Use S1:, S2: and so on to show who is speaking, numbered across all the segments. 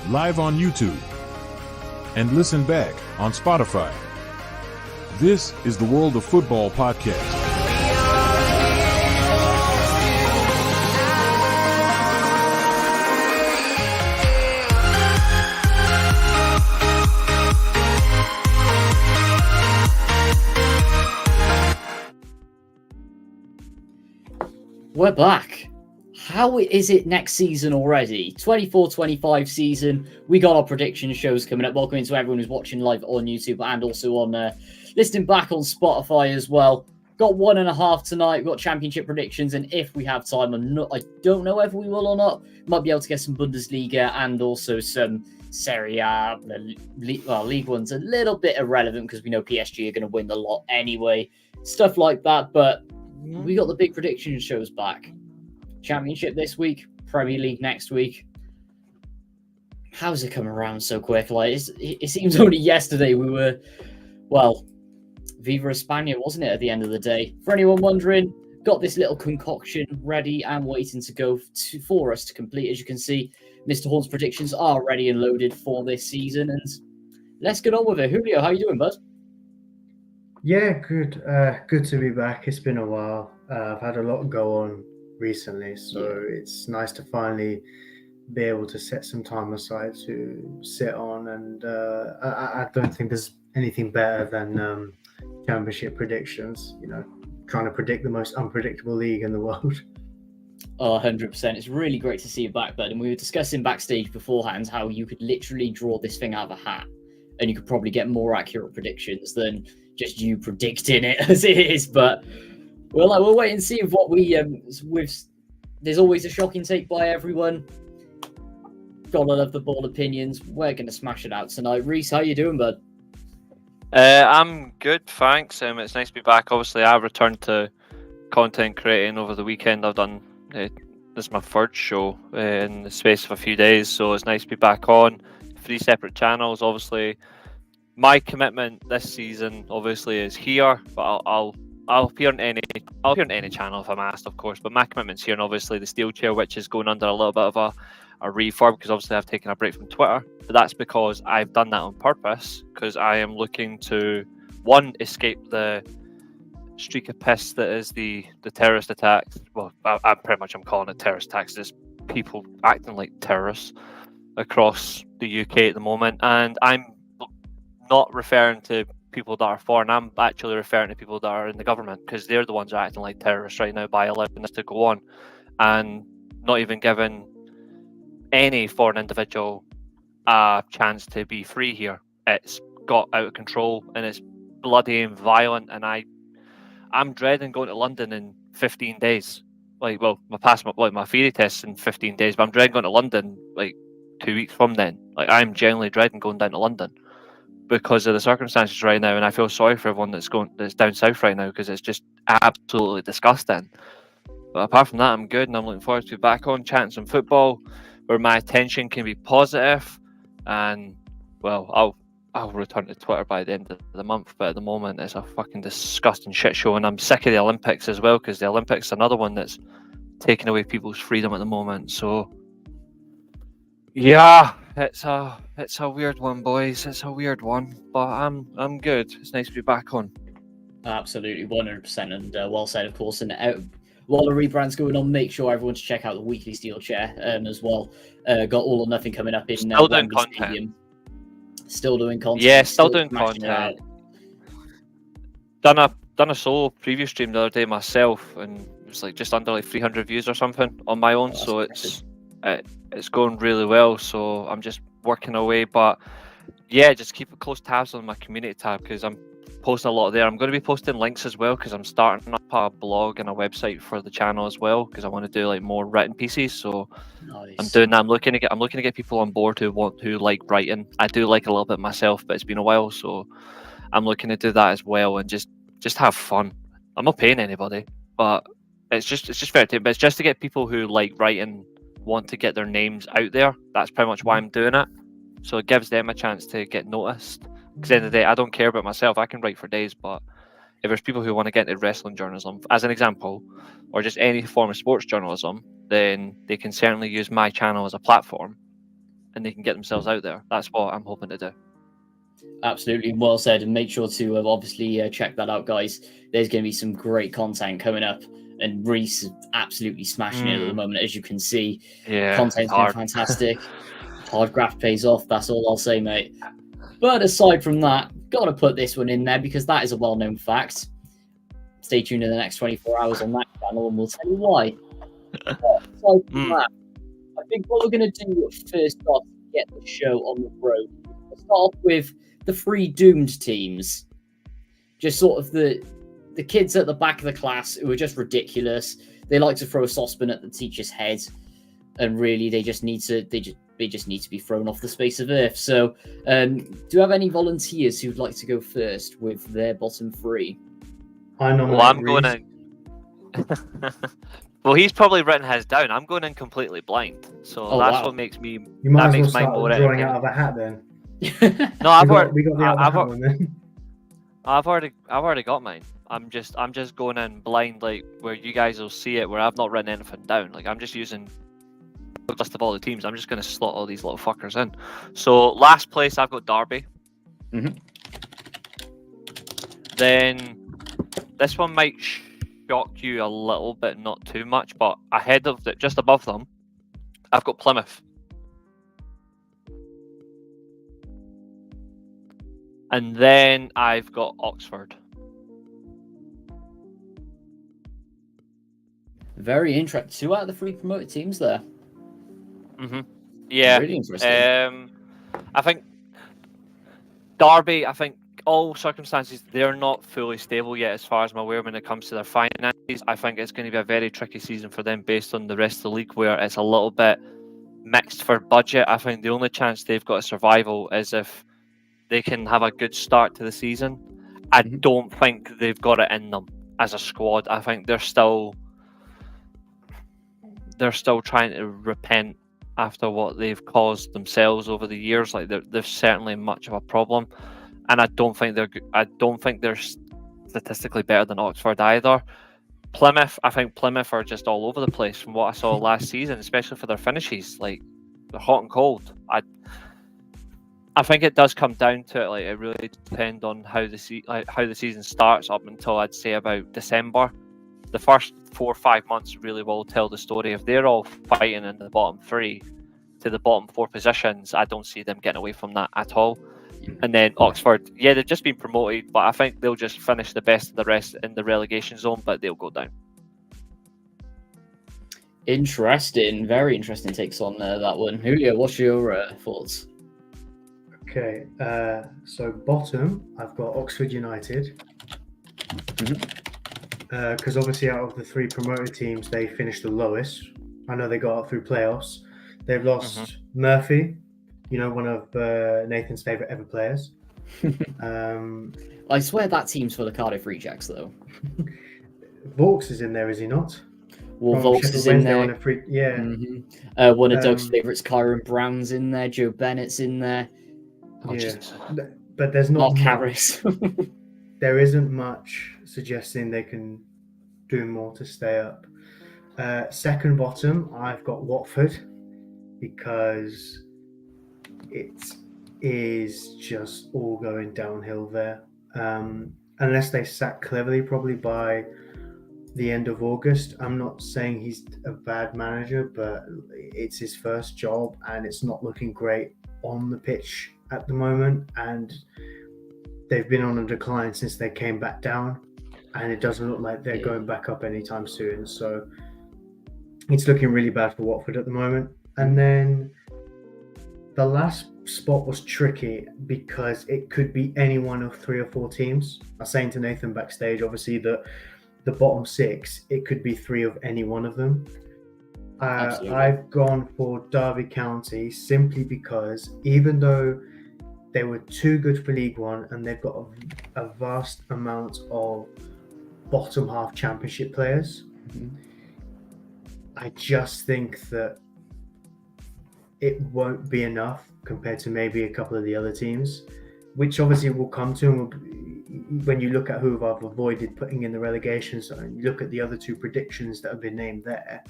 S1: live on YouTube, and listen back on Spotify. This is the World of Football podcast.
S2: We're back. How is it next season already? 24-25 season. We got our prediction shows coming up. Welcome to everyone who's watching live on YouTube and also on listening back on Spotify as well. Got 1.5 tonight. We've got championship predictions, and if we have time, I don't know whether we will or not. Might be able to get some Bundesliga and also some Serie A. League One's a little bit irrelevant because we know PSG are going to win the lot anyway. Stuff like that, but we got the big prediction shows back. Championship this week, Premier League next week. How's it come around so quick? It seems only yesterday we were, Viva España, wasn't it, at the end of the day? For anyone wondering, got this little concoction ready and waiting to go for us to complete. As you can see, Mr. Horn's predictions are ready and loaded for this season, and let's get on with it. Julio, how you doing, bud?
S3: Yeah, good. Good to be back. It's been a while. I've had a lot go on recently, so it's nice to finally be able to set some time aside to sit on. And I don't think there's anything better than championship predictions. You know, trying to predict the most unpredictable league in the world.
S2: Oh, 100%. It's really great to see you back, bud. And we were discussing backstage beforehand how you could literally draw this thing out of a hat, and you could probably get more accurate predictions than just you predicting it as it is. But we'll wait and see what we there's always a shocking take by everyone. Gotta love the ball opinions. We're gonna smash it out tonight. Reece, how you doing, bud?
S4: I'm good, thanks. It's nice to be back. Obviously, I returned to content creating over the weekend. I've done this is my third show in the space of a few days, so it's nice to be back on 3 separate channels. Obviously, my commitment this season obviously is here, but I'll appear on any channel if I'm asked, of course. But my commitment's here, and obviously the Steel Chair, which is going under a little bit of a refurb because obviously I've taken a break from Twitter. But that's because I've done that on purpose, because I am looking to, one, escape the streak of piss that is the terrorist attacks. Well, I'm calling it terrorist attacks. There's people acting like terrorists across the UK at the moment, and I'm not referring to people that are foreign. I'm actually referring to people that are in the government, because they're the ones acting like terrorists right now by allowing this to go on and not even giving any foreign individual a chance to be free here. It's got out of control and it's bloody and violent, and I'm dreading going to London in 15 days. My theory test's in 15 days, but I'm dreading going to London 2 weeks from then. I'm genuinely dreading going down to London because of the circumstances right now, and I feel sorry for everyone that's down south right now, because it's just absolutely disgusting. But apart from that, I'm good, and I'm looking forward to be back on chatting some football, where my attention can be positive, and I'll return to Twitter by the end of the month. But at the moment, it's a fucking disgusting shit show, and I'm sick of the Olympics as well, because the Olympics is another one that's taking away people's freedom at the moment. So yeah, it's a weird one, boys. It's a weird one, but I'm good. It's nice to be back on.
S2: Absolutely, 100%, and well said, of course. And while the rebrand's going on, make sure everyone to check out the weekly Steel Chair as well. Got All or Nothing coming up in
S4: Wembley
S2: Stadium. Still doing content.
S4: Yeah, still doing content. Done a solo preview stream the other day myself, and it was just under 300 views or something on my own. So it's going really well. So I'm just working away, but yeah, just keep close tabs on my community tab, because I'm posting a lot there. I'm going to be posting links as well, because I'm starting up a blog and a website for the channel as well, because I want to do more written pieces. So nice. I'm doing that. I'm looking to get people on board who like writing. I do like a little bit myself, but it's been a while, so I'm looking to do that as well, and just have fun. I'm not paying anybody, but it's just fair to, but it's just to get people who like writing, want to get their names out there. That's pretty much why I'm doing it. So it gives them a chance to get noticed. Because at the end of the day, I don't care about myself. I can write for days, but if there's people who want to get into wrestling journalism, as an example, or just any form of sports journalism, then they can certainly use my channel as a platform and they can get themselves out there. That's what I'm hoping to do.
S2: Absolutely, well said, and make sure to obviously check that out, guys. There's going to be some great content coming up, and Reece is absolutely smashing it at the moment, as you can see.
S4: Yeah,
S2: Content's been fantastic. Hard graft pays off, that's all I'll say, mate. But aside from that, got to put this one in there because that is a well-known fact. Stay tuned in the next 24 hours on that channel, and we'll tell you why. Aside from that, I think what we're going to do first off to get the show on the road, we'll start off with the three doomed teams. Just sort of the kids at the back of the class who are just ridiculous. They like to throw a saucepan at the teacher's head, and really they just need to be thrown off the face of earth. So, do you have any volunteers who'd like to go first with their bottom three?
S4: Well, I'm going in. Well, he's probably written his down. I'm going in completely blind, so that's what makes me.
S3: You might
S4: that
S3: as well
S4: makes
S3: start drawing out of a hat then.
S4: No, I've already got mine. I'm just going in blind, like where you guys will see it, where I've not written anything down. Like I'm just using the list of all the teams. I'm just going to slot all these little fuckers in. So last place, I've got Derby. Then this one might shock you a little bit, not too much, but ahead of it, just above them, I've got Plymouth. And then I've got Oxford.
S2: Very interesting. 2 out of the 3 promoted teams there.
S4: Yeah.
S2: Really interesting.
S4: I think Derby, all circumstances, they're not fully stable yet as far as I'm aware when it comes to their finances. I think it's going to be a very tricky season for them based on the rest of the league where it's a little bit mixed for budget. I think the only chance they've got of survival is if they can have a good start to the season. I don't think they've got it in them as a squad. I think they're still trying to repent after what they've caused themselves over the years. Like they're certainly much of a problem, and I don't think they're statistically better than Oxford either. Plymouth, I think Plymouth are just all over the place from what I saw last season, especially for their finishes. Like they're hot and cold. I think it does come down to it. Like it really depends on how the season starts up until I'd say about December. The first 4 or 5 months really will tell the story. If they're all fighting in the bottom 3 to the bottom 4 positions, I don't see them getting away from that at all. And then Oxford, yeah, they've just been promoted, but I think they'll just finish the best of the rest in the relegation zone, but they'll go down.
S2: Interesting. Very interesting takes on that one. Julio, what's your thoughts?
S3: Okay, so bottom, I've got Oxford United. Because obviously out of the 3 promoted teams, they finished the lowest. I know they got up through playoffs. They've lost Murphy, one of Nathan's favourite ever players.
S2: I swear that team's full of Cardiff rejects, though.
S3: Vaux is in there, is he not?
S2: Well, Vaux is in there.
S3: On a free, yeah.
S2: One of Doug's favourites, Kyron Brown's in there. Joe Bennett's in there.
S3: But there's not
S2: Mark Harris.
S3: There isn't much suggesting they can do more to stay up. Second bottom, I've got Watford because it is just all going downhill there. Unless they sack Cleverly probably by the end of August. I'm not saying he's a bad manager, but it's his first job and it's not looking great on the pitch at the moment. And they've been on a decline since they came back down, and it doesn't look like they're going back up anytime soon. So it's looking really bad for Watford at the moment. And then the last spot was tricky because it could be any one of 3 or 4 teams. I was saying to Nathan backstage, obviously, that the bottom 6, it could be 3 of any one of them. I've gone for Derby County simply because even though they were too good for League One and they've got a vast amount of bottom half Championship players, I just think that it won't be enough compared to maybe a couple of the other teams, which obviously will come to when you look at who I've avoided putting in the relegation zone. You look at the other 2 predictions that have been named there.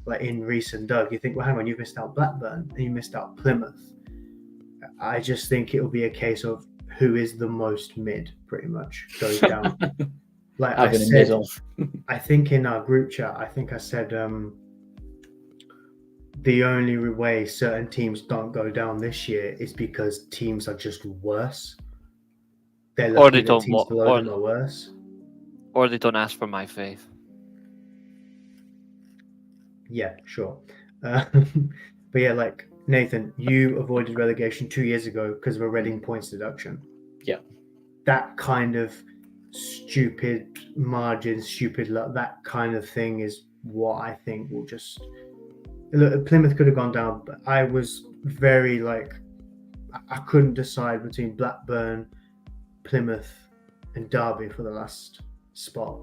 S3: like in Reece and Doug, you think, well, hang on, you've missed out Blackburn and you missed out Plymouth. I just think it'll be a case of who is the most mid, pretty much, goes down. Like I said, I think in our group chat, I think I said the only way certain teams don't go down this year is because teams are just worse. They're lucky that teams below them are worse.
S4: Or they don't ask for my faith.
S3: Yeah, sure. But yeah, like Nathan, you avoided relegation 2 years ago because of a Reading points deduction.
S2: Yeah.
S3: That kind of stupid margin, stupid luck, that kind of thing is what I think will just... Look, Plymouth could have gone down, but I was very like... I couldn't decide between Blackburn, Plymouth and Derby for the last spot.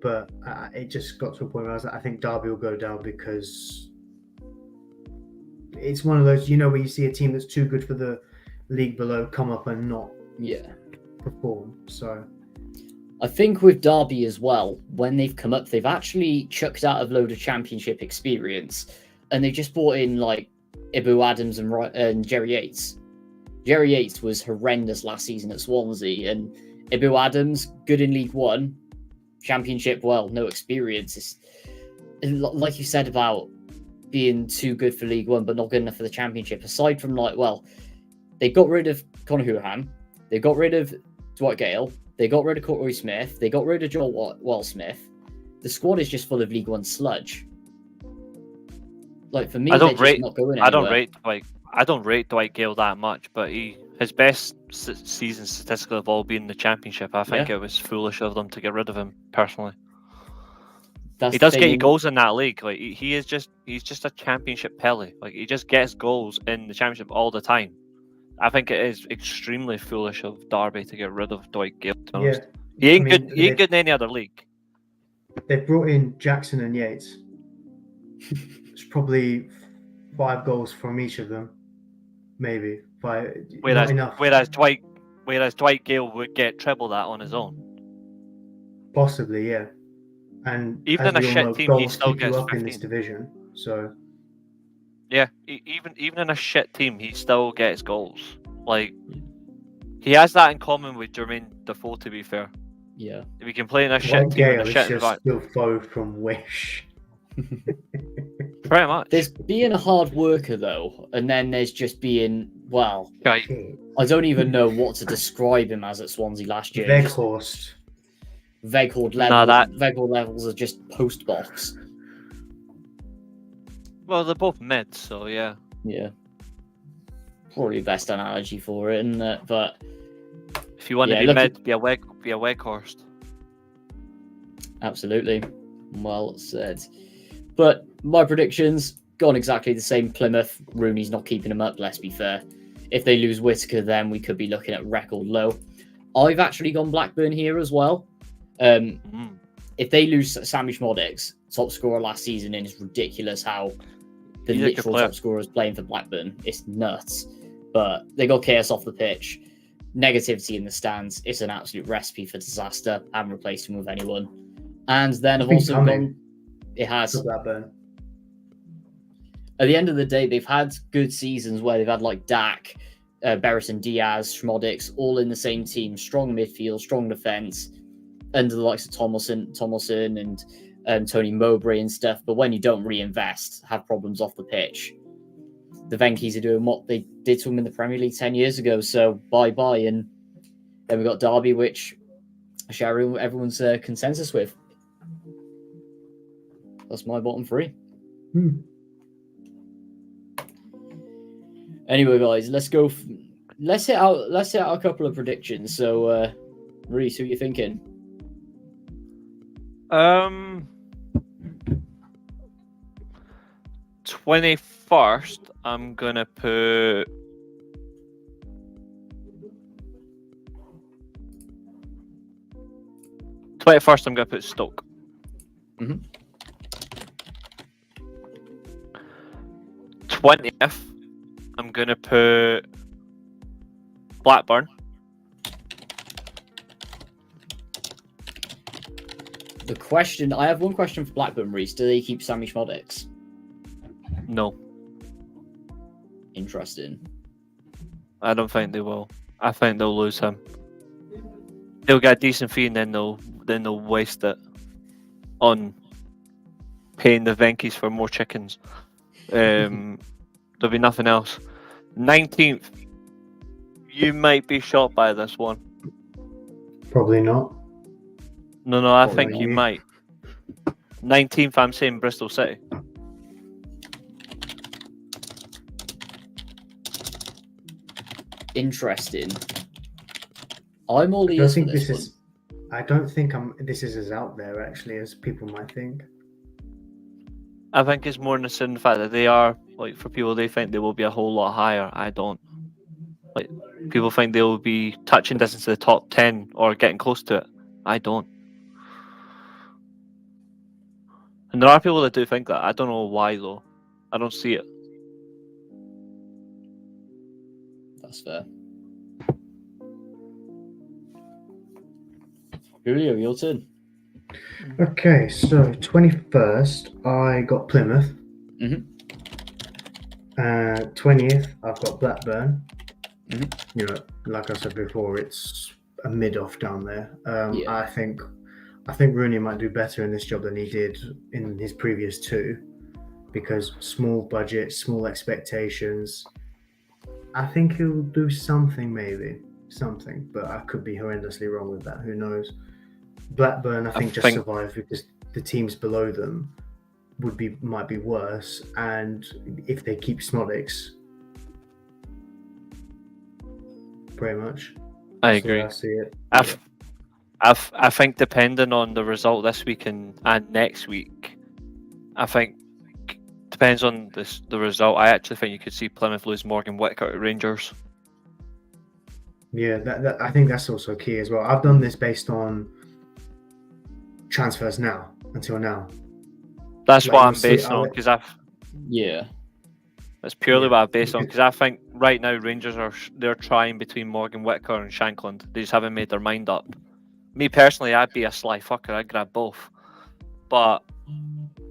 S3: But it just got to a point where I was like, I think Derby will go down because it's one of those, where you see a team that's too good for the league below come up and not perform. So
S2: I think with Derby as well, when they've come up, they've actually chucked out a load of championship experience, and they just brought in like Ibu Adams and Jerry Yates. Jerry Yates was horrendous last season at Swansea, and Ibu Adams, good in League One, Championship, well, no experience. It's, like you said about being too good for League One, but not good enough for the Championship. Aside from they got rid of Conor Houhan, they got rid of Dwight Gale, they got rid of Corey Smith, they got rid of Joel Wall-Smith. The squad is just full of League One sludge. Like for me, they're just not going anywhere.
S4: I don't rate Dwight Gale that much, but his best season statistically of all being the Championship. I think it was foolish of them to get rid of him personally. He does get you goals in that league. Like he's just a Championship Pele. Like he just gets goals in the Championship all the time. I think it is extremely foolish of Derby to get rid of Dwight Gale.
S3: Yeah.
S4: He ain't good. He ain't good in any other league.
S3: They've brought in Jackson and Yates. It's probably 5 goals from each of them, maybe 5.
S4: Whereas Dwight Gale would get treble that on his own.
S3: Possibly, yeah. And
S4: even in a shit team, he still gets
S3: up
S4: 15
S3: in this division. So
S4: yeah, even in a shit team, he still gets goals. Like he has that in common with Jermaine Defoe. To be fair,
S2: yeah.
S4: If he can play in a shit team, in a shit
S3: environment, Defoe from Wish.
S4: Pretty much.
S2: There's being a hard worker though, and then there's just being I don't even know what to describe him as at Swansea last year.
S3: Veghorst.
S2: Veghorst levels are just post box.
S4: Well, they're both mid, so yeah.
S2: Yeah. Probably the best analogy for it, isn't it? But
S4: if you want to be mid, be a Weghorst.
S2: Absolutely. Well said. But my predictions, gone exactly the same. Plymouth, Rooney's not keeping them up, let's be fair. If they lose Whittaker, then we could be looking at record low. I've actually gone Blackburn here as well. If they lose Sammy Schmodix, top scorer last season, and it's ridiculous how the literal top scorer is playing for Blackburn. It's nuts. But they got chaos off the pitch. Negativity in the stands. It's an absolute recipe for disaster. I haven't replaced him with anyone. And then I've also gone... It has.
S3: Blackburn.
S2: At the end of the day, they've had good seasons where they've had like Dak, Berison Diaz, Schmodix, all in the same team. Strong midfield, strong defence, under the likes of Thomason and Tony Mowbray and stuff. But when you don't reinvest, have problems off the pitch. The Venkies are doing what they did to them in the Premier League 10 years ago. So bye-bye. And then we got Derby, which I share everyone's consensus with. That's my bottom 3. Anyway, guys, let's go. Let's hit out a couple of predictions. So, Reece, who are you thinking?
S4: 21st, I'm gonna put. I'm gonna put Stoke. 20th, I'm gonna put Blackburn.
S2: I have one question for Blackburn, Reece. Do they keep Sammy Schmodix?
S4: No,
S2: Interesting.
S4: I don't think they will. I think they'll lose him. They'll get a decent fee and then they'll waste it on paying the Venkies for more chickens. There'll be nothing else. 19th. You might be shocked by this one.
S3: Probably not.
S4: No, I
S3: What
S4: think
S3: about
S4: you
S3: you?
S4: might. 19th, I'm saying Bristol City.
S2: Interesting. I'm all
S3: I don't
S2: ears for
S3: think
S2: this
S3: this is. I don't think this is as out there actually as people might think.
S4: I think it's more in the fact that they are, like, for people, they think they will be a whole lot higher. I don't. Like, people think they will be touching distance to the top 10 or getting close to it. I don't. And there are people that do think that. I don't know why, though. I don't see it.
S2: That's fair. Julio, your turn.
S3: Okay, so 21st, I got Plymouth.
S2: Mhm.
S3: 20th, I've got Blackburn.
S2: Mhm.
S3: You know, like I said before, it's a mid-off down there.
S2: Yeah.
S3: I think Rooney might do better in this job than he did in his previous two, because small budget, small expectations. I think he'll do something, but I could be horrendously wrong with that. Who knows? Blackburn, I think, just survived because the teams below them might be worse, and if they keep Smodix, pretty much.
S4: I
S3: That's the way
S4: agree.
S3: I see it.
S4: I think depending on the result this week and next week, I think depends on the result. I actually think you could see Plymouth lose Morgan Whittaker to Rangers.
S3: Yeah, that I think that's also key as well. I've done this based on transfers until now.
S4: That's
S3: Like,
S4: what
S3: you'll
S4: I'm
S3: see-
S4: based on, because
S2: Yeah.
S4: that's purely
S3: Yeah.
S4: what I'm based on. Because I think right now Rangers they're trying between Morgan Whittaker and Shankland. They just haven't made their mind up. Me personally, I'd be a sly fucker. I'd grab both. But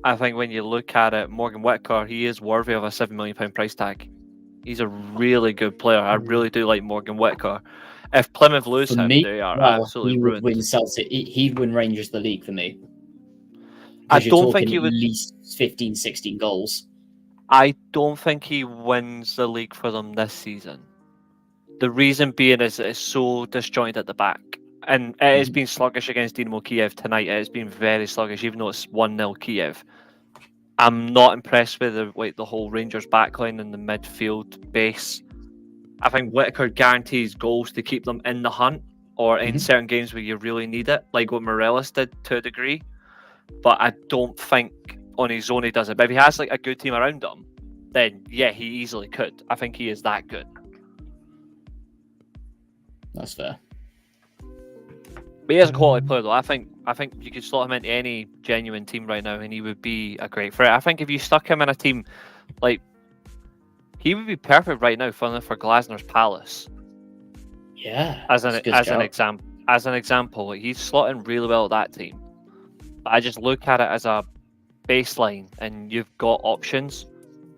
S4: I think when you look at it, Morgan Whittaker, he is worthy of a £7 million price tag. He's a really good player. I really do like Morgan Whittaker. If Plymouth lose
S2: For
S4: him,
S2: me,
S4: they are
S2: well,
S4: absolutely
S2: he would
S4: ruined.
S2: win Celtic. He'd win Rangers the league for me.
S4: I
S2: 'Cause you're
S4: don't think
S2: talking
S4: he would.
S2: At least 15, 16 goals.
S4: I don't think he wins the league for them this season. The reason being is it's so disjointed at the back. And it has been sluggish against Dynamo Kiev tonight. It has been very sluggish, even though it's 1-0 Kiev. I'm not impressed with the whole Rangers backline and the midfield base. I think Whittaker guarantees goals to keep them in the hunt, or in certain games where you really need it, like what Morelos did to a degree. But I don't think on his own he does it. But if he has like a good team around him, then yeah, he easily could. I think he is that good.
S2: That's fair.
S4: But he is a quality player, though. I think you could slot him into any genuine team right now, and he would be a great threat. I think if you stuck him in a team, like, he would be perfect right now for Glasner's Palace.
S2: Yeah.
S4: As an example, like, he's slotting really well at that team. But I just look at it as a baseline, and you've got options.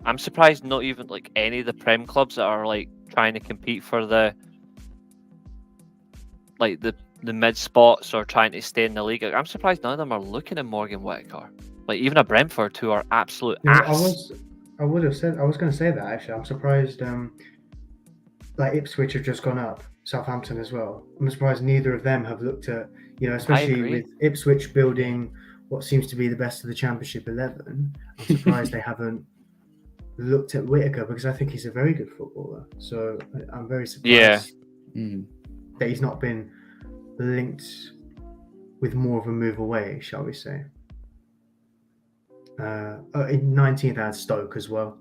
S4: I'm surprised not even like any of the Prem clubs that are like trying to compete for the mid spots or trying to stay in the league. I'm surprised none of them are looking at Morgan Whittaker. Like, even a Brentford, who are absolute ass.
S3: I was going to say that actually. I'm surprised. Like Ipswich have just gone up, Southampton as well. I'm surprised neither of them have looked at, especially with Ipswich building what seems to be the best of the Championship 11. I'm surprised they haven't looked at Whittaker, because I think he's a very good footballer. So I'm very surprised that he's not been linked with more of a move away, shall we say. In 19th, I had Stoke as well.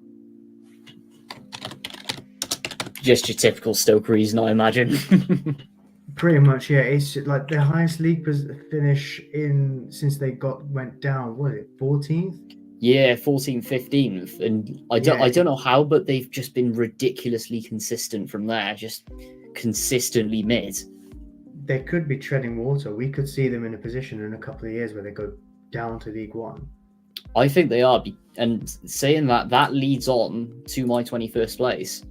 S2: Just your typical Stoke reason, I imagine.
S3: Pretty much, yeah. It's like their highest league finish since they went down. What is it, 14th?
S2: Yeah, 14th, 15th, and I don't know how, but they've just been ridiculously consistent from there. Just consistently mid.
S3: they could be treading water. We could see them in a position in a couple of years where they go down to League One.
S2: I think they are, and saying that leads on to my 21st place.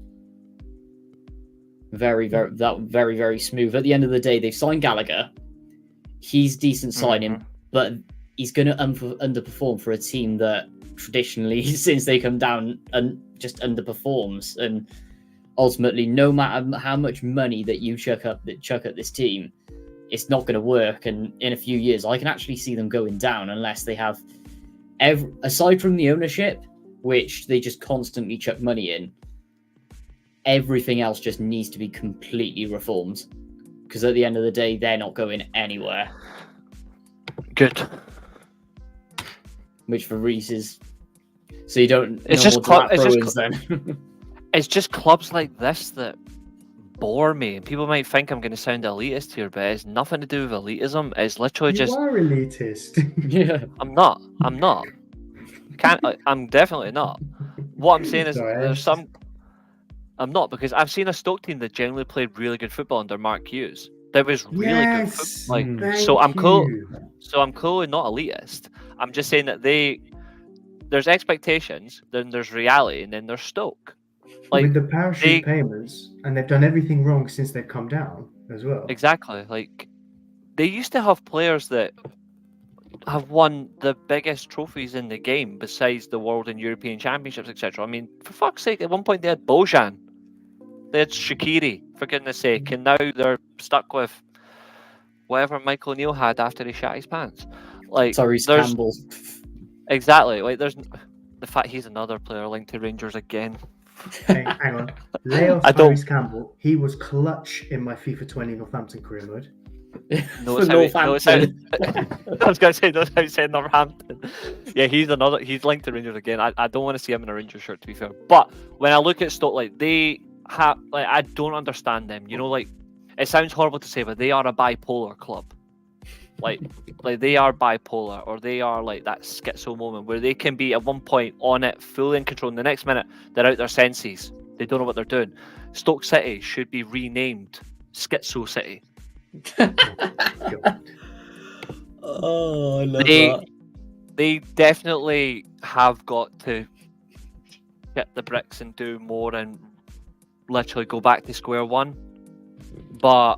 S2: Very, very smooth. At the end of the day, they've signed Gallagher. He's decent signing, but he's going to underperform for a team that traditionally, since they come down, and just underperforms. And ultimately, no matter how much money that you chuck at this team, it's not going to work. And in a few years, I can actually see them going down unless they have, aside from the ownership, which they just constantly chuck money in, everything else just needs to be completely reformed. Because at the end of the day, they're not going anywhere.
S4: Good.
S2: Which for Reece is... So you don't...
S4: It's
S2: no
S4: just
S2: more
S4: then. It's just clubs like this that bore me. People might think I'm going to sound elitist here, but it's nothing to do with elitism. It's literally
S3: You
S4: just...
S3: are elitist.
S2: Yeah.
S4: I'm not. I'm definitely not. What I'm saying is
S3: Sorry.
S4: there's some... I'm not, because I've seen a Stoke team that generally played really good football under Mark Hughes. That was really good football. So I'm cool. So I'm cool and not elitist. I'm just saying that there's expectations, then there's reality, and then there's Stoke. Like,
S3: with the parachute payments, and they've done everything wrong since they've come down as well.
S4: Exactly. Like, they used to have players that have won the biggest trophies in the game besides the World and European Championships, etc. I mean, for fuck's sake, at one point they had Bojan. They had Shaqiri, for goodness sake, and now they're stuck with whatever Michael O'Neill had after he shat his pants. Like,
S2: Tyrese Campbell.
S4: Exactly. Like, there's the fact he's another player linked to Rangers again.
S3: Hang on. Lay off Tyrese Campbell. He was clutch in my FIFA 20 Northampton career mode.
S2: Northampton.
S4: I was going to say, notice how he said Northampton. Yeah, he's linked to Rangers again. I don't want to see him in a Rangers shirt, to be fair. But when I look at Stoke, like, they have, like, I don't understand them. You know, like, it sounds horrible to say, but they are a bipolar club. Like they are bipolar, or they are like that schizo moment where they can be at one point on it, fully in control, and the next minute they're out their senses. They don't know what they're doing. Stoke City should be renamed Schizo City.
S2: Oh, I love that.
S4: They definitely have got to get the bricks and do more and literally go back to square one. But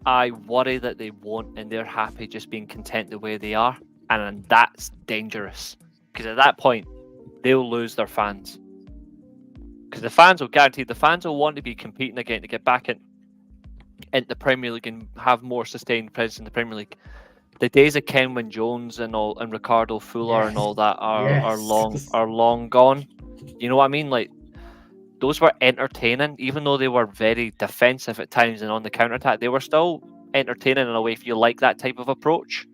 S4: I worry that they won't, and they're happy just being content the way they are, and that's dangerous, because at that point they'll lose their fans, because the fans will want to be competing again to get back into the Premier League and have more sustained presence in the Premier League. The days of Kenwyn Jones and Ricardo Fuller and all that are long gone. You know what I mean? Like, those were entertaining, even though they were very defensive at times and on the counter-attack. They were still entertaining in a way if you like that type of approach.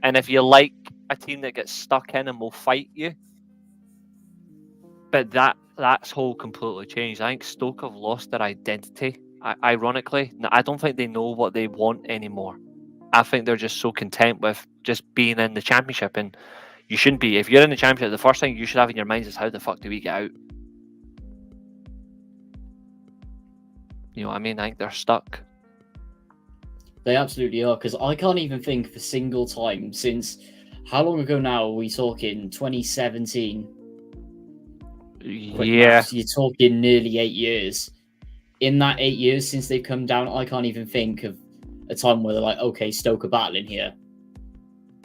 S4: And if you like a team that gets stuck in and will fight you. But that's whole completely changed. I think Stoke have lost their identity, ironically. I don't think they know what they want anymore. I think they're just so content with just being in the Championship. And you shouldn't be. If you're in the Championship, the first thing you should have in your minds is, how the fuck do we get out? You know what I mean? I think they're stuck.
S2: They absolutely are, because I can't even think of a single time since... How long ago now are we talking? 2017?
S4: Yeah.
S2: You're talking nearly 8 years. In that 8 years since they've come down, I can't even think of a time where they're like, okay, Stoke are battling here.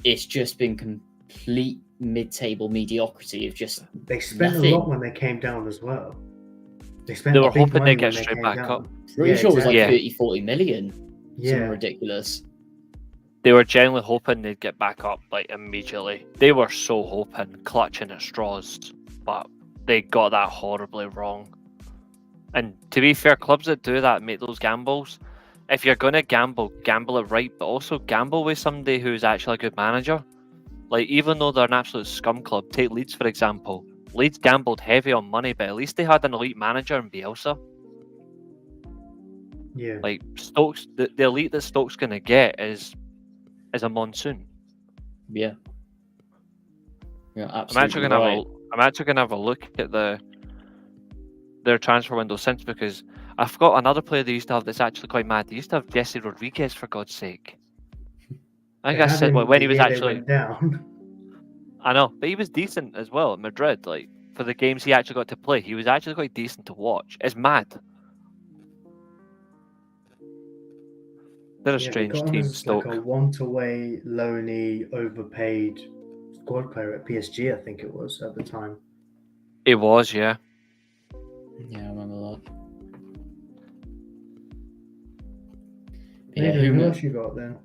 S2: It's just been complete mid-table mediocrity of just
S3: They spent
S2: nothing.
S3: a lot when they came down as well.
S4: They were hoping they'd get straight back up.
S2: Pretty sure it was like
S4: exactly.
S2: 30-40 million.
S3: Yeah.
S2: Something ridiculous.
S4: They were genuinely hoping they'd get back up, like, immediately. They were so hoping, clutching at straws, but they got that horribly wrong. And to be fair, clubs that do that, make those gambles, if you're going to gamble it right, but also gamble with somebody who's actually a good manager. Like, even though they're an absolute scum club, take Leeds for example. Leeds gambled heavy on money, but at least they had an elite manager in Bielsa.
S3: Yeah.
S4: Like, Stokes, the elite that Stokes going to get is a monsoon.
S2: Yeah. Yeah, absolutely.
S4: I'm actually gonna have a look at their transfer window since, because I've got another player they used to have that's actually quite mad. They used to have Jesse Rodriguez, for God's sake. I think
S3: They
S4: I
S3: had
S4: said
S3: him
S4: when
S3: the
S4: he was
S3: year they
S4: actually.
S3: went down.
S4: I know, but he was decent as well at Madrid. Like for the games he actually got to play, he was actually quite decent to watch. It's mad. They're a
S3: Yeah, they
S4: strange
S3: got him
S4: team,
S3: as like
S4: Stoke.
S3: a want-away, loany, overpaid squad player at PSG, I think it was at the time.
S4: It was, yeah.
S2: Yeah, I remember that.
S3: Nathan, who
S2: who
S3: else you got then?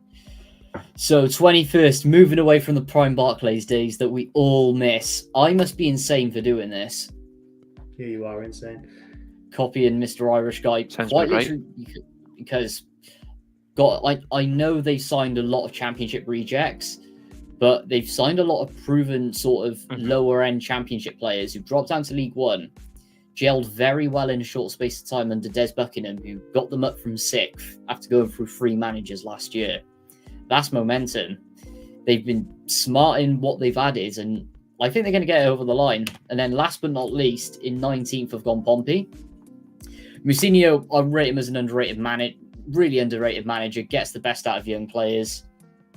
S2: So 21st, moving away from the prime Barclays days that we all miss. I must be insane for doing this.
S3: Yeah, you are insane.
S2: Copying Mr. Irish guy
S4: Sounds
S2: quite
S4: about right.
S2: literally because I know they've signed a lot of championship rejects, but they've signed a lot of proven sort of lower end championship players who dropped down to League One, gelled very well in a short space of time under Des Buckingham, who got them up from 6th after going through 3 managers last year. That's momentum. They've been smart in what they've added, and I think they're going to get it over the line. And then last but not least, in 19th have gone Pompey. Mousinho, I rate him as an underrated manager, really underrated manager, gets the best out of young players.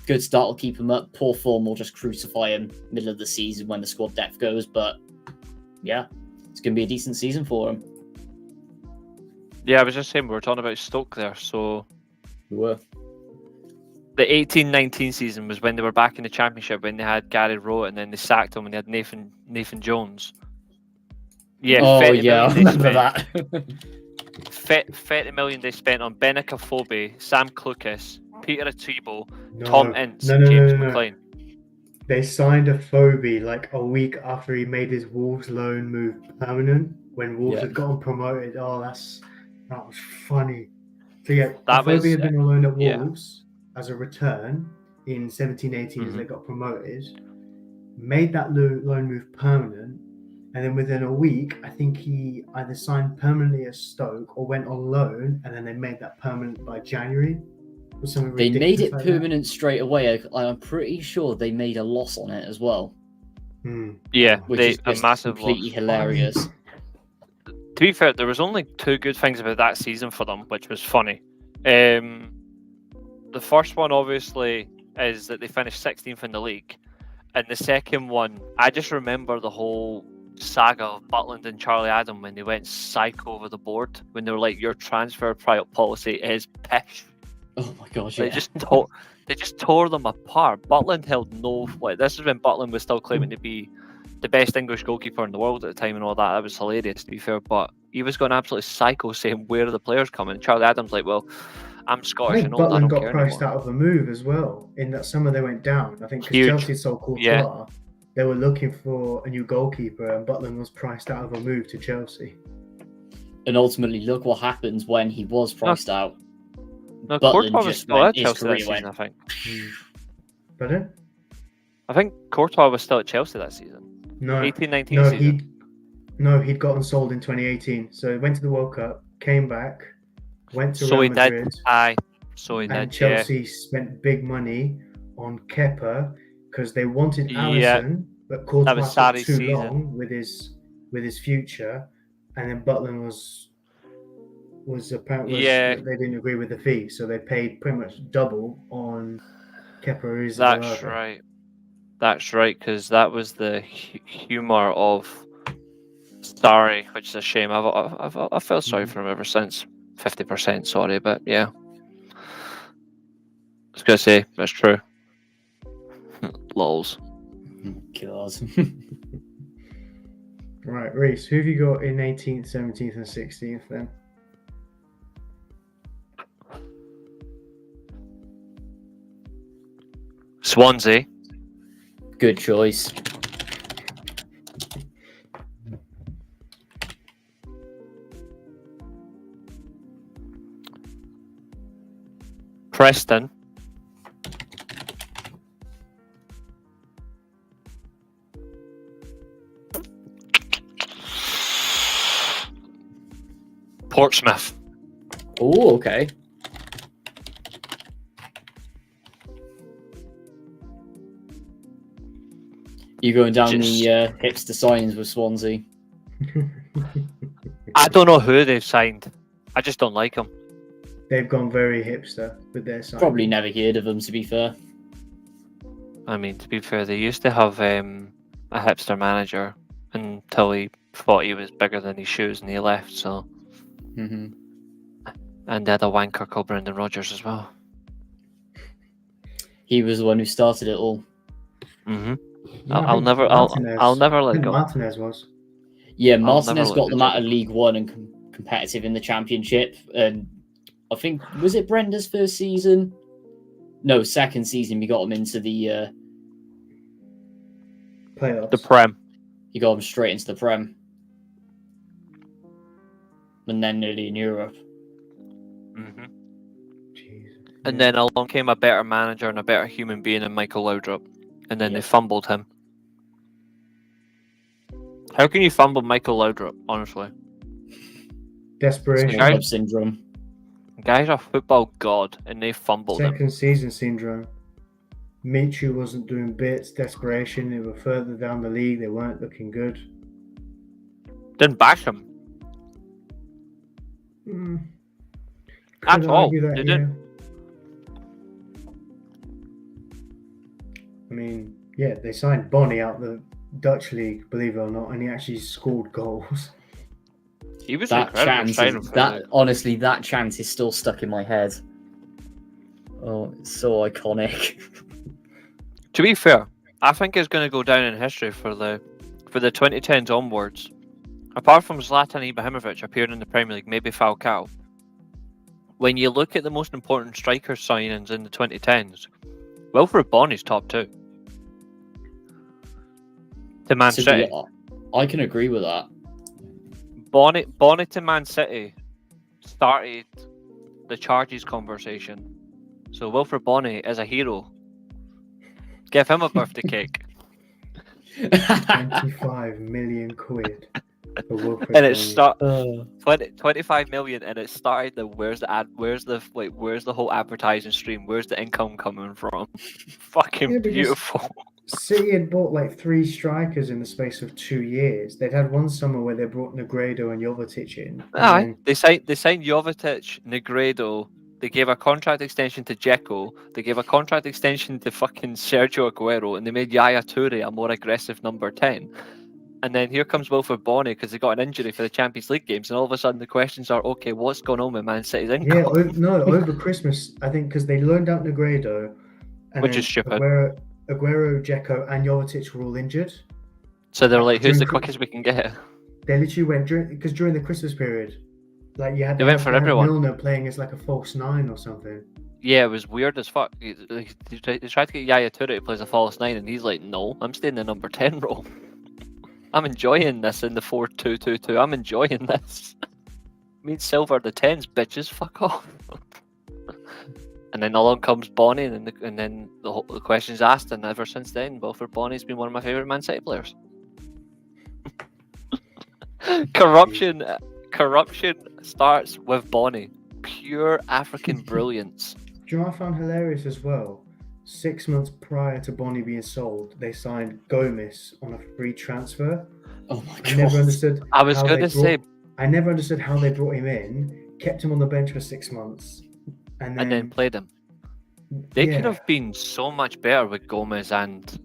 S2: Good start will keep him up. Poor form will just crucify him middle of the season when the squad depth goes. But yeah, it's going to be a decent season for him.
S4: Yeah, I was just saying we were talking about Stoke there. So
S2: We were.
S4: the 18-19 season was when they were back in the Championship, when they had Gary Rowe, and then they sacked him when they had Nathan Jones. Yeah,
S2: Oh
S4: 30
S2: yeah, I
S4: million they
S2: remember
S4: spent.
S2: that.
S4: 30 million they spent on Benica Fobe, Sam Clucas, Peter Atibo, Tom Ince, and James McLean.
S3: They signed a Phobie like a week after he made his Wolves loan move permanent when Wolves had gotten promoted. Oh, that was funny. So yeah, Phobie had been on loan at Wolves as a return in 17-18 as they got promoted. Made that loan move permanent, and then within a week, I think he either signed permanently at Stoke or went on loan, and then they made that permanent by January.
S2: They made it permanent straight away. I'm pretty sure they made a loss on it as well.
S4: Yeah,
S2: which is
S4: a massive
S2: completely
S4: loss.
S2: hilarious.
S4: To be fair, there was only 2 good things about that season for them, which was funny. The first one, obviously, is that they finished 16th in the league, and the second one, I just remember the whole saga of Butland and Charlie Adam when they went psycho over the board when they were like, "Your transfer policy is pish."
S2: Oh my gosh!
S4: They just tore them apart. Butland held no. Like, this is when Butland was still claiming to be the best English goalkeeper in the world at the time and all that. That was hilarious, to be fair. But he was going absolutely psycho, saying, "Where are the players coming?" Charlie Adams like, "Well, I'm Scottish and all that. I
S3: Butland
S4: don't
S3: got
S4: care
S3: priced
S4: anymore."
S3: out of a move as well. In that summer they went down. I think because
S4: Huge.
S3: Chelsea sold Courtois, they were looking for a new goalkeeper, and Butland was priced out of a move to Chelsea.
S2: And ultimately, look what happens when he was priced out.
S4: No,
S2: Butland
S4: Courtois was
S2: just
S4: still
S2: went,
S4: at
S2: his
S4: Chelsea that
S2: career
S4: season,
S2: went.
S4: I think.
S3: Pardon?
S4: I think Courtois was still at Chelsea that season.
S3: No,
S4: 18-19 season.
S3: He'd gotten sold in 2018. So he went to the World Cup, came back, went to
S4: So
S3: Real
S4: he
S3: Madrid.
S4: did. Aye. So he did.
S3: And Chelsea spent big money on Kepa because they wanted Alisson, but Courtois took too long with his future, and then Butland was apparently they didn't agree with the fee, so they paid pretty much double on Kepa Arrizabalaga.
S4: That's right, because that was the humour of Starry, which is a shame. I felt sorry for him ever since. 50% sorry, but yeah. I was going to say, that's true. Lols.
S2: God.
S3: Right, Reece, who have you got in 18th, 17th and 16th then?
S4: Swansea.
S2: Good choice.
S4: Preston. Portsmouth.
S2: Oh, okay. You going down the hipster signings with Swansea?
S4: I don't know who they've signed. I just don't like him.
S3: They've gone very hipster with their sign.
S2: Probably never heard of them, to be fair.
S4: I mean, to be fair, they used to have a hipster manager until he thought he was bigger than his shoes and he left. So,
S2: Hmm.
S4: and they had a wanker called Brendan Rodgers as well.
S2: He was the one who started it all.
S4: Mm-hmm.
S3: Yeah,
S4: I'll never let it go.
S3: Martinez was.
S2: Yeah,
S4: never
S2: Martinez
S4: let
S2: got
S4: the
S2: them out
S4: job
S2: of League One and competitive in the Championship. And I think, was it Brenda's first season? No, second season. We got him into the
S3: Playoffs.
S4: The Prem.
S2: he got him straight into the Prem, and then nearly in Europe.
S4: Mm-hmm.
S3: Jesus.
S4: And then along came a better manager and a better human being in Michael Laudrup, and then
S2: Yeah.
S4: they fumbled him. How can you fumble Michael Laudrup, honestly?
S3: Desperation.
S4: Guy-
S2: Club syndrome.
S4: The guy's a football god, and they fumbled him.
S3: Second season syndrome. Michu wasn't doing bits. Desperation. They were further down the league. They weren't looking good.
S4: Didn't bash him at
S3: Could
S4: all.
S3: argue that,
S4: They
S3: yeah.
S4: didn't.
S3: I mean, yeah, they signed Bonnie out the Dutch league, believe it or not, and he actually scored goals.
S4: He was
S2: That
S4: incredible.
S2: chance,
S4: signing for
S2: that honestly, that chance is still stuck in my head. Oh, it's so iconic.
S4: To be fair, I think it's going to go down in history for the 2010s onwards. Apart from Zlatan Ibrahimovic appearing in the Premier League, maybe Falcao. When you look at the most important striker signings in the 2010s, Wilfred Bonny's top two. To Man
S2: To
S4: City.
S2: be- I can agree with that.
S4: Bonny to Man City started the charges conversation. So Wilfred Bonny is a hero. Give him a birthday cake.
S3: 25 million quid for Wilfred
S4: And it
S3: Bonny.
S4: 25 million, and it started the where's the whole advertising stream? Where's the income coming from? Fucking
S3: Yeah, because-
S4: beautiful.
S3: City had bought like 3 strikers in the space of 2 years. They'd had one summer where they brought Negredo and Jovetic in. and
S4: Aye,
S3: then-
S4: they signed Jovetic, Negredo. They gave a contract extension to Dzeko. They gave a contract extension to fucking Sergio Aguero, and they made Yaya Toure a more aggressive number 10. And then here comes Wilfred Bonny because they got an injury for the Champions League games, and all of a sudden the questions are, okay, what's going on with Man City's income?
S3: Yeah, over Christmas, I think, because they loaned out Negredo. And
S4: Which
S3: then
S4: is stupid.
S3: Aguero, Dzeko, and Jovetic were all injured.
S4: So they're like, who's the
S3: During-
S4: quickest we can get?
S3: They literally went during the Christmas period. Like you had
S4: They went for
S3: had
S4: everyone.
S3: Milner playing as like a false 9 or something.
S4: Yeah, it was weird as fuck. They tried to get Yaya Toure to play as a false 9, and he's like, no, I'm staying in the number 10 role. I'm enjoying this in the 4-2-2-2. I'm enjoying this. Me and Silver are the 10s, bitches. Fuck off. And then along comes Bonny, and then the question's asked, and ever since then, Wilfred Bonny's been one of my favourite Man City players. Corruption starts with Bonny. Pure African brilliance.
S3: Do you know what I found hilarious as well? 6 months prior to Bonny being sold, they signed Gomez on a free transfer.
S2: Oh my
S3: I never
S2: god.
S3: understood.
S4: I was
S3: how
S4: going
S3: they
S4: to say,
S3: I never understood how they brought him in, kept him on the bench for 6 months, and then
S4: played him. They could
S3: yeah.
S4: have been so much better with Gomez and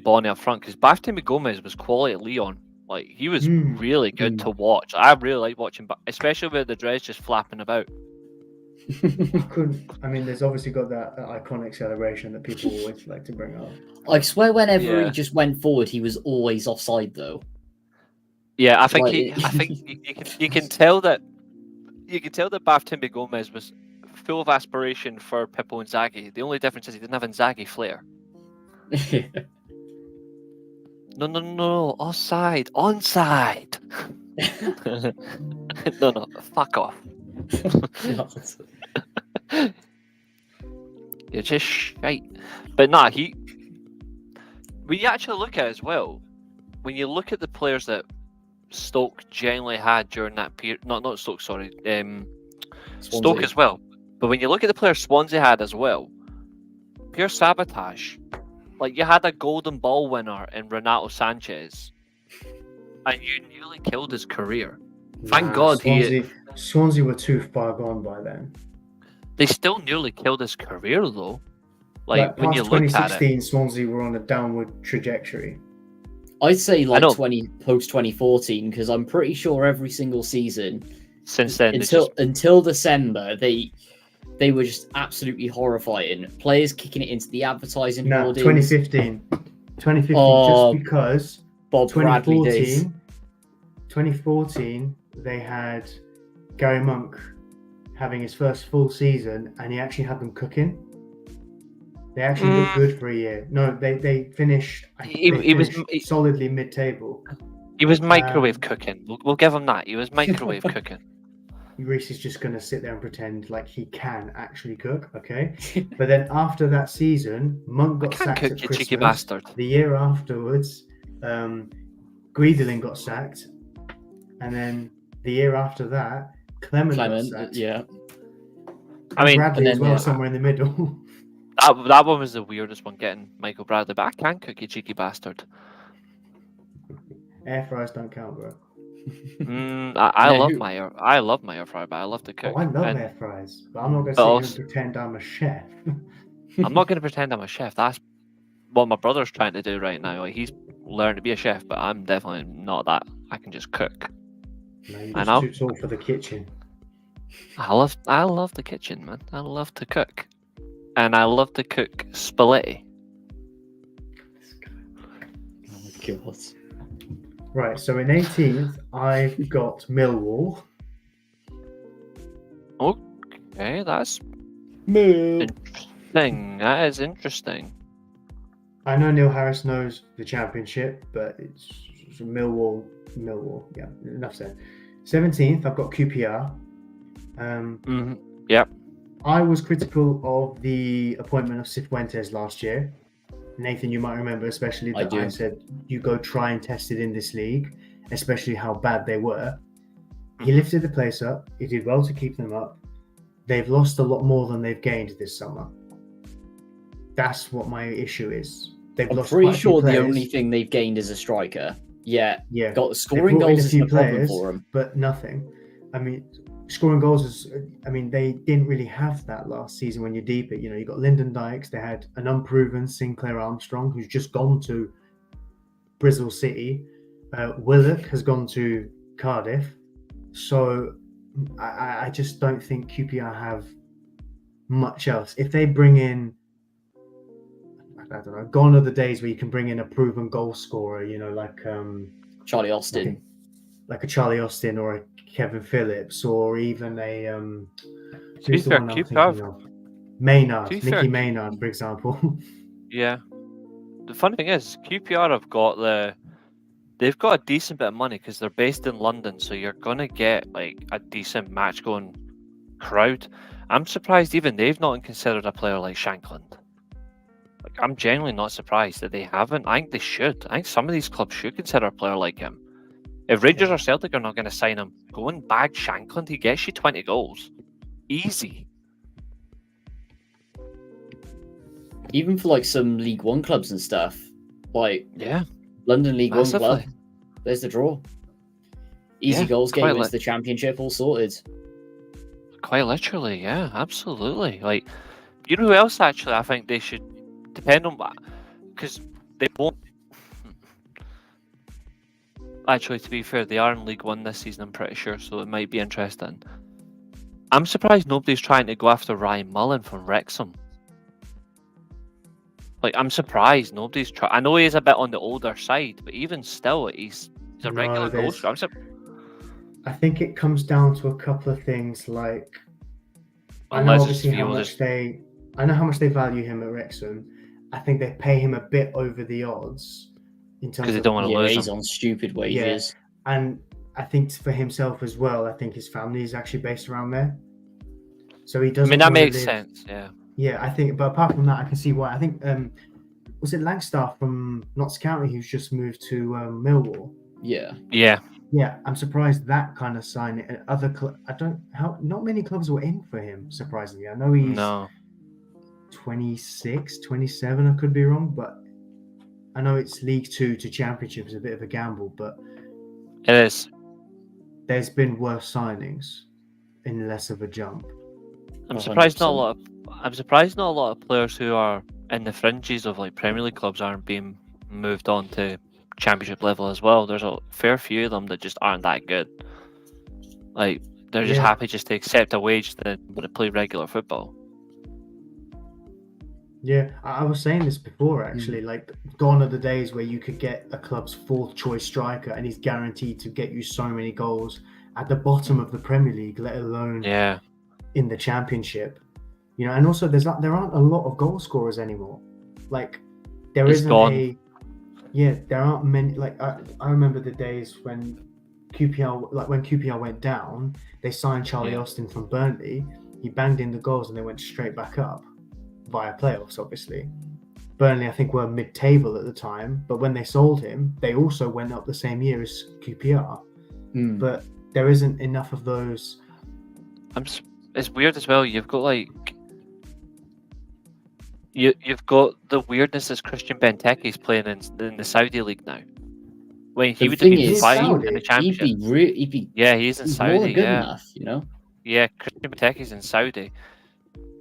S4: Bonny up front, because Bartholomew Gomez was quality at Lyon. Like, he was really good to watch. I really like watching, especially with the dreads just flapping about.
S3: I mean, there's obviously got that iconic celebration that people always like to bring up.
S2: I swear, whenever
S4: Yeah.
S2: he just went forward, he was always offside, though.
S4: Yeah, I think
S2: Like-
S4: you can tell that Bartholomew Gomez was full of aspiration for Pippo Inzaghi. The only difference is he didn't have Inzaghi flair. No, offside, onside. No, fuck off. You're just shite. But nah, when you actually look at it as well, when you look at the players that Stoke generally had during that period, not Stoke, sorry, Stoke as well. But when you look at the players Swansea had as well, pure sabotage. Like, you had a golden ball winner in Renato Sanchez, and you nearly killed his career. Thank God
S3: Swansea were too far gone by then.
S4: They still nearly killed his career though. Like when
S3: past
S4: you look at it,
S3: 2016, Swansea were on a downward trajectory.
S2: I'd say like
S4: know.
S2: post 2014, because I'm pretty sure every single season
S4: since then
S2: until December they were just absolutely horrifying. Players kicking it into the advertising
S3: No,
S2: hoardings.
S3: 2015,
S2: Oh,
S3: just because
S2: Bob Bradley days.
S3: 2014, they had Gary Monk having his first full season, and he actually had them cooking. They actually looked good for a year. No, they finished.
S4: He was
S3: solidly mid-table.
S4: He was microwave cooking. We'll give him that. He was microwave cooking.
S3: Reece is just going to sit there and pretend like he can actually cook, okay? But then after that season, Monk got sacked at Christmas.
S4: Cheeky bastard.
S3: The year afterwards, Guidelin got sacked, and then the year after that, Clement got sacked.
S2: Yeah.
S3: I mean, Bradley as well, somewhere in the middle.
S4: That one was the weirdest one, getting Michael Bradley. But I can cook, you cheeky bastard.
S3: Air fryers don't count, bro.
S4: I love my air fryer, but I love to cook.
S3: Oh, I love air fryers, but I'm not going to sit here and pretend I'm a chef.
S4: I'm not going to pretend I'm a chef. That's what my brother's trying to do right now. Like, he's learned to be a chef, but I'm definitely not that. I can just cook.
S3: No, you're just too tall for the kitchen.
S4: I love the kitchen, man. I love to cook. And I love to cook spaghetti.
S2: Oh my God.
S3: Right, so in 18th, I've got Millwall.
S4: Okay, that's interesting. That is interesting.
S3: I know Neil Harris knows the Championship, but it's Millwall. Yeah, enough said. 17th, I've got QPR.
S4: Yep.
S3: I was critical of the appointment of Cifuentes last year. Nathan, you might remember, especially that I said you go try and test it in this league, especially how bad they were. He lifted the place up. He did well to keep them up. They've lost a lot more than they've gained this summer. That's what my issue is.
S2: I'm pretty sure the only thing they've gained is a striker. Yeah. Got scoring goals is a problem for them,
S3: but nothing. I mean, scoring goals is. I mean, they didn't really have that last season. When you deep it, you got Lyndon Dykes. They had an unproven Sinclair Armstrong, who's just gone to Bristol City. Willock has gone to Cardiff. So I just don't think QPR have much else. If they bring in, I don't know, gone are the days where you can bring in a proven goal scorer, like
S2: Charlie Austin.
S3: Like a Charlie Austin or a Kevin Phillips, or even a
S4: who's the one I'm thinking of?
S3: Maynard, Nicky Maynard, for example.
S4: Yeah. The funny thing is, QPR they've got a decent bit of money because they're based in London, so you're gonna get like a decent match going crowd. I'm surprised even they've not considered a player like Shankland. Like, I'm genuinely not surprised that they haven't. I think they should. I think some of these clubs should consider a player like him. If Rangers or Celtic are not going to sign him, go and bag Shankland. He gets you 20 goals. Easy.
S2: Even for like some League One clubs and stuff. Like,
S4: yeah,
S2: London League One club. There's the draw. Easy goals game is the Championship all sorted.
S4: Quite literally, yeah, absolutely. Like, you know who else actually I think they should depend on, because they won't. Actually, to be fair, they are in League One this season, I'm pretty sure, so it might be interesting. I'm surprised nobody's trying to go after Ryan Mullen from Wrexham. Like, I'm surprised nobody's trying. I know he's a bit on the older side, but even still, he's a regular goal scorer.
S3: I think it comes down to a couple of things, like I know obviously how much they value him at Wrexham. I think they pay him a bit over the odds in terms of
S4: they don't want to lose him.
S2: He's on stupid wages.
S3: Yeah. And I think for himself as well, I think his family is actually based around there. So he doesn't.
S4: I mean, that makes sense, yeah.
S3: Yeah, I think, but apart from that, I can see why. I think, was it Langstaff from Notts County who's just moved to Millwall?
S2: Yeah.
S3: Yeah, I'm surprised that kind of sign. Not many clubs were in for him, surprisingly. I know he's 26, 27, I could be wrong, but I know it's League 2 to Championship is a bit of a gamble, but
S4: it is.
S3: there's been worse signings in less of a jump.
S4: I'm surprised not a lot. I'm surprised not a lot of players who are in the fringes of like Premier League clubs aren't being moved on to Championship level as well. There's a fair few of them that just aren't that good. Like they're just happy just to accept a wage that would play regular football.
S3: Yeah, I was saying this before actually. Like, gone are the days where you could get a club's fourth choice striker and he's guaranteed to get you so many goals at the bottom of the Premier League, let alone in the Championship. You know, and also there aren't a lot of goal scorers anymore. Like, there isn't there aren't many. Like, I remember the days when QPR went down, they signed Charlie Austin from Burnley. He banged in the goals and they went straight back up via playoffs, obviously. Burnley, I think, were mid-table at the time, but when they sold him, they also went up the same year as QPR. But there isn't enough of those.
S4: It's weird as well. You've got like you've got the weirdness as Christian Benteke's playing in the Saudi league now. When he would have been fine in the Championship. He's in Saudi.
S2: More than good enough, you know.
S4: Yeah, Christian Benteke's in Saudi.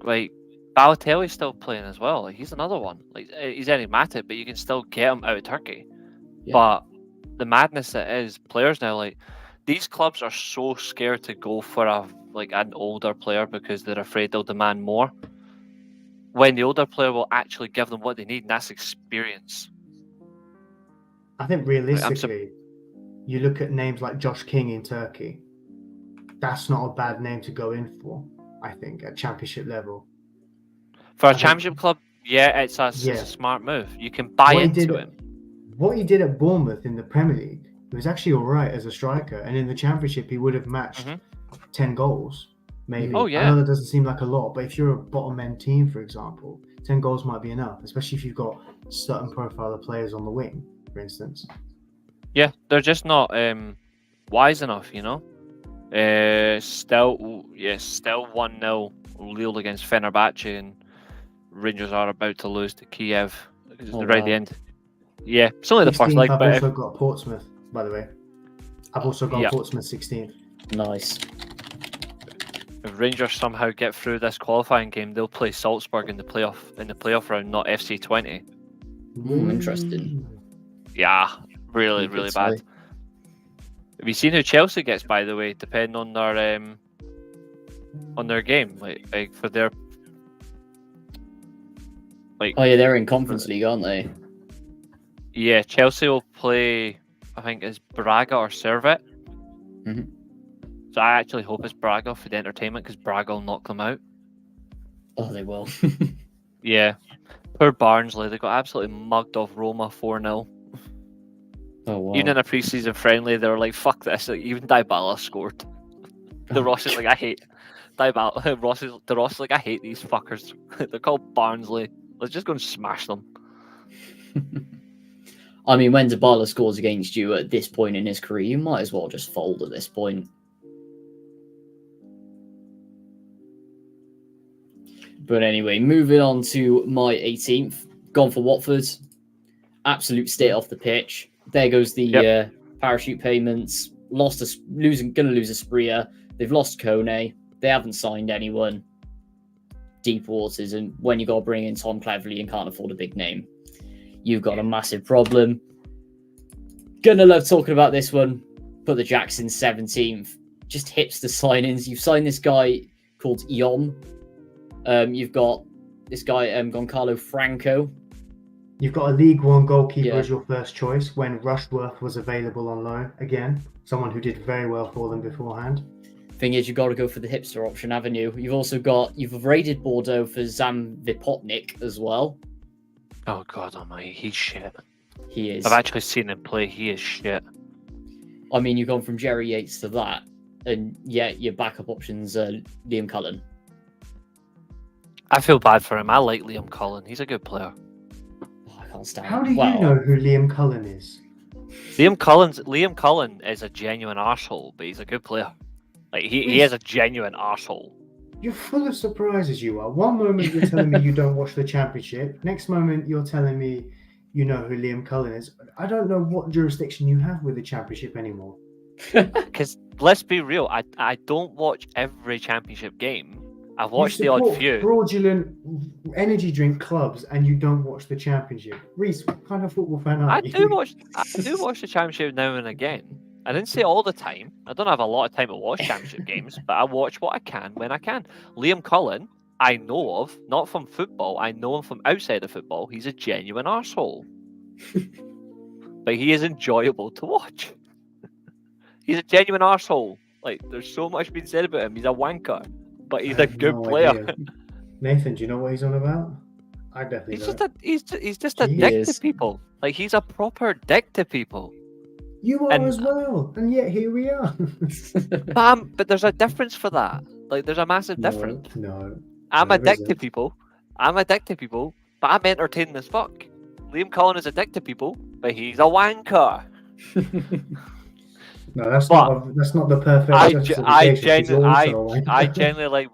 S4: Like, Balotelli's still playing as well. Like, he's another one. Like, he's enigmatic, but you can still get him out of Turkey. Yeah. But the madness that is players now, like, these clubs are so scared to go for an older player because they're afraid they'll demand more. When the older player will actually give them what they need, and that's experience.
S3: I think realistically, you look at names like Josh King in Turkey. That's not a bad name to go in for, I think, at Championship level.
S4: For a Championship club, it's a smart move. You can buy into him.
S3: What he did at Bournemouth in the Premier League, he was actually all right as a striker. And in the Championship, he would have matched 10 goals, maybe.
S4: Oh, yeah.
S3: I know that doesn't seem like a lot, but if you're a bottom-end team, for example, 10 goals might be enough, especially if you've got certain profile of players on the wing, for instance.
S4: Yeah, they're just not wise enough, you know? Still 1-0 Lille against Fenerbahce, and Rangers are about to lose to Kiev. It's right at the end. Yeah, it's only the first leg.
S3: I've also got Portsmouth, by the way. I've also got Portsmouth 16th.
S2: Nice.
S4: If Rangers somehow get through this qualifying game, they'll play Salzburg in the playoff round, not FC 20.
S2: Interesting.
S4: Yeah, really bad. Have you seen who Chelsea gets, by the way, depending on their game, like for their
S2: they're in Conference League, aren't they?
S4: Yeah, Chelsea will play, I think it's Braga or Servette. So I actually hope it's Braga for the entertainment, because Braga will knock them out.
S2: Oh, they will.
S4: Yeah. Poor Barnsley, they got absolutely mugged off Roma 4-0.
S2: Oh, wow.
S4: Even in a pre-season friendly, they were like, fuck this. Like, even Dybala scored. The Ross is like, I hate Dybala. The Ross is like, I hate these fuckers. They're called Barnsley. Let's just go and smash them.
S2: I mean, when Dybala scores against you at this point in his career, you might as well just fold at this point. But anyway, moving on to my 18th. Gone for Watford. Absolute state off the pitch. There goes the parachute payments. Gonna lose Asprilla. They've lost Kone. They haven't signed anyone. Deep waters, and when you got to bring in Tom Cleverley and can't afford a big name, you've got a massive problem. Gonna love talking about this one. Put the Jackson 17th. Just hipster signings. You've signed this guy called Ion. You've got this guy, Goncalo Franco.
S3: You've got a League One goalkeeper as your first choice when Rushworth was available on loan. Again, someone who did very well for them beforehand.
S2: Thing is, you've got to go for the hipster option, haven't you? You've raided Bordeaux for Zam Vipotnik as well.
S4: Oh God almighty, he's shit.
S2: He is.
S4: I've actually seen him play. He is shit.
S2: I mean, you've gone from Jerry Yates to that, and your backup options are Liam Cullen.
S4: I feel bad for him. I like Liam Cullen. He's a good player.
S2: Oh, I can't stand him.
S3: How do you know who Liam Cullen is?
S4: Liam Cullen is a genuine arsehole, but he's a good player. Like he is a genuine arsehole.
S3: You're full of surprises, you are. One moment you're telling me you don't watch the Championship. Next moment you're telling me you know who Liam Cullen is. I don't know what jurisdiction you have with the Championship anymore.
S4: Because let's be real. I don't watch every championship game. I've
S3: You
S4: watched the odd
S3: support
S4: few.
S3: fraudulent energy drink clubs and you don't watch the championship. Reece, what kind of football fan are
S4: I
S3: you?
S4: do watch the championship now and again. I didn't say all the time. I don't have a lot of time to watch championship games, but I watch what I can when I can. Liam Cullen, I know of, not from football. I know him from outside of football. He's a genuine arsehole. But he is enjoyable to watch. He's a genuine arsehole. Like, there's so much being said about him. He's a wanker, but he's
S3: I
S4: a
S3: have
S4: good
S3: no
S4: player.
S3: idea. Nathan, do you know what he's on about? I definitely don't.
S4: He's just a dick to people. Like, he's a proper dick to people.
S3: You are
S4: And-
S3: as well, and yet here we are.
S4: But there's a difference for that. Like, there's a massive difference.
S3: No.
S4: I'm
S3: there
S4: a dick to
S3: isn't.
S4: people. But I'm entertaining as fuck. Liam Cullen is a dick to people, but he's a wanker.
S3: No, that's
S4: But
S3: not the perfect
S4: I
S3: justification. He's also a wanker.
S4: genuinely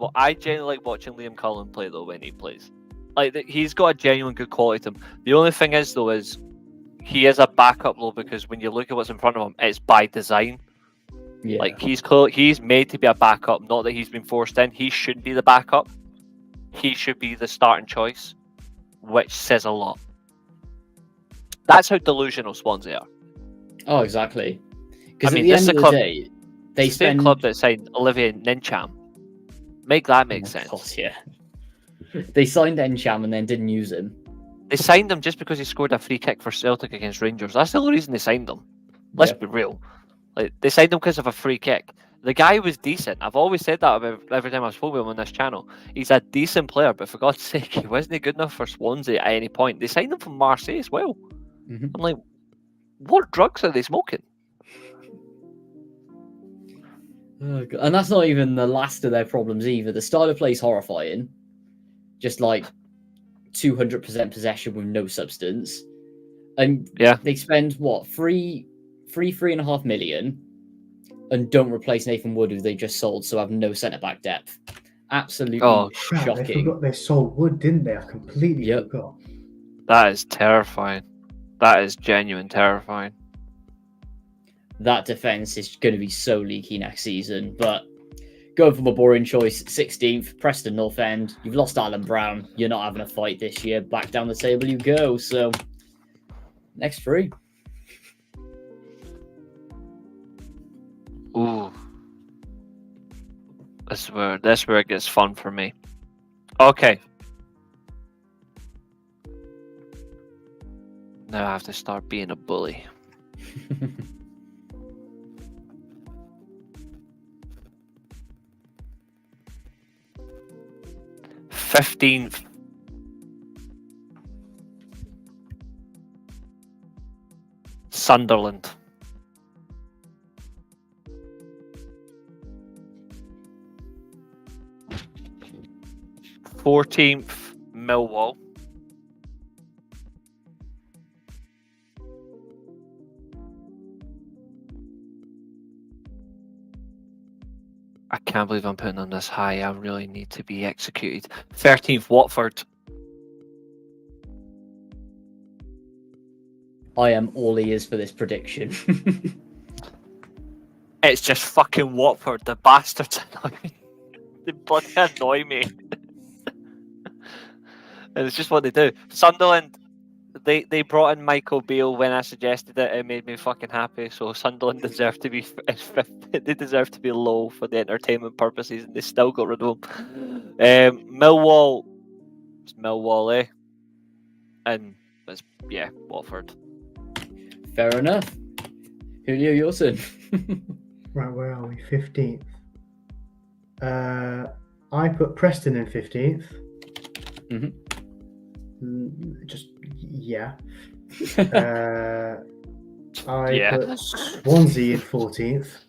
S4: like watching Liam Cullen play though when he plays. Like he's got a genuine good quality to him. The only thing is though is he is a backup though because when you look at what's in front of him, it's by design.
S2: Yeah.
S4: Like he's made to be a backup, not that he's been forced in. He should be the backup. He should be the starting choice, which says a lot. That's how delusional Swansea are.
S2: Oh, exactly. Because
S4: I mean,
S2: at the
S4: this
S2: end
S4: is
S2: of
S4: a
S2: the
S4: club-
S2: day, they
S4: It's the same
S2: spend.
S4: club that signed Olivier Nincham. Make that make sense.
S2: Of course, yeah. They signed Encham and then didn't use him.
S4: They signed him just because he scored a free kick for Celtic against Rangers. That's the only reason they signed him. Let's
S2: Yeah.
S4: be real. Like they signed him because of a free kick. The guy was decent. I've always said that about every time I've spoken with him on this channel. He's a decent player, but for God's sake, he wasn't good enough for Swansea at any point. They signed him from Marseille as well.
S2: Mhm.
S4: I'm like, what drugs are they smoking?
S2: Oh, God. And that's not even the last of their problems either. The style of play is horrifying. Just like 200% possession with no substance. And
S4: Yeah.
S2: they spend what, 3.5 million and don't replace Nathan Wood, who they just sold, so have no centre back depth. Absolutely
S3: Crap, they
S2: shocking.
S3: forgot they sold Wood, didn't they? I completely
S2: Yep.
S3: forgot.
S4: That is terrifying. That is genuine terrifying.
S2: That defense is going to be so leaky next season. But going for my boring choice, 16th, Preston North End. You've lost Alan Brown. You're not having a fight this year. Back down the table you go. So, next three.
S4: Ooh. That's where it gets fun for me. Okay. Now I have to start being a bully. 15th. Sunderland. 14th, Millwall. I can't believe I'm putting on this high. I really need to be executed. 13th, Watford.
S2: I am all ears for this prediction.
S4: It's just fucking Watford. The bastards annoy me. They bloody annoy me. And it's just what they do. Sunderland, they brought in Michael Beale when I suggested it. It made me fucking happy. So Sunderland deserve to be they deserve to be low for the entertainment purposes, and they still got rid of them. Millwall, it's Millwall, eh? And it's Watford.
S2: Fair enough. Julio, your turn.
S3: Right, where are we? 15th. I put Preston in 15th.
S2: Mhm.
S3: Just, yeah. I
S4: Yeah.
S3: put Swansea in 14th.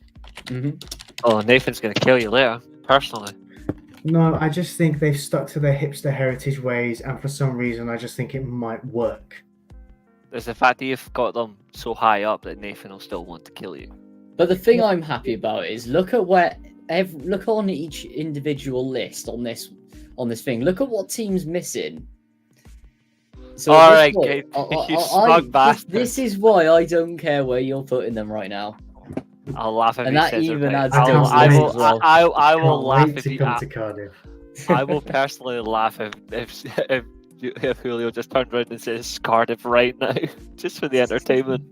S4: Oh, Nathan's gonna kill you later, personally.
S3: No, I just think they've stuck to their hipster heritage ways, and for some reason, I just think it might work.
S4: There's the fact that you've got them so high up that Nathan will still want to kill you.
S2: But the thing I'm happy about is look at look on each individual list on this thing. Look at what team's missing. So
S4: All
S2: at
S4: right,
S2: this point,
S4: Kate, you smug bastard.
S2: This is why I don't care where you're putting them right now.
S4: I'll laugh if
S2: And
S4: he
S2: that
S4: says they're
S2: even
S4: tight.
S2: adds
S3: to
S4: I
S3: the
S4: will.
S3: weight
S2: as well.
S4: I will
S3: Can't
S4: laugh
S3: wait
S4: if
S3: to
S4: he.
S3: come to Cardiff.
S4: I will personally laugh if Julio just turned around and says Cardiff right now, just for the entertainment.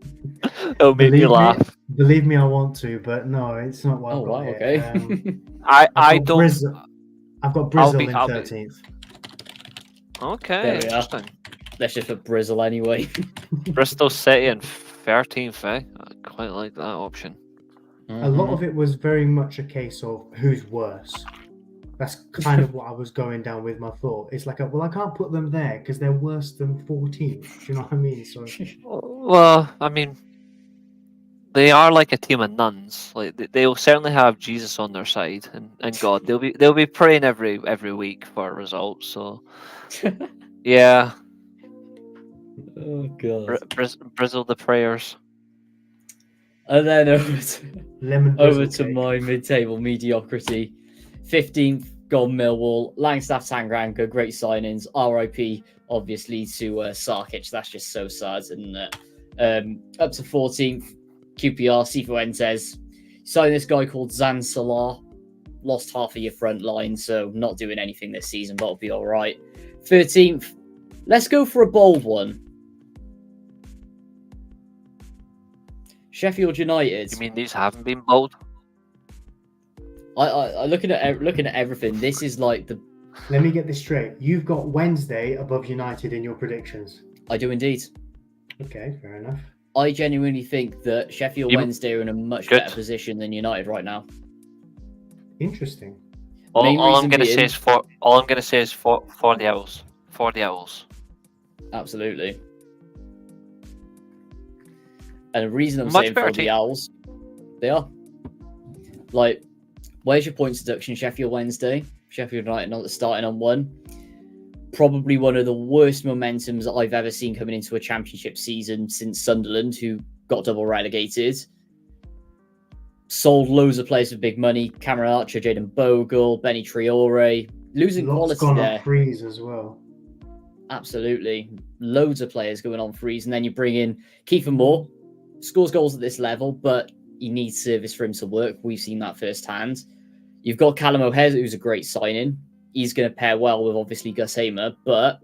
S4: It'll make me laugh.
S3: Believe me, I want to, but no, it's not what
S2: Oh
S3: I've got
S2: wow,
S3: here.
S2: okay.
S4: I
S3: I've got
S4: don't.
S3: I've got
S4: I'll
S3: Brazil
S4: be-
S3: in
S4: I'll be-
S3: 13th.
S4: Okay,
S2: There we are.
S4: interesting.
S2: Let's just put Brizzle anyway.
S4: Bristol City in 13th, eh? I quite like that option.
S3: A lot of it was very much a case of who's worse. That's kind of what I was going down with my thought. It's like, well, I can't put them there because they're worse than 14th. Do you know what I mean? So
S4: Well, I mean, they are like a team of nuns. Like they'll certainly have Jesus on their side and God. They'll be praying every week for results. So yeah,
S2: Oh god.
S4: Brizzle the prayers.
S2: And then
S3: lemon
S2: over
S3: drizzle
S2: to
S3: cake.
S2: my mid-table mediocrity. 15th, gone Millwall. Langstaff Tangranka, great signings. RIP, obviously, to Sarkic. That's just so sad, isn't it? Up to 14th, QPR, Cifuentes. Signed this guy called Zan Salah. Lost half of your front line, so not doing anything this season, but it'll be all right. 13th, let's go for a bold one. Sheffield United.
S4: You mean these haven't been bold?
S2: I looking at everything. This is like the.
S3: Let me get this straight. You've got Wednesday above United in your predictions.
S2: I do indeed.
S3: Okay, fair enough.
S2: I genuinely think that Sheffield
S4: You-
S2: Wednesday are in a much
S4: Good.
S2: better position than United right now.
S3: Interesting.
S4: All
S2: Main
S4: I'm
S2: reason
S4: gonna
S2: being-
S4: say is for the Owls. For the Owls.
S2: Absolutely. And the reason I'm
S4: Much
S2: saying
S4: better
S2: for the
S4: team.
S2: Owls, they are. Like, where's your points deduction? Sheffield Wednesday, Sheffield United not starting on 1. Probably one of the worst momentums that I've ever seen coming into a championship season since Sunderland, who got double relegated. Sold loads of players for big money. Cameron Archer, Jaden Bogle, Benny Traore. Losing
S3: Lots
S2: quality
S3: gone
S2: there.
S3: on freeze as well.
S2: Absolutely. Loads of players going on freeze. And then you bring in Kiefer Moore. Scores goals at this level, but he needs service for him to work. We've seen that firsthand. You've got Callum O'Hare, who's a great signing. He's going to pair well with, obviously, Gus Hamer, but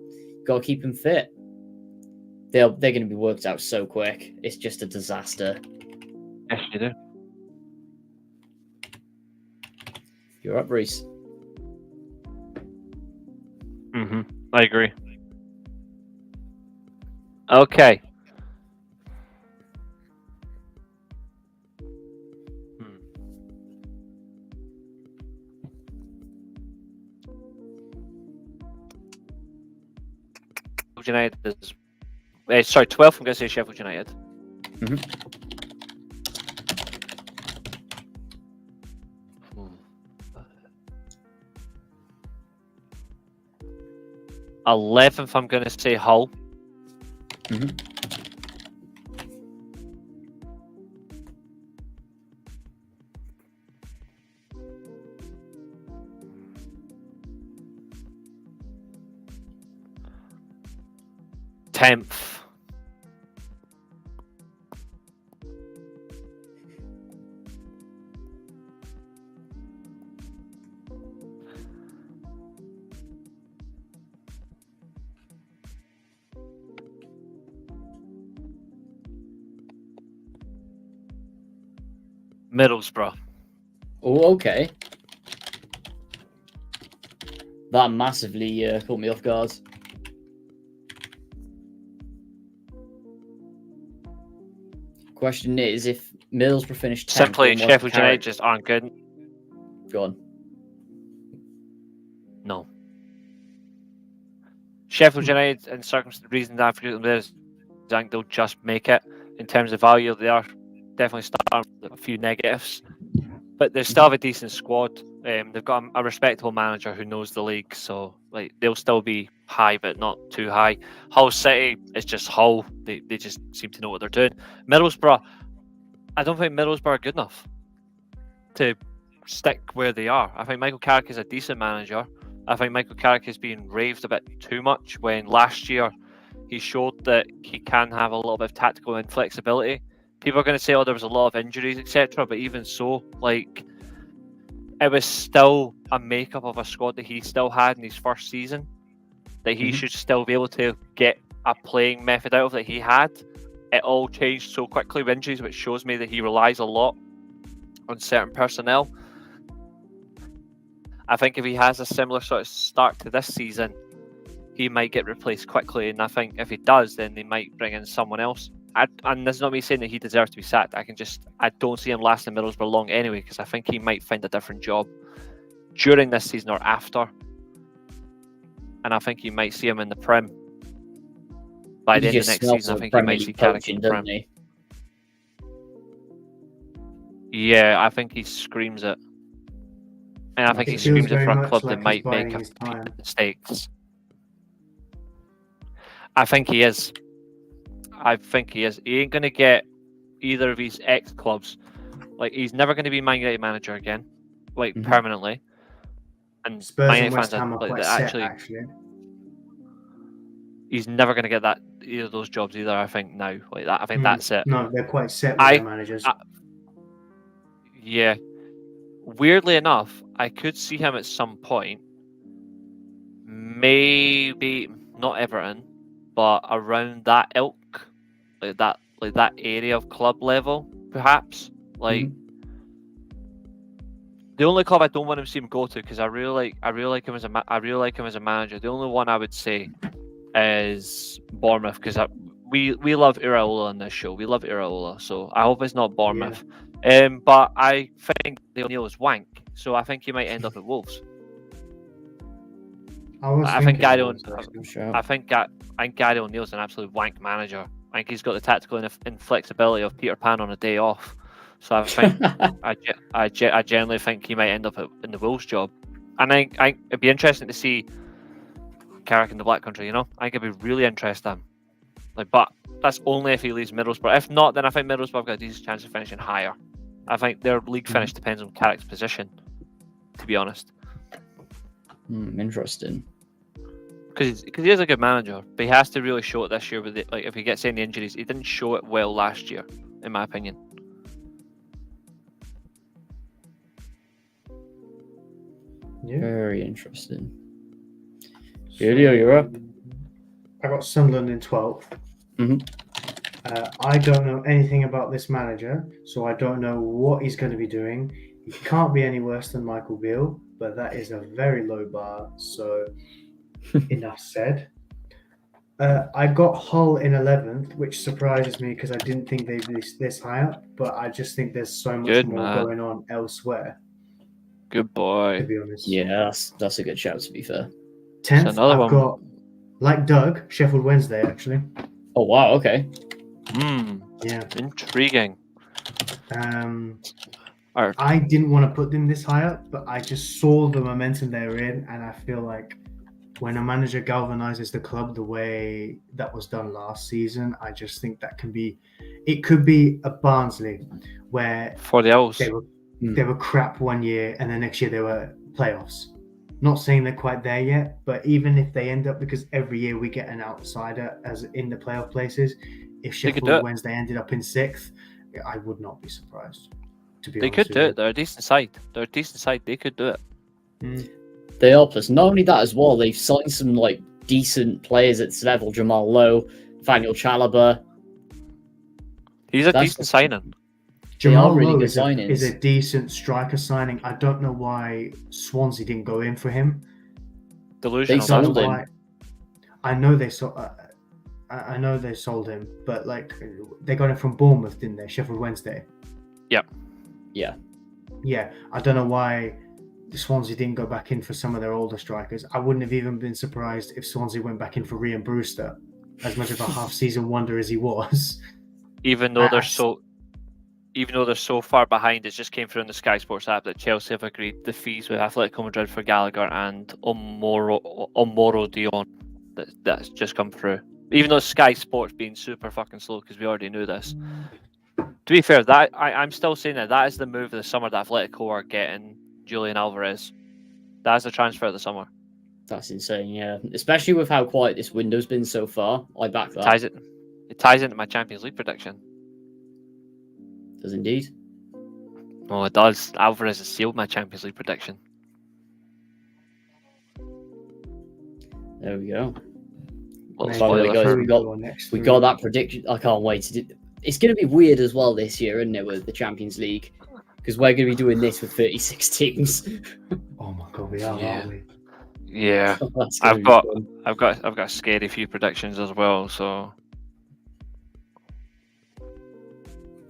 S2: got to keep him fit. They're going to be worked out so quick. It's just a disaster.
S4: Yes, you do.
S2: You're up, Reece.
S4: I agree. Okay. United is. Sorry, 12th. I'm going to say Sheffield United.
S2: Mhm.
S4: 11th. I'm going to say Hull.
S2: Mhm.
S4: Tenth. Middlesbrough.
S2: Oh, okay. That massively caught me off guard. Question is, if Middlesbrough finished 10th,
S4: Simply,
S2: then what
S4: Sheffield
S2: carrot-
S4: United just aren't good.
S2: Go on.
S4: No. Sheffield United, in circumstances, the reason I forget them there is I think they'll just make it. In terms of value, they are definitely starting with a few negatives. But they still have a decent squad. They've got a respectable manager who knows the league, so like they'll still be high, but not too high. Hull City is just Hull. They just seem to know what they're doing. Middlesbrough, I don't think Middlesbrough are good enough to stick where they are. I think Michael Carrick is a decent manager. I think Michael Carrick is being raved a bit too much when last year he showed that he can have a little bit of tactical inflexibility. people are going to say, "Oh, there was a lot of injuries, etc." But even so, like, it was still a makeup of a squad that he still had in his first season. That he should still be able to get a playing method out of that he had. It all changed so quickly with injuries, which shows me that he relies a lot on certain personnel. I think if he has a similar sort of start to this season, he might get replaced quickly. And I think if he does, then they might bring in someone else. And that's not me saying that he deserves to be sacked. I don't see him lasting in Middlesbrough long anyway, because I think he might find a different job during this season or after. And I think you might see him in the Prem. By the end of next season, I think you might see Carrick in the Prem. Yeah, I think he screams it. And I think he screams it for a club that might make a few mistakes. I think he is. He ain't going to get either of his ex-clubs. Like, he's never going to be Man United manager again. Like, permanently. And
S3: Spurs
S4: Man
S3: and
S4: United
S3: West
S4: fans
S3: Ham are quite actually.
S4: He's never going to get either of those jobs either, I think, now. Like that. I think that's it.
S3: No, they're quite set with their managers.
S4: Yeah. Weirdly enough, I could see him at some point. Maybe not Everton, but around that ilk, like that area of club level, perhaps. Like the only club I don't want him to see him go to, because I really like him as a manager. The only one I would say is Bournemouth, because we love Iraola on this show. We love Iraola, so I hope it's not Bournemouth. Yeah. But I think O'Neill is wank, so I think he might end up at Wolves. I think Gary O'Neill's an absolute wank manager. I think he's got the tactical inflexibility of Peter Pan on a day off. So I think I generally think he might end up in the Wolves job. And I think it'd be interesting to see Carrick in the Black Country. I think it'd be really interesting. But that's only if he leaves Middlesbrough. If not, then I think Middlesbrough have got a decent chance of finishing higher. I think their league finish depends on Carrick's position, to be honest.
S2: Interesting.
S4: Because he is a good manager, but he has to really show it this year. With it, if he gets any injuries, he didn't show it well last year, in my opinion.
S3: Yeah.
S2: Very interesting. Julio, you're up.
S3: I got Sunderland in 12th. I don't know anything about this manager, so I don't know what he's going to be doing. He can't be any worse than Michael Beale, but that is a very low bar, so enough said. I got Hull in 11th, which surprises me because I didn't think they'd be this high up, but I just think there's so much more going on elsewhere.
S4: Good boy.
S3: To be honest.
S2: Yeah, that's a good shout, to be fair.
S3: 10th, I've got, like Doug, Sheffield Wednesday, actually.
S2: Oh, wow, okay.
S3: Yeah.
S4: Intriguing.
S3: I didn't want to put them this high up, but I just saw the momentum they were in, and I feel like when a manager galvanizes the club the way that was done last season, I just think that it could be a Barnsley where
S4: for the Owls
S3: they were crap one year and the next year they were playoffs. Not saying they're quite there yet, but even if they end up, because every year we get an outsider as in the playoff places, if Sheffield Wednesday ended up in 6th, I would not be surprised.
S4: They could do it. They're a decent side. They could do it.
S2: They are. Plus, not only that as well, they've signed some decent players at this level. Jamal Lowe, Daniel Chalobah.
S4: He's a decent signing.
S3: Jamal Lowe is a decent striker signing. I don't know why Swansea didn't go in for him.
S4: Delusional.
S2: They sold him.
S3: I know they sold him, but they got him from Bournemouth, didn't they? Sheffield Wednesday.
S4: Yep.
S3: Yeah. I don't know why Swansea didn't go back in for some of their older strikers. I wouldn't have even been surprised if Swansea went back in for Ryan Brewster, as much of a half-season wonder as he was.
S4: Even though they're so far behind, it just came through in the Sky Sports app that Chelsea have agreed the fees with Atletico Madrid for Gallagher and Omoro Dion. That's just come through. Even though Sky Sports being super fucking slow, because we already knew this. To be fair, I'm still saying that is the move of the summer that Atletico are getting Julian Alvarez. That's the transfer of the summer.
S2: That's insane, yeah. Especially with how quiet this window's been so far. I back that.
S4: It ties into my Champions League prediction.
S2: Does indeed.
S4: Oh, it does. Alvarez has sealed my Champions League prediction.
S2: There we go.
S3: Mate,
S2: By the way, guys,
S3: who
S2: we
S3: go on next
S2: we
S3: week?
S2: got that prediction. I can't wait to do. It's going to be weird as well this year, isn't it, with the Champions League? Because we're going to be doing this with 36 teams.
S3: Oh my god, we are,
S4: Yeah.
S3: aren't we?
S4: Yeah,
S2: That's gonna
S4: I've
S2: be
S4: got
S2: fun.
S4: I've got a scary few predictions as well. So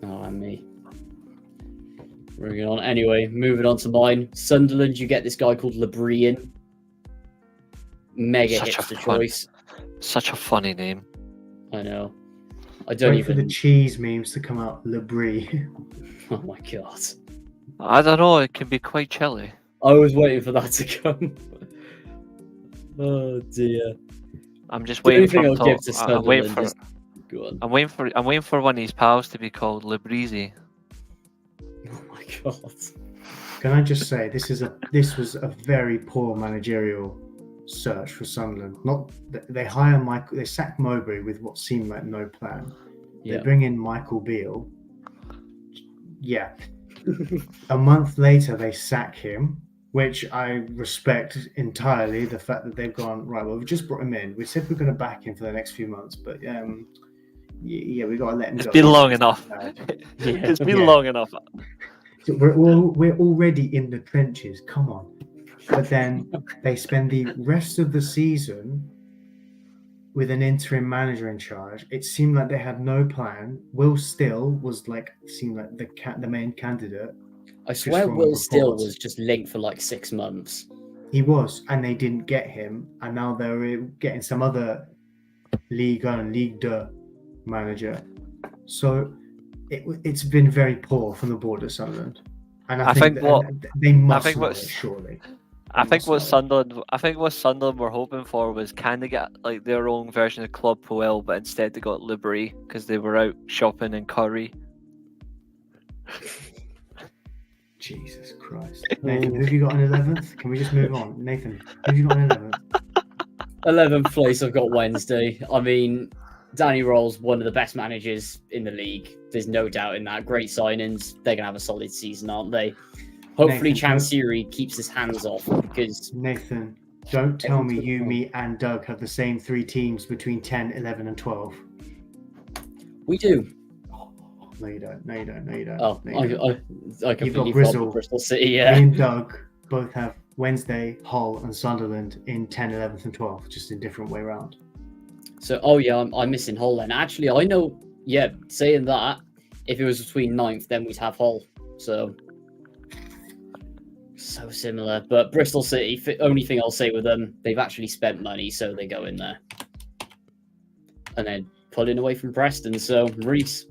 S2: Oh, and me. Moving on. Anyway, moving on to mine. Sunderland, you get this guy called Lebrian. Mega
S4: Such a
S2: hipster
S4: fun-
S2: choice.
S4: such a funny name.
S2: I know. I don't
S3: Wait for
S2: even.
S3: the cheese memes to come out. Labrie.
S2: Oh my god.
S4: I don't know. It can be quite chilly.
S2: I was waiting for that to come. Oh dear.
S4: I'm just
S2: The only
S4: waiting for.
S2: thing
S4: him
S2: I'll
S4: to-
S2: give to
S4: I'm waiting
S2: Sunderland
S4: for.
S2: is. Go on.
S4: I'm waiting for one of his pals to be called Libreezy.
S2: Oh my god.
S3: Can I just say this was a very poor managerial search for Sunderland. Not they hire Michael, they sack Mowbray with what seemed like no plan.
S2: Yeah.
S3: They bring in Michael Beale. Yeah. A month later, they sack him, which I respect entirely. The fact that they've gone right. Well, we just brought him in. We said we're going to back him for the next few months, but yeah, we got to let him
S4: It's
S3: go.
S4: been long enough.
S3: Bad.
S4: It's been
S3: Yeah.
S4: long enough.
S3: We're already in the trenches. Come on. But then they spend the rest of the season with an interim manager in charge. It seemed like they had no plan. Will Still seemed like the main candidate.
S2: I swear
S3: from
S2: Will Still
S3: reports.
S2: was just linked for like 6 months.
S3: He was, and they didn't get him. And now they're getting some other Liga and Ligue 2 manager. So it's been very poor from the board of Sunderland. And I think they must know it, surely.
S4: I think what Sunderland were hoping for was kind of get like their own version of Club Puel, but instead they got Libri because they were out shopping in Curry.
S3: Jesus Christ. Nathan, who have you got in 11th? Can we just move on? Nathan, who have you got in 11th?
S2: 11th place, I've got Wednesday. I mean, Danny Roll's one of the best managers in the league. There's no doubt in that. Great signings. They're going to have a solid season, aren't they? Hopefully, Chansiri keeps his hands off because...
S3: Nathan, don't tell me you, me, and Doug have the same 3 teams between 10, 11, and 12.
S2: We do.
S3: No, you don't.
S2: Oh,
S3: No, you don't.
S2: I completely
S3: Bristol.
S2: Bristol City, yeah.
S3: Me and Doug both have Wednesday, Hull, and Sunderland in 10, 11th, and 12th, just in different way round.
S2: So, I'm missing Hull then. Actually, I know, saying that, if it was between 9th, then we'd have Hull. So similar. But Bristol City, only thing I'll say with them, they've actually spent money, so they go in there. And then pulling away from Preston. So, Reece,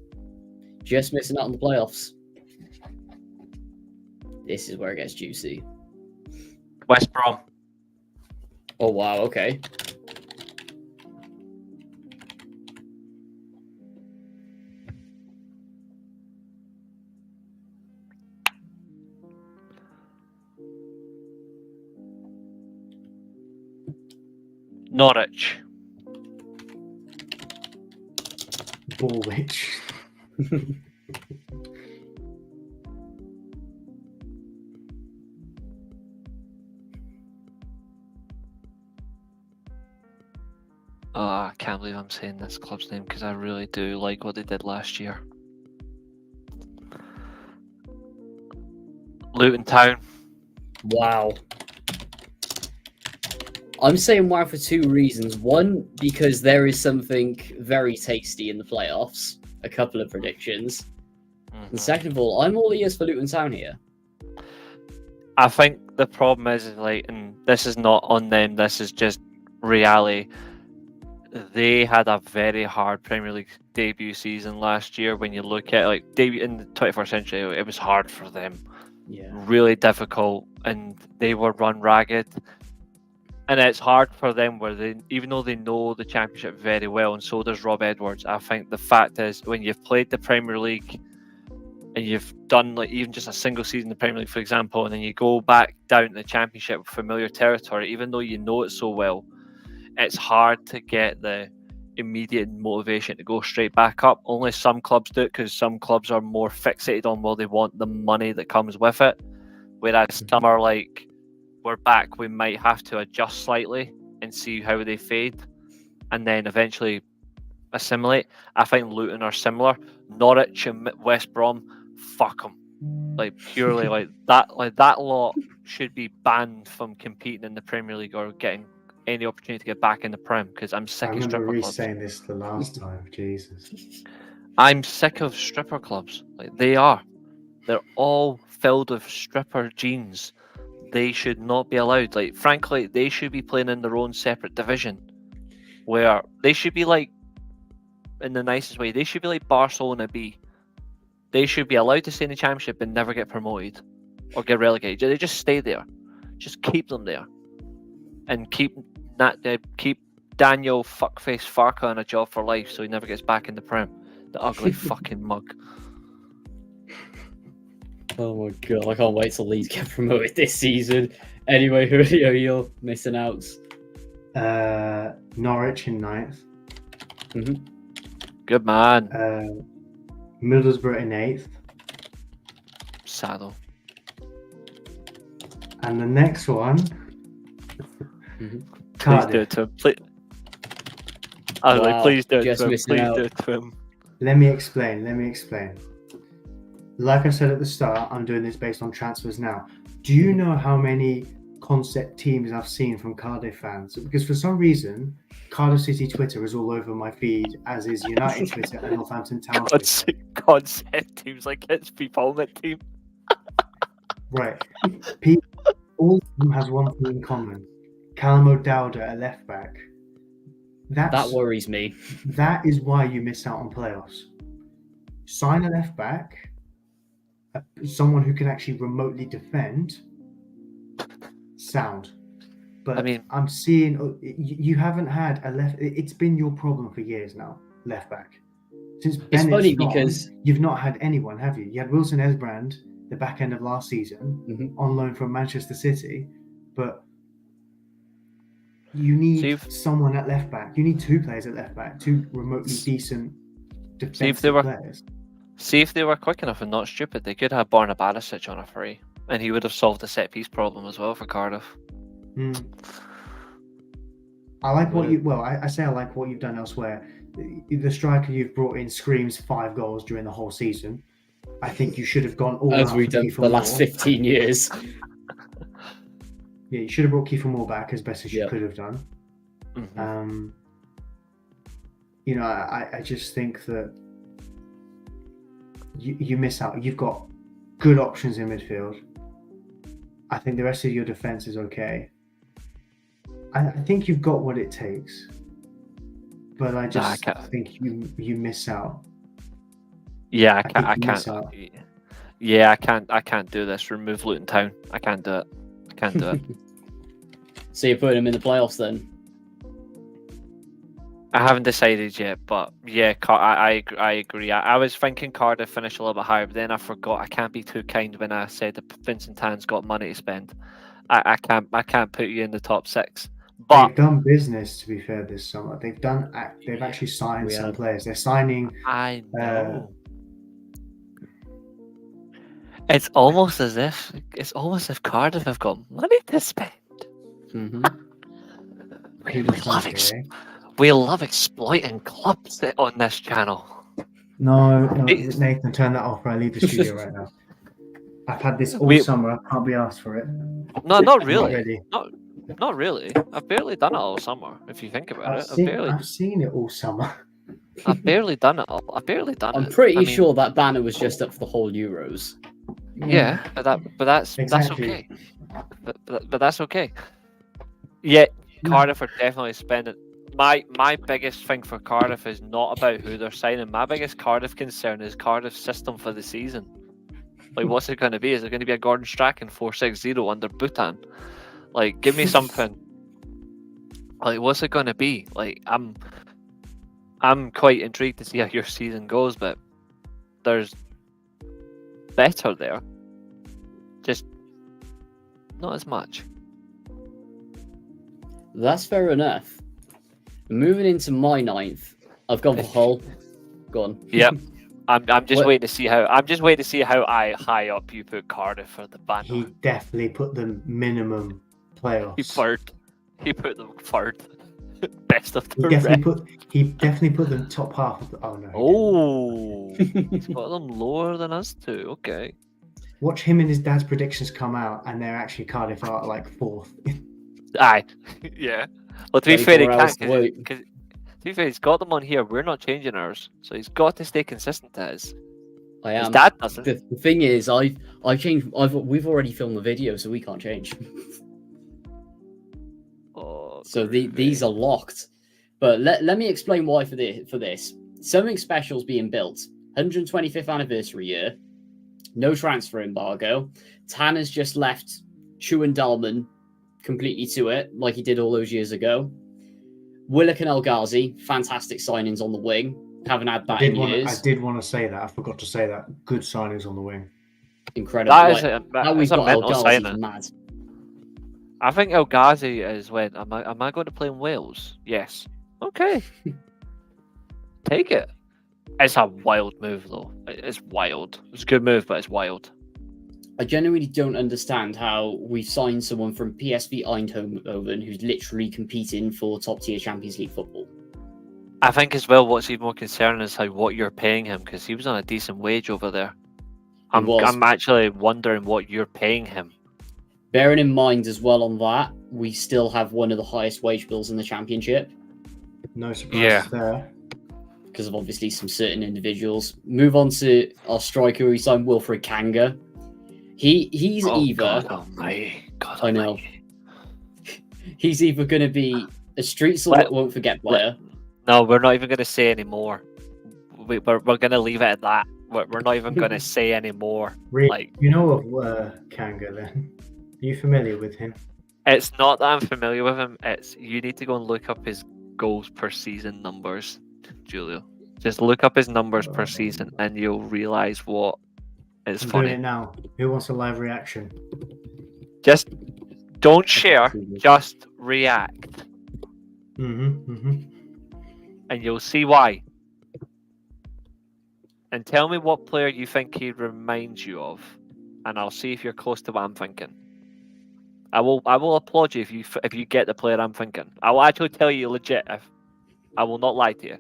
S2: just missing out on the playoffs. This is where it gets juicy.
S4: West Brom.
S2: Oh, wow, okay.
S4: Norwich.
S3: Borwich.
S4: I can't believe I'm saying this club's name because I really do like what they did last year. Luton Town.
S2: Wow. I'm saying wow for 2 reasons. One, because there is something very tasty in the playoffs. A couple of predictions. And second of all, I'm all ears for Luton Town here.
S4: I think the problem is like, and this is not on them, this is just reality. They had a very hard Premier League debut season last year. When you look at like debut in the 21st century, it was hard for them.
S2: Yeah.
S4: Really difficult, and they were run ragged. And it's hard for them where they, even though they know the Championship very well, and so does Rob Edwards. I think the fact is, when you've played the Premier League and you've done like even just a single season in the Premier League, for example, and then you go back down to the Championship with familiar territory, even though you know it so well, it's hard to get the immediate motivation to go straight back up. Only some clubs do it because some clubs are more fixated on they want the money that comes with it. Whereas some are like, we're back, we might have to adjust slightly and see how they fade and then eventually assimilate. I think Luton are similar. Norwich and West Brom, fuck them. Like purely like that lot should be banned from competing in the Premier League or getting any opportunity to get back in the Prem because I'm sick of stripper
S3: Reece
S4: clubs.
S3: saying this the last time. Jesus.
S4: I'm sick of stripper clubs. Like they are. They're all filled with stripper genes. They should not be allowed. Like frankly, they should be playing in their own separate division. Where they should be like, in the nicest way, they should be like Barcelona B. They should be allowed to stay in the Championship and never get promoted or get relegated. They just stay there. Just keep them there. And keep Daniel fuckface Farka on a job for life so he never gets back in the Prem. The ugly fucking mug.
S2: Oh my god, I can't wait till Leeds get promoted this season. Anyway, who are your missing outs?
S3: Norwich in 9th.
S2: Mm-hmm.
S4: Good man.
S3: Middlesbrough in 8th.
S4: Saddle.
S3: And the next one,
S2: Mm-hmm.
S4: Please do it to him. I was like, please do it
S2: just
S4: to him.
S2: missing
S4: Please
S2: out.
S4: do it to him.
S3: Let me explain. Like I said at the start, I'm doing this based on transfers now. Do you know how many concept teams I've seen from Cardiff fans? Because for some reason, Cardiff City Twitter is all over my feed, as is United Twitter and Northampton Town Twitter.
S4: Concept teams like it's people on that team.
S3: Right. All of them has one thing in common. Callum O'Dowd at left back.
S2: That worries me.
S3: That is why you miss out on playoffs. Sign a left back, someone who can actually remotely defend. Sound. But
S4: I mean,
S3: I'm seeing you haven't had a left. It's been your problem for years now, left back. Since Bennett's
S2: funny
S3: gone,
S2: because
S3: you've not had anyone, have you? You had Wilson Esbrand the back end of last season on loan from Manchester City, but you need someone at left back. You need two players at left back, two remotely decent defensive players.
S4: See if they were quick enough and not stupid, they could have Barna Barisic on a free, and he would have solved the set piece problem as well for Cardiff.
S3: I like what you. Well, I say I like what you've done elsewhere. The striker you've brought in screams 5 goals during the whole season. I think you should have gone all
S2: as
S3: out
S2: we've
S3: for
S2: done
S3: Kiefer
S2: for the last
S3: Moore.
S2: 15 years.
S3: Yeah, you should have brought Kiefer Moore back as best as you could have done. You know, I just think that you miss out. You've got good options in midfield. I think the rest of your defense is okay. I think you've got what it takes, but I just think you miss out.
S4: Yeah, I can't. Yeah, I can't do this. Remove Luton Town. I can't do it.
S2: So you're putting him in the playoffs then?
S4: I haven't decided yet, but yeah, I agree. I was thinking Cardiff finish a little bit higher, but then I forgot. I can't be too kind when I said that Vincent Tan's got money to spend. I can't put you in the top 6. But
S3: they've done business, to be fair, this summer. They've actually signed some players. They're signing.
S4: I know. It's almost as if Cardiff have got money to spend. We love exploiting clubs on this channel.
S3: No, Nathan, turn that off or I leave the studio right now. I've had this all summer. I can't be asked for it.
S4: No, not really. Not really. I've barely done it all summer, if you think about it.
S3: I've seen it all summer.
S4: I've barely done it all.
S2: I'm pretty sure that banner was just up for the whole Euros.
S4: Yeah, but that's
S3: exactly.
S4: okay. But that's okay. Yeah, Cardiff are definitely spending. My biggest thing for Cardiff is not about who they're signing. My biggest Cardiff concern is Cardiff's system for the season. Like, what's it going to be? Is it going to be a Gordon Strachan 4-6-0 under Bhutan? Like, give me something. Like, what's it going to be? Like, I'm quite intrigued to see how your season goes, but there's better there. Just not as much.
S2: That's fair enough. Moving into my ninth, I've got Hull. Go on.
S4: Yep. I'm just
S2: What-
S4: waiting to see how high up you put Cardiff for the banner.
S3: He definitely put them minimum playoffs.
S4: He put them third. Best of
S3: He
S4: the
S3: definitely put them top half of the. Oh no.
S4: Oh, he's got them lower than us too. Okay.
S3: Watch him and his dad's predictions come out, and they're actually Cardiff are like fourth.
S4: Aye. Yeah. Well, to be fair, he
S2: 24 hours
S4: can't.
S2: to wait.
S4: To be fair, he's got them on here. We're not changing ours, so he's got to stay consistent to his.
S2: I
S4: His
S2: am.
S4: dad doesn't.
S2: The thing is, I've changed. We've already filmed the video, so we can't change.
S4: Oh,
S2: So these are locked. But let me explain why for this. Something special is being built. 125th anniversary year. No transfer embargo. Tan has just left Chu and Dalman completely to it, like he did all those years ago. Willock and El Ghazi, fantastic signings on the wing. Haven't had that in years.
S3: I did want to say that. I forgot to say that. Good signings on the wing.
S2: Incredible.
S4: That is
S2: How we've
S4: a
S2: got El
S4: mental
S2: Ghazi
S4: signing.
S2: mad.
S4: I think El Ghazi is when am I going to play in Wales? Yes. Okay. Take it. It's a wild move though. It's wild. It's a good move, but it's wild.
S2: I genuinely don't understand how we've signed someone from PSV Eindhoven who's literally competing for top tier Champions League football.
S4: I think as well what's even more concerning is what you're paying him, because he was on a decent wage over there. I'm actually wondering what you're paying him.
S2: Bearing in mind as well on that, we still have one of the highest wage bills in the Championship
S3: No surprise
S4: Yeah.
S3: there.
S2: because of obviously some certain individuals. Move on to our striker we signed, Wilfred Kanga. He's either
S4: God almighty. God
S2: I know.
S4: almighty.
S2: he's either going to be a street sort that won't forget player.
S4: No, we're not even going to say any more. We're going to leave it at that. We're not even going to say any more.
S3: Really,
S4: Like,
S3: you know of Kanga then? Are you familiar with him?
S4: it's not that I'm familiar with him. It's you need to go and look up his goals per season numbers, Julio. Just look up his numbers per season, and you'll realize what is
S3: I'm doing it
S4: funny.
S3: now. Who wants a live reaction?
S4: Just don't share. Just react, and you'll see why. And tell me what player you think he reminds you of, and I'll see if you're close to what I'm thinking. I will applaud you if you get the player I'm thinking. I will actually tell you legit. If I will not lie to you.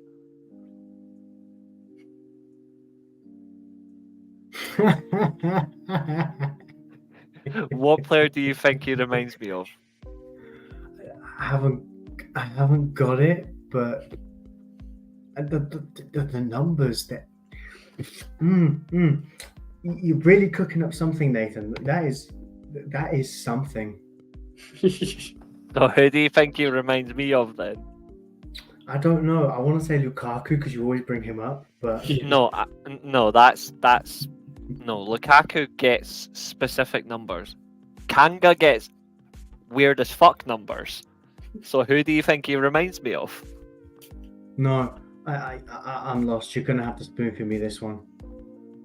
S4: What player do you think he reminds me of?
S3: I haven't got it, but the numbers that you're really cooking up something, Nathan. That is something.
S4: So who do you think he reminds me of then?
S3: I don't know. I want to say Lukaku because you always bring him up, but
S4: No, that's no. Lukaku gets specific numbers. Kanga gets weird as fuck numbers. So who do you think he reminds me of?
S3: no, I'm lost. You're gonna have to spoon feed me this one.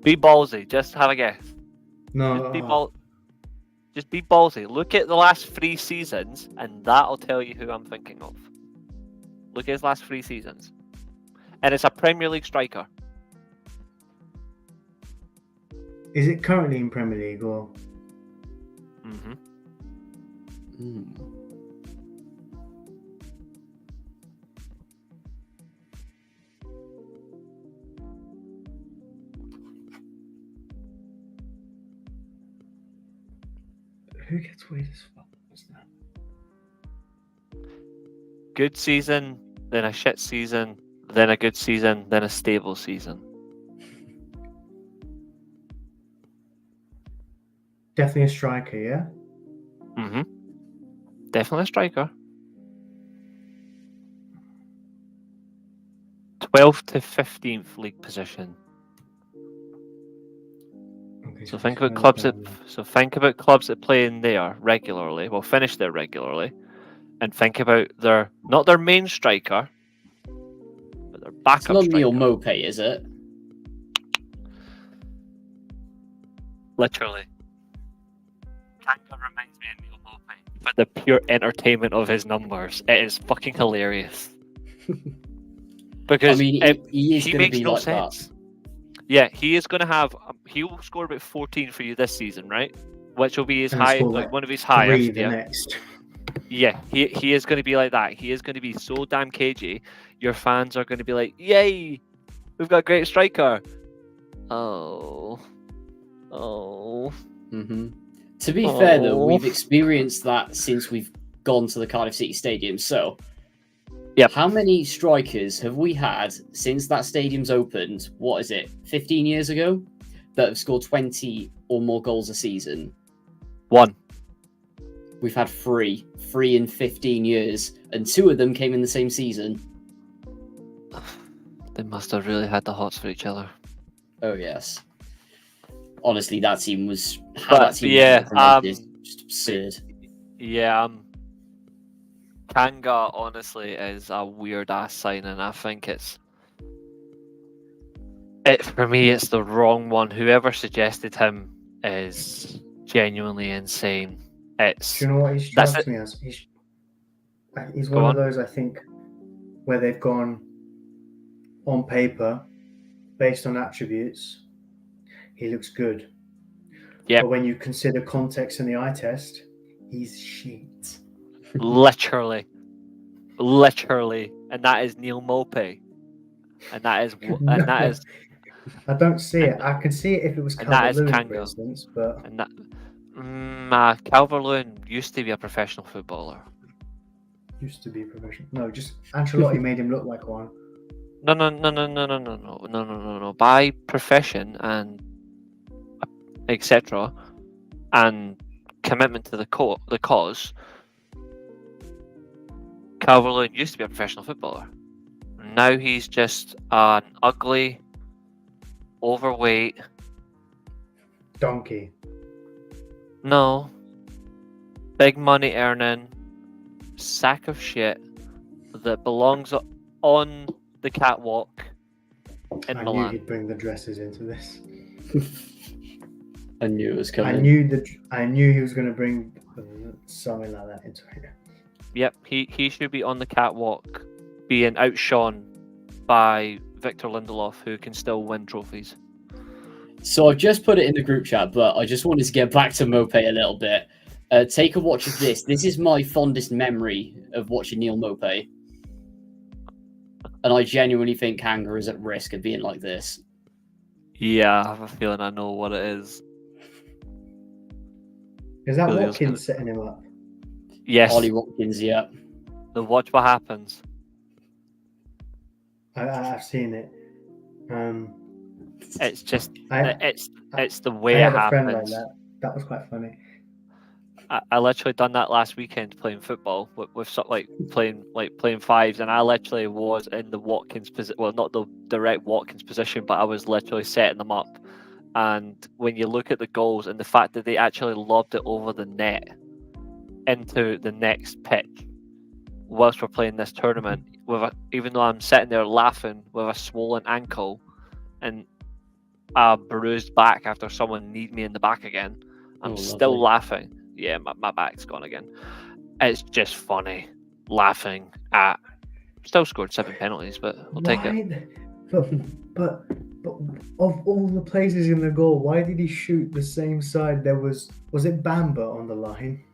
S4: Be ballsy. Just have a guess.
S3: No,
S4: Just be ballsy. Look at the last 3 seasons, and that'll tell you who I'm thinking of. Look at his last 3 seasons, and it's a Premier League striker.
S3: is it currently in Premier League or? Who gets weird as fuck? What's that?
S4: Good season, then a shit season, then a good season, then a stable season.
S3: Definitely a striker, yeah.
S4: Definitely a striker. 12th to 15th league position.
S3: Okay,
S4: So think about clubs that play in there regularly. Well, finish there regularly, and think about not their main striker, but their
S2: It's
S4: backup
S2: not
S4: striker.
S2: Neil Mopay, is it?
S4: Literally. Kanga reminds me of Neil Mopay for the pure entertainment of his numbers. It is fucking hilarious. Because
S2: I mean, he is
S4: he
S2: going to
S4: makes
S2: be
S4: no
S2: like
S4: sense. Yeah, he is going to have. He'll score about 14 for you this season, right? Which will be his
S3: And
S4: high,
S3: score
S4: like
S3: like
S4: one of his
S3: 3
S4: highest.
S3: the
S4: Yeah,
S3: next.
S4: yeah. He is going to be like that. He is going to be so damn cagey. Your fans are going to be like, "Yay, we've got a great striker." Oh.
S2: that. To be fair, though,
S4: Oh.
S2: we've experienced that since we've gone to the Cardiff City Stadium. So,
S4: Yep.
S2: how many strikers have we had since that stadium's opened? What is it, 15 years ago? That have scored 20 or more goals a season?
S4: 1.
S2: We've had three in 15 years, and 2 of them came in the same season.
S4: They must have really had the hots for each other.
S2: Oh yes. Honestly, that team was
S4: But yeah,
S2: is just absurd.
S4: Yeah, Kanga honestly is a weird ass signing. I think for me it's the wrong one. Whoever suggested him is genuinely insane.
S3: Do you know what he
S4: That's
S3: strikes
S4: it.
S3: me as? He's
S4: Go
S3: one of
S4: on.
S3: those, I think, where they've gone on paper, based on attributes, he looks good.
S4: Yep.
S3: But when you consider context in the eye test, he's shit.
S4: Literally, and that is Neil Mopey, and that is
S3: I don't see it. I could see it if it was
S4: and that is
S3: Calvert-Lewin, for
S4: Kanga.
S3: instance, but
S4: And that Calvert-Lewin used to be a professional footballer.
S3: used to be professional. No, just Ancelotti made him look like one.
S4: No. By profession and etc. and commitment to the cause, Calvert-Lewin used to be a professional footballer. Now he's just an ugly, overweight
S3: Donkey.
S4: No. Big money earning sack of shit that belongs on the catwalk in
S3: I knew
S4: Milan.
S3: he'd bring the dresses into this.
S2: I knew it was coming.
S3: I knew he was going to bring something like that into it.
S4: Yep, he should be on the catwalk being outshone by Victor Lindelof, who can still win trophies.
S2: So I've just put it in the group chat, but I just wanted to get back to Mopey a little bit. Take a watch of this. This is my fondest memory of watching Neil Mopey. And I genuinely think Kanga is at risk of being like this.
S4: Yeah, I have a feeling I know what it is.
S3: Is that
S4: Really
S3: Watkins setting him up?
S4: Yes.
S2: Ollie Watkins, yeah.
S4: Now watch what happens.
S3: I've seen it.
S4: It's just
S3: I
S4: it's the way
S3: had
S4: it
S3: a friend like
S4: happens.
S3: that. That was quite funny.
S4: I literally done that last weekend playing football with playing fives, and I literally was in the Watkins position. Well, not the direct Watkins position, but I was literally setting them up. And when you look at the goals and the fact that they actually lobbed it over the net into the next pitch, whilst we're playing this tournament, even though I'm sitting there laughing with a swollen ankle and a bruised back after someone kneed me in the back again, I'm still laughing. Yeah, my back's gone again. It's just funny laughing at. Still scored 7 penalties, but I'll take it.
S3: But of all the places in the goal, why did he shoot the same side? Was it Bamba on the line?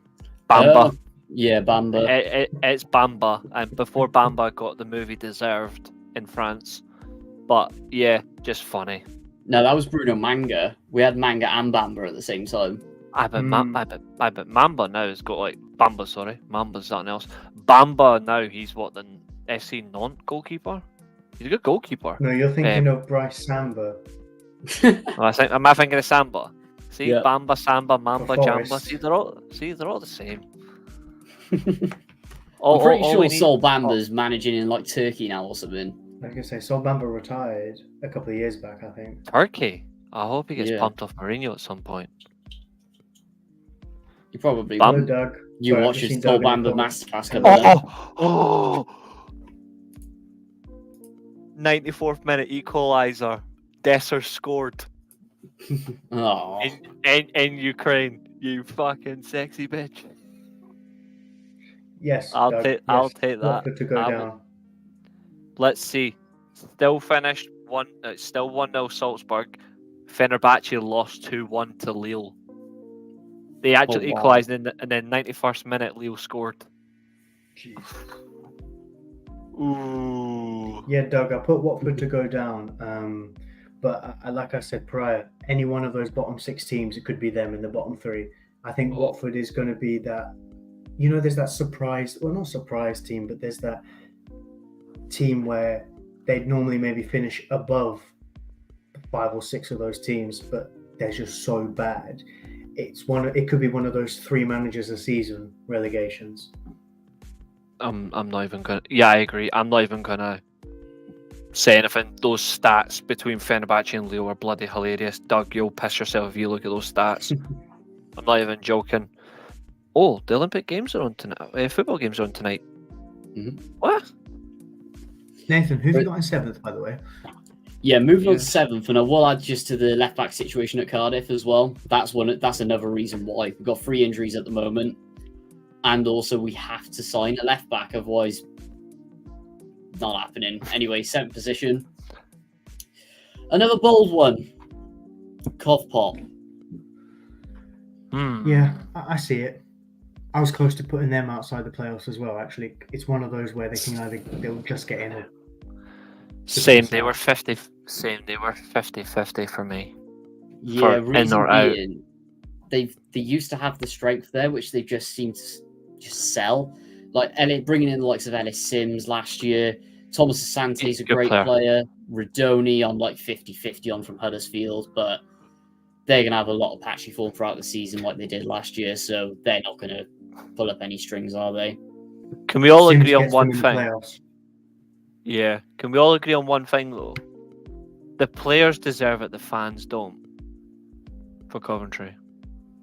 S4: Bamba.
S2: Yeah, Bamba.
S4: It's Bamba, and before Bamba got the movie Deserved in France. But yeah, just funny.
S2: No, that was Bruno Manga. We had Manga and Bamba at the same time.
S4: But Mamba now has got Mamba's something else. Bamba now, he's what, the FC Nantes goalkeeper? He's a good goalkeeper.
S3: No, you're thinking of Bryce Samba.
S4: Am I thinking of Samba? See,
S2: yeah.
S4: Bamba, Samba, Mamba,
S3: Forest.
S4: Jamba. They're all the same.
S2: I'm pretty sure Sol Bamba's managing in like Turkey now or something.
S3: Like I say, Sol Bamba retired a couple of years back, I think.
S4: Turkey. I hope he gets pumped off Mourinho at some point.
S2: You probably
S3: Hello, Doug.
S2: You
S3: Sorry,
S2: watch his
S3: I've
S2: Sol
S3: seen Doug in the
S2: Bamba
S3: comments.
S2: masterclass.
S4: 94th minute equaliser. Desser scored.
S2: Oh.
S4: In Ukraine, you fucking sexy bitch.
S3: Yes,
S4: I'll
S3: Doug,
S4: take
S3: yes.
S4: that.
S3: Watford to go down.
S4: Let's see. Still finished still 1-0 Salzburg. Fenerbahce lost 2-1 to Lille. They actually
S2: wow.
S4: equalised and then 91st minute Lille scored.
S3: Jeez.
S4: Ooh.
S3: Yeah, Doug, I put Watford to go down. But like I said prior, any one of those bottom 6 teams, it could be them in the bottom 3. I think Watford is going to be that. There's that surprise, well, not surprise team, but there's that team where they'd normally maybe finish above 5 or 6 of those teams, but they're just so bad. It could be one of those 3 managers a season relegations.
S4: I'm not even gonna. Yeah, I agree. I'm not even gonna say anything. Those stats between Fenerbahce and Lille are bloody hilarious. Doug, you'll piss yourself if you look at those stats. I'm not even joking. Oh, the Olympic Games are on tonight. Football games are on tonight.
S2: Mhm.
S4: What?
S3: Nathan, who have you got in 7th, by the way?
S2: Yeah, moving on to 7th, and I will add just to the left back situation at Cardiff as well. That's another reason why we've got 3 injuries at the moment, and also we have to sign a left back, otherwise, not happening. Anyway, 7th position. Another bold one. Cough pop.
S3: Yeah, I see it. I was close to putting them outside the playoffs as well. Actually, it's one of those where they'll just get in it.
S4: Same. They were 50. Same. They were 50-50 for me.
S2: Yeah,
S4: For in or out.
S2: They used to have the strength there, which they just seem to just sell. Like bringing in the likes of Ellis Sims last year. Thomas Asante's a great player. Redoni on like 50-50 on from Huddersfield, but they're going to have a lot of patchy form throughout the season like they did last year, so they're not going to pull up any strings, are they?
S4: Can we all
S3: Sims
S4: agree on
S3: gets
S4: one
S3: them in
S4: thing?
S3: playoffs.
S4: Yeah. Can we all agree on one thing, though? The players deserve it, the fans don't. For Coventry.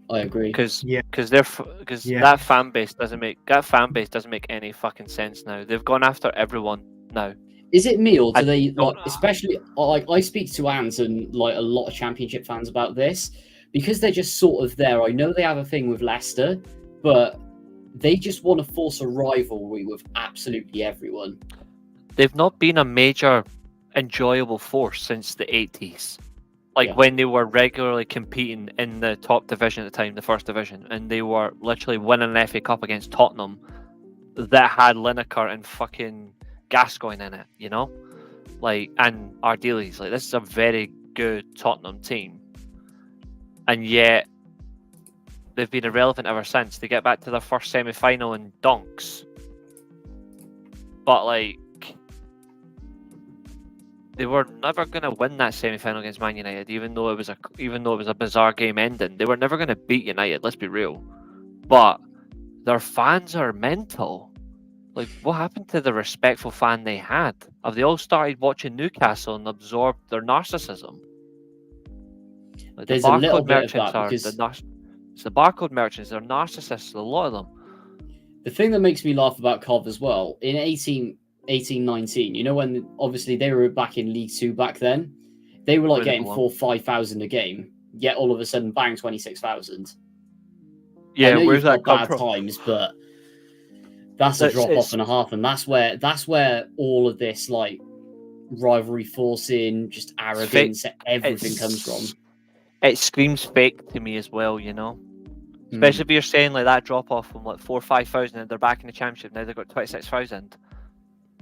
S2: I agree.
S4: Because
S3: Yeah.
S4: that fan base doesn't make any fucking sense now. They've gone after everyone now.
S2: Is it me, or do they like? Especially like I speak to Ants and like a lot of Championship fans about this because they're just sort of there. I know they have a thing with Leicester, but they just want to force a rivalry with absolutely everyone.
S4: They've not been a major enjoyable force since the 80s. When they were regularly competing in the top division at the time, the first division, and they were literally winning an FA Cup against Tottenham that had Lineker and fucking Gascoigne in it, and Ardiles. This is a very good Tottenham team, and yet they've been irrelevant ever since. They get back to their first semi-final in donks, but they were never going to win that semi-final against Man United, even though it was a bizarre game ending. They were never going to beat United. Let's be real. But their fans are mental. What happened to the respectful fan they had? Have they all started watching Newcastle and absorbed their narcissism?
S2: There's a little bit of that because
S4: it's the barcode merchants. They're narcissists. A lot of them.
S2: The thing that makes me laugh about Cov as well in 18-19, when obviously they were back in League 2 back then, they were getting 4,000-5,000 a game. Yet all of a sudden, bang, 26,000.
S4: Yeah, where's that come
S2: bad
S4: from?
S2: Times, but that's a drop off and a half, and that's where all of this rivalry forcing, just arrogance, everything comes from.
S4: It screams fake to me as well, Especially if you're saying that drop off from 4,000 or 5,000 and they're back in the Championship now. They've got 26,000.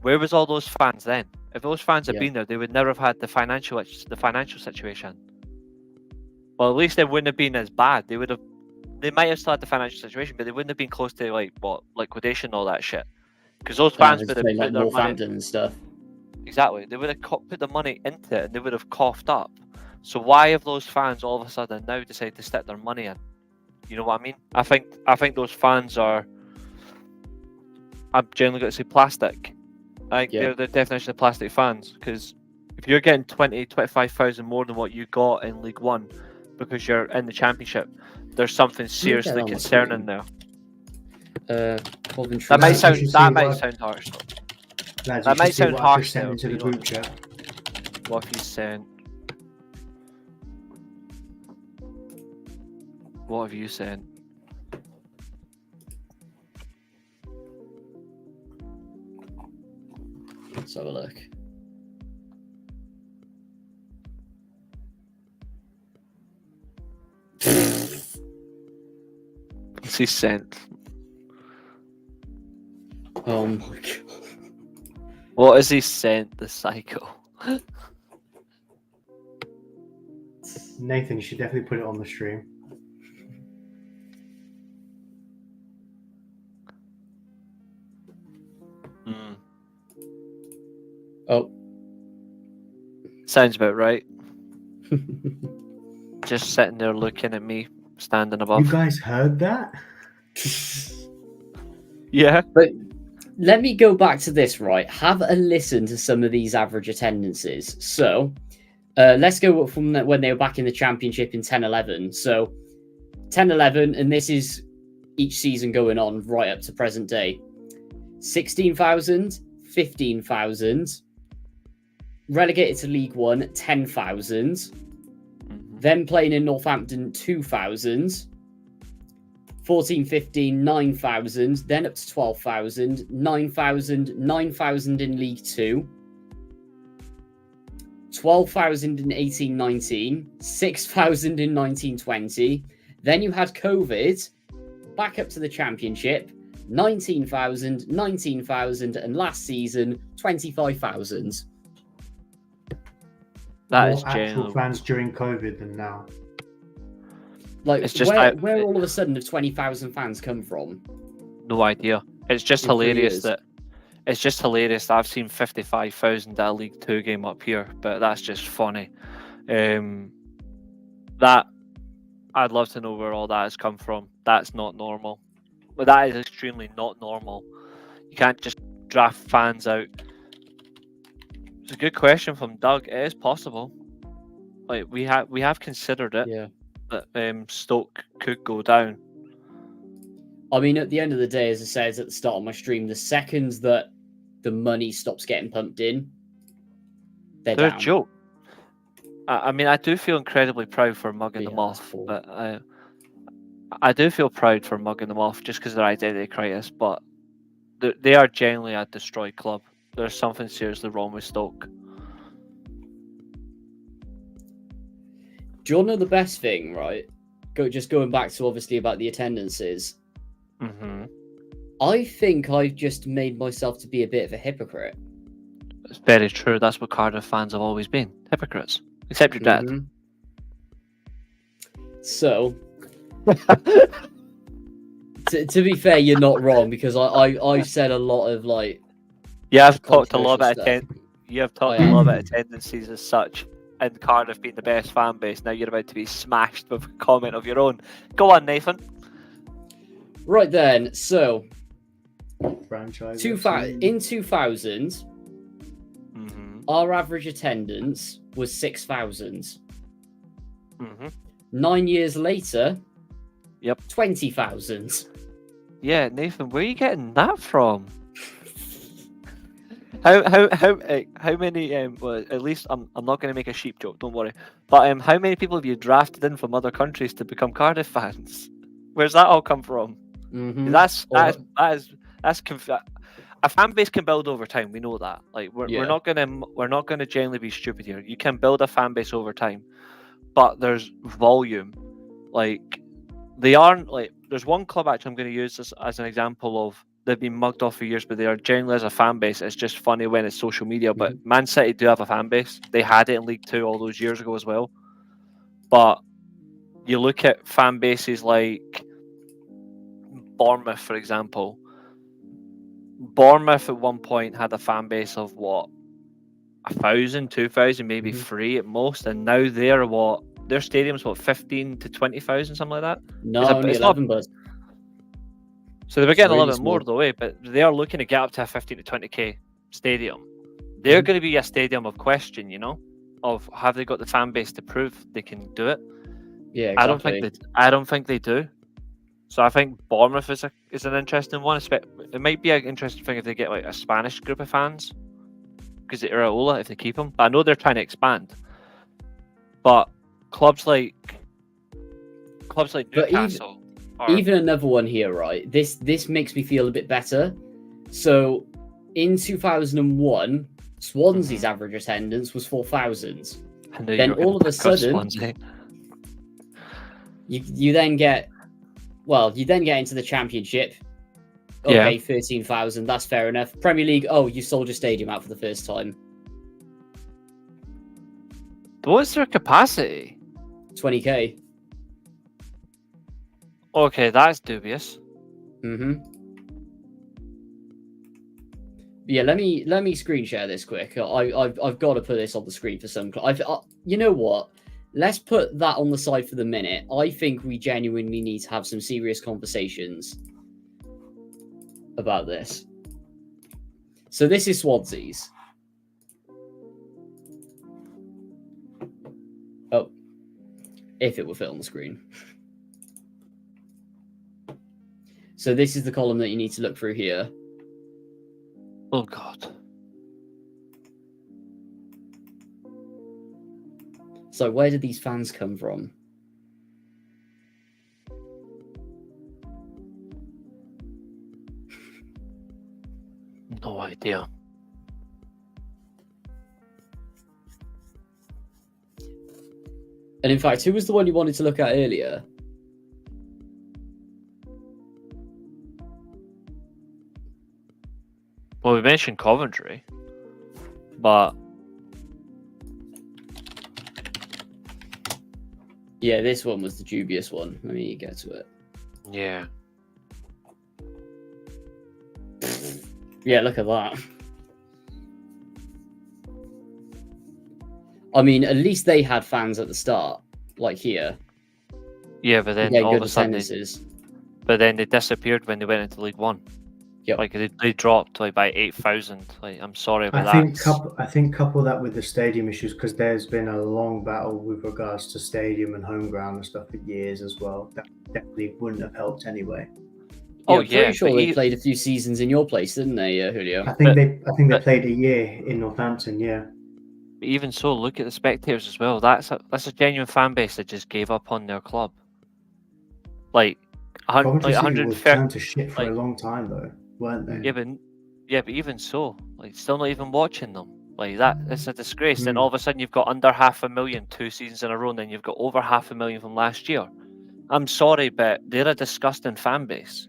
S4: Where was all those fans then? If those fans had been there, they would never have had the financial situation. Well, at least it wouldn't have been as bad. They might have still had the financial situation, but they wouldn't have been close to liquidation and all that shit. Because those fans would have put their money
S2: and stuff.
S4: Exactly, they would have put the money into it, and they would have coughed up. So why have those fans all of a sudden now decided to stick their money in? You know what I mean? I think those fans are. I'm generally going to say plastic. They're the definition of plastic fans, because if you're getting 25,000 more than what you got in League 1 because you're in the Championship, there's something seriously concerning there. That might sound harsh.
S3: Lads,
S4: that might sound harsh.
S3: Into the group chat.
S4: What have you sent? What have you sent?
S2: Let's have a look.
S4: What's he sent?
S2: Oh my god.
S4: What has he sent, the psycho?
S3: Nathan, you should definitely put it on the stream.
S4: Mm.
S2: Oh.
S4: Sounds about right. Just sitting there looking at me, standing above.
S3: You guys heard that?
S4: Yeah.
S2: But let me go back to this, right? Have a listen to some of these average attendances. So let's go from when they were back in the championship in 10-11. So 10-11, and this is each season going on right up to present day. 16,000, 15,000. Relegated to League One, 10,000. Then playing in Northampton, 2,000. 14-15, 9,000. Then up to 12,000. 9,000, 9,000 in League Two. 12,000 in 18-19. 6,000 in 19-20. Then you had COVID. Back up to the Championship. 19,000, 19,000, and last season, 25,000.
S4: That
S3: More
S4: is
S3: actual
S4: genuine.
S3: fans during COVID than now.
S2: Like,
S4: It's just
S2: where all of a sudden have 20,000 fans come from?
S4: No idea. It's just
S2: In 3
S4: hilarious
S2: years.
S4: that it's just hilarious that I've seen 55,000 at a League Two game up here, but that's just funny. That I'd love to know where all that has come from. That's not normal. But that is extremely not normal. You can't just draft fans out. It's a good question from Doug. It is possible. Like we have considered it.
S2: Yeah.
S4: That Stoke could go down.
S2: I mean, at the end of the day, as I said at the start of my stream, the second that the money stops getting pumped in, they're
S4: They're
S2: down.
S4: a joke. I mean, I do feel incredibly proud for mugging them
S2: Yeah, that's
S4: off,
S2: cool.
S4: but I do feel proud for mugging them off just because of their identity crisis. But they are genuinely a destroyed club. There's something seriously wrong with Stoke.
S2: Do you want to know the best thing, right? Just going back to obviously about the attendances.
S4: Mm-hmm.
S2: I think I've just made myself to be a bit of a hypocrite.
S4: It's very true. That's what Cardiff fans have always been. Hypocrites. Except your dad.
S2: Mhm. So, to be fair, you're not wrong because I've said a lot of like.
S4: Yeah, I've talked a lot about
S2: controversial stuff.
S4: You have talked
S2: I
S4: a lot
S2: am.
S4: about attendances as such, and Cardiff being the best fan base. Now you're about to be smashed with a comment of your own. Go on, Nathan.
S2: Right then, so
S3: Franchise.
S2: in 2000,
S4: Mm-hmm.
S2: our average attendance was 6,000.
S4: Mm-hmm.
S2: 9 years later,
S4: Yep.
S2: 20,000.
S4: Yeah, Nathan, where are you getting that from? How many? Well, at least I'm not going to make a sheep joke. Don't worry. But how many people have you drafted in from other countries to become Cardiff fans? Where's that all come from?
S2: Mhm.
S4: That's a fan base can build over time. We know that. Like we're
S2: Yeah.
S4: not gonna genuinely be stupid here. You can build a fan base over time, but there's volume. Like they aren't like. There's one club actually I'm going to use this as an example of. They've been mugged off for years, but they are generally as a fan base. It's just funny when it's social media. But Man City do have a fan base. They had it in League Two all those years ago as well. But you look at fan bases like Bournemouth, for example. Bournemouth at one point had a fan base of what, 1,000, 2,000, maybe 3 at most, and now they're what? Their stadium's what, 15 to 20,000, something like that.
S2: No,
S4: It's
S2: only
S4: it's not-
S2: 11, but
S4: So they were getting a
S2: really
S4: little bit more
S2: small.
S4: the way, but they are looking to get up to a 15 to 20k stadium. They're going to be a stadium of question, you know, of have they got the fan base to prove they can do it?
S2: yeah, exactly.
S4: I don't think they do. So I think Bournemouth is an interesting one. It might be an interesting thing if they get like a Spanish group of fans because of Iraola if they keep him. But I know they're trying to expand. But clubs like
S2: But
S4: Newcastle.
S2: Even another one here, right? This makes me feel a bit better. So, in 2001, Swansea's average attendance was 4,000.
S4: I knew
S2: Then
S4: you were
S2: all of a
S4: gonna pick on
S2: sudden,
S4: Swansea.
S2: you then get into the Championship. Okay, 13,000. That's fair enough. Premier League. Oh, you sold your stadium out for the first time.
S4: What's their capacity?
S2: 20k.
S4: Okay, that's dubious.
S2: Yeah, let me screen share this quick. I've got to put this on the screen for some. You know what? Let's put that on the side for the minute. I think we genuinely need to have some serious conversations about this. So this is Swansea's. Oh, if it were fit on the screen. So this is the column that you need to look through here.
S4: Oh God.
S2: So where did these fans come from?
S4: No idea.
S2: And in fact, who was the one you wanted to look at earlier?
S4: Well, we mentioned Coventry, but
S2: Yeah, this one was the dubious one. Let me get to it.
S4: yeah.
S2: Yeah, look at that. I mean, at least they had fans at the start, like here.
S4: Yeah, but then
S2: Yeah,
S4: all
S2: good
S4: of a sudden,
S2: attendances.
S4: but then they disappeared when they went into League One.
S2: Yep.
S4: Like they dropped like by 8,000. Like I'm sorry, but
S3: I think couple that with the stadium issues, because there's been a long battle with regards to stadium and home ground and stuff for years as well. That definitely wouldn't have helped anyway.
S4: Oh,
S2: I'm pretty sure
S4: but
S2: they played a few seasons in your place, didn't they, Julio?
S3: I think they
S4: but-
S3: played a year in Northampton. Yeah,
S4: But even so, look at the spectators as well. That's a genuine fan base that just gave up on their club. Like,
S3: Coventry
S4: like
S3: City was
S4: 150.
S3: turned to shit for
S4: like-
S3: a long time though, weren't they?
S4: Yeah, but even so, like, still not even watching them. Like that, it's a disgrace. Then
S3: Mm.
S4: all of a sudden you've got under 500,000 2 seasons in a row, and then you've got over 500,000 from last year. I'm sorry, but they're a disgusting fan base.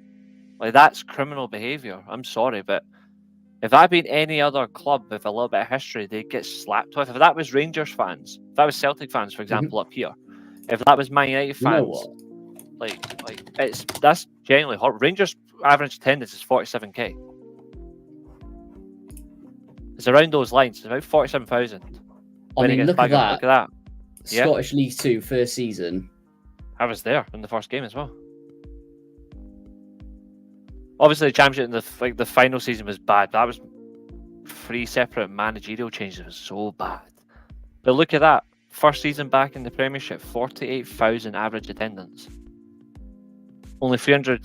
S4: Like that's criminal behaviour. I'm sorry, but if that had been any other club with a little bit of history, they'd get slapped with. If that was Rangers fans, if that was Celtic fans, for example, up here, if that was Man United
S2: You know
S4: fans,
S2: what?
S4: that's genuinely hard. Rangers average attendance is 47k. It's around those lines. It's about 47,000.
S2: I mean, look at that.
S4: Look at that. Yeah.
S2: Scottish League 2 first season.
S4: I was there in the first game as well. Obviously, the championship in the final season was bad. That was 3 separate managerial changes. It was so bad. But look at that. First season back in the Premiership, 48,000 average attendance. Only 300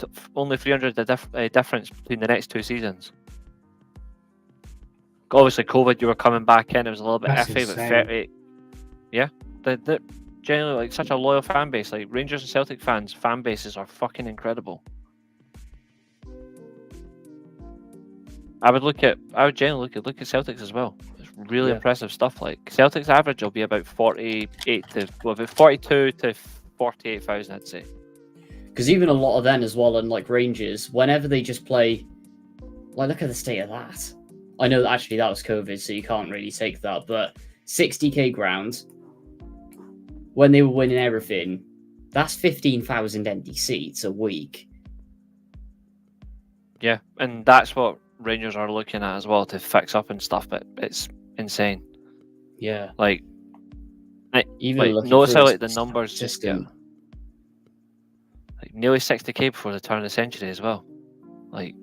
S4: difference between the next 2 seasons. Obviously, COVID, you were coming back in. It was a little bit
S3: That's
S4: iffy, but
S3: insane.
S4: 38. Yeah, they're generally like such a loyal fan base. Like Rangers and Celtic fans, fan bases are fucking incredible. I would generally look at Celtics as well. It's really impressive stuff. Like Celtics average will be about 42 to 48,000, I'd say.
S2: Because even a lot of them as well, and like Rangers, whenever they just play, like look at the state of that. I know that actually that was COVID, so you can't really take that, but 60k ground, when they were winning everything, that's 15,000 empty seats a week.
S4: Yeah, and that's what Rangers are looking at as well to fix up and stuff, but it's insane.
S2: Yeah.
S4: Like,
S2: Even
S4: like notice how like the numbers just get
S2: system.
S4: like nearly 60k before the turn of the century as well. Like,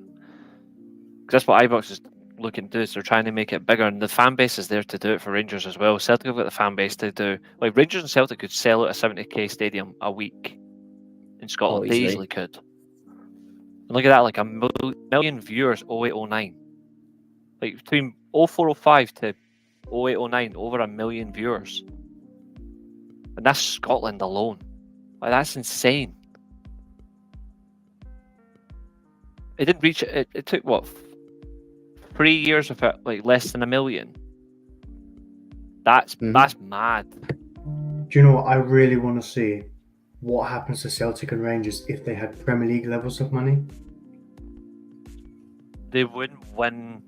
S4: 'cause that's what iBox is looking to do. Is they're trying to make it bigger, and the fan base is there to do it for Rangers as well. Celtic have got the fan base to do. Like Rangers and Celtic could sell out a 70k stadium a week in Scotland. They
S2: easily.
S4: easily could. And look at that, like a million viewers 0809. Like between 0405 to 0809, over a million viewers. And that's Scotland alone. Like that's insane. It didn't reach it. It took what 3 years of it, like less than a million. That's
S2: Mhm.
S4: that's mad.
S3: Do you know what I really want to see? What happens to Celtic and Rangers if they had Premier League levels of money?
S4: They wouldn't win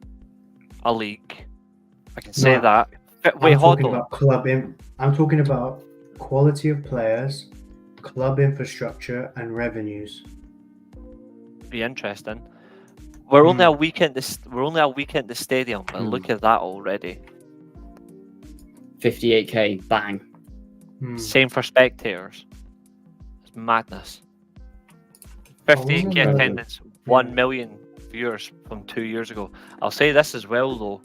S4: a league. I can say
S3: No,
S4: that. Wait,
S3: I'm
S4: hold
S3: talking
S4: on.
S3: about I'm talking about quality of players, club infrastructure, and revenues.
S4: Be interesting. We're only
S3: Mm.
S4: a week in this. We're only a week in the stadium, but look at that already.
S2: 58k, bang.
S4: Same for spectators. It's madness. 58k
S3: wonder-
S4: attendance, 1 million viewers from 2 years ago. I'll say this as well though.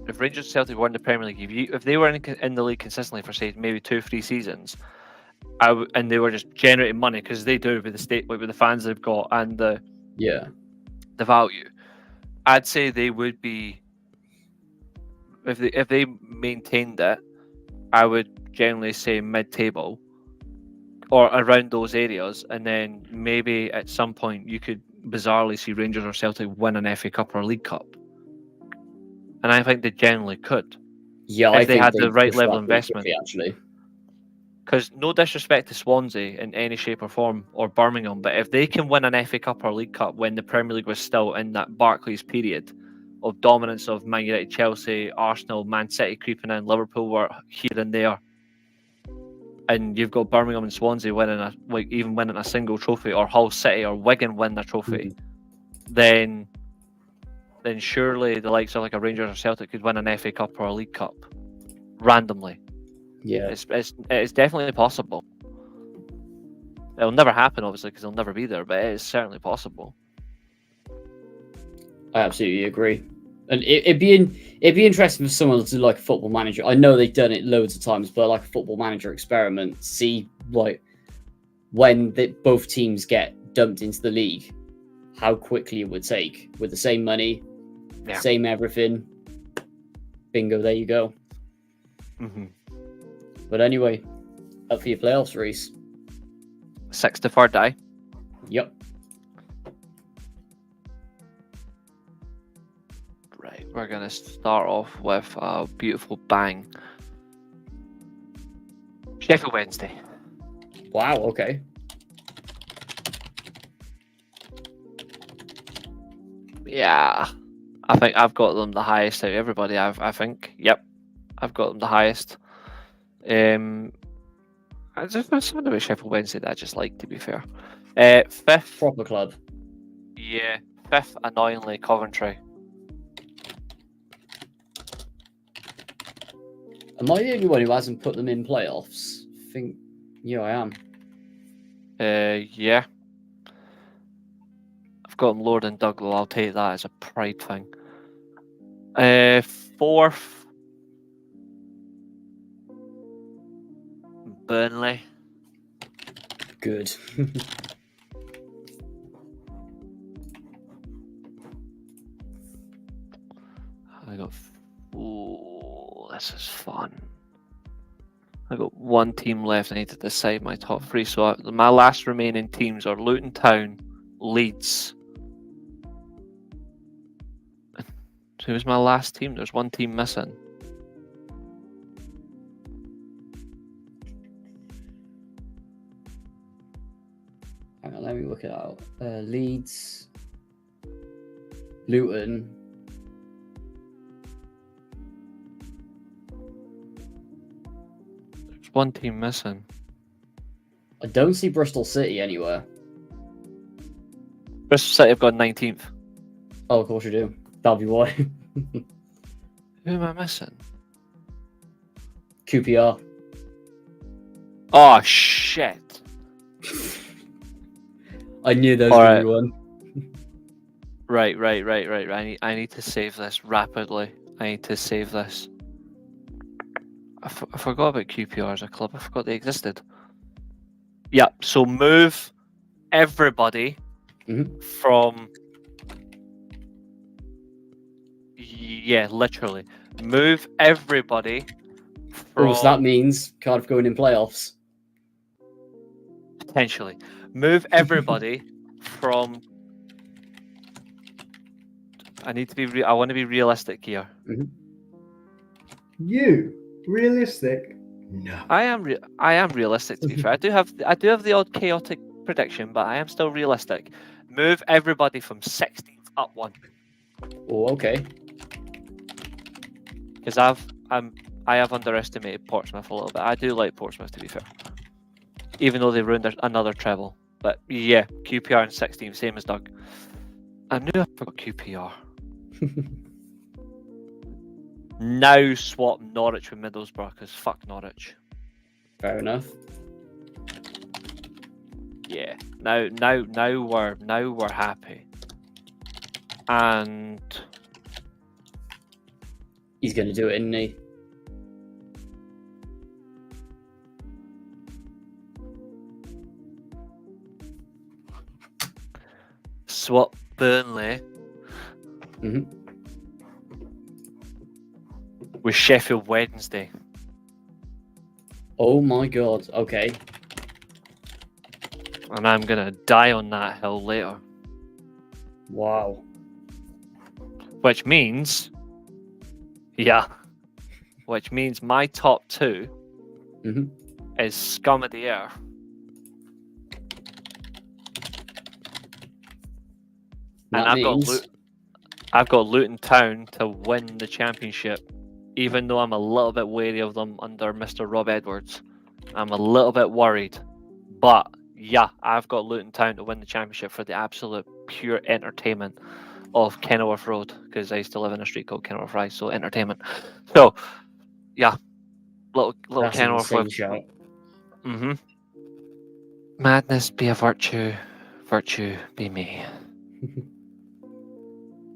S4: If Rangers and Celtic were in the Premier League, if they were in the league consistently for say maybe 2-3 seasons, and they were just generating money because they do with the state, with the fans they've got and the value, I'd say they would be. If they maintained it, I would generally say mid-table or around those areas, and then maybe at some point you could bizarrely see Rangers or Celtic win an FA Cup or a League Cup, and I think they generally could.
S2: Yeah,
S4: if
S2: I
S4: they
S2: think
S4: had
S2: they
S4: the right
S2: push
S4: level
S2: that
S4: of
S2: pretty
S4: investment.
S2: quickly, actually.
S4: Because no disrespect to Swansea in any shape or form, or Birmingham, but if they can win an FA Cup or League Cup when the Premier League was still in that Barclays period of dominance of Man United, Chelsea, Arsenal, Man City creeping in, Liverpool were here and there, and you've got Birmingham and Swansea winning even winning a single trophy, or Hull City or Wigan win a trophy, then surely the likes of like a Rangers or Celtic could win an FA Cup or a League Cup randomly.
S2: Yeah,
S4: It's definitely possible. It'll never happen, obviously, because they'll never be there, but it is certainly possible.
S2: I absolutely agree. And it'd be interesting for someone to do like a Football Manager. I know they've done it loads of times, but like a Football Manager experiment, see like when both teams get dumped into the league, how quickly it would take with the same money, same everything. Bingo, there you go.
S4: Mm-hmm.
S2: But anyway, up for your playoffs, Reece.
S4: 6 to 4 die.
S2: Yep.
S4: Right, we're going to start off with a beautiful bang. Sheffield Wednesday.
S2: Wow, okay.
S4: Yeah, I think I've got them the highest out of everybody. I think. Yep, I've got them the highest. There's something about Sheffield Wednesday that I just like, to be fair. 5th.
S2: Proper club.
S4: Yeah, 5th, annoyingly, Coventry.
S2: Am I the only one who hasn't put them in playoffs? I think, yeah, I am.
S4: Yeah. I've got them lower than Douglas. I'll take that as a pride thing. 4th. Burnley.
S2: Good.
S4: I got. Oh, this is fun. I got one team left. I need to decide my top 3. So my last remaining teams are Luton Town, Leeds. Who was my last team? There's one team missing.
S2: Hang on, let me work it out. Leeds, Luton.
S4: There's one team missing.
S2: I don't see Bristol City anywhere.
S4: Bristol City have got 19th.
S2: Oh, of course you do. That'll be why.
S4: Who am I missing?
S2: QPR.
S4: Oh, shit.
S2: I knew there was
S4: All
S2: going to be one.
S4: Right. I need to save this rapidly. I need to save this. I forgot about QPR as a club. I forgot they existed. Yeah, so move everybody from... Yeah, literally. Move everybody from...
S2: Oh, so that means Cardiff going in playoffs.
S4: Potentially. Move everybody from... I need to be... I want to be realistic here.
S3: You realistic? No.
S4: I am realistic, to be fair. I do have the odd chaotic prediction, but I am still realistic. Move everybody from 16th up one,
S2: Oh, okay.
S4: because I have underestimated Portsmouth a little bit. I do like Portsmouth, to be fair, even though they ruined another treble. But yeah, QPR in 16th, same as Doug. I knew I forgot QPR. Now swap Norwich with Middlesbrough, because fuck Norwich.
S2: Fair enough.
S4: Yeah. Now we're happy. And
S2: He's going to do it, isn't he?
S4: swap Burnley with Sheffield Wednesday.
S2: Oh my god, okay.
S4: And I'm going to die on that hill later.
S2: Wow.
S4: Which means... Yeah. Which means my top two is scum of the earth. And I've got Luton Town to win the championship, even though I'm a little bit wary of them under Mr. Rob Edwards. I'm a little bit worried. But yeah, I've got Luton Town to win the championship for the absolute pure entertainment of Kenilworth Road, because I used to live in a street called Kenilworth Rise, so entertainment. So yeah, little Kenilworth Road.
S2: Shout.
S4: Madness be a virtue, virtue be me.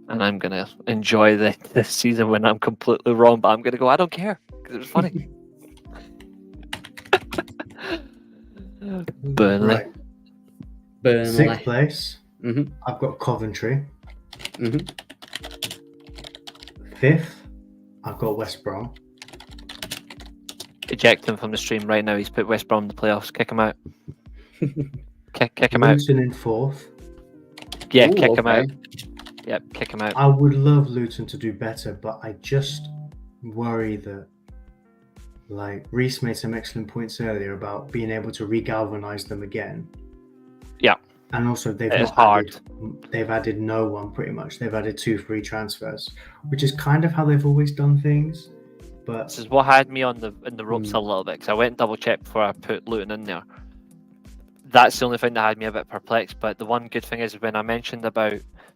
S4: And I'm gonna enjoy this season when I'm completely wrong, but I'm gonna go, I don't care, because it was funny. Burnley.
S3: Right.
S2: Burnley.
S3: Sixth place. I've got Coventry. Fifth, I've got West Brom.
S4: Eject him from the stream right now. He's put West Brom in the playoffs. Kick him out. kick him out.
S3: Luton in fourth.
S4: Yeah,
S2: Ooh,
S4: kick him
S2: okay.
S4: out. Yep, kick him out.
S3: I would love Luton to do better, but I just worry that, like, Reece made some excellent points earlier about being able to re-galvanise them again.
S4: Yeah.
S3: And also they've added no one pretty much. They've added 2 free transfers, which is kind of how they've always done things. But
S4: This is what had me in the ropes a little bit, because I went and double checked before I put Luton in there. That's the only thing that had me a bit perplexed. But the one good thing is, when I mentioned about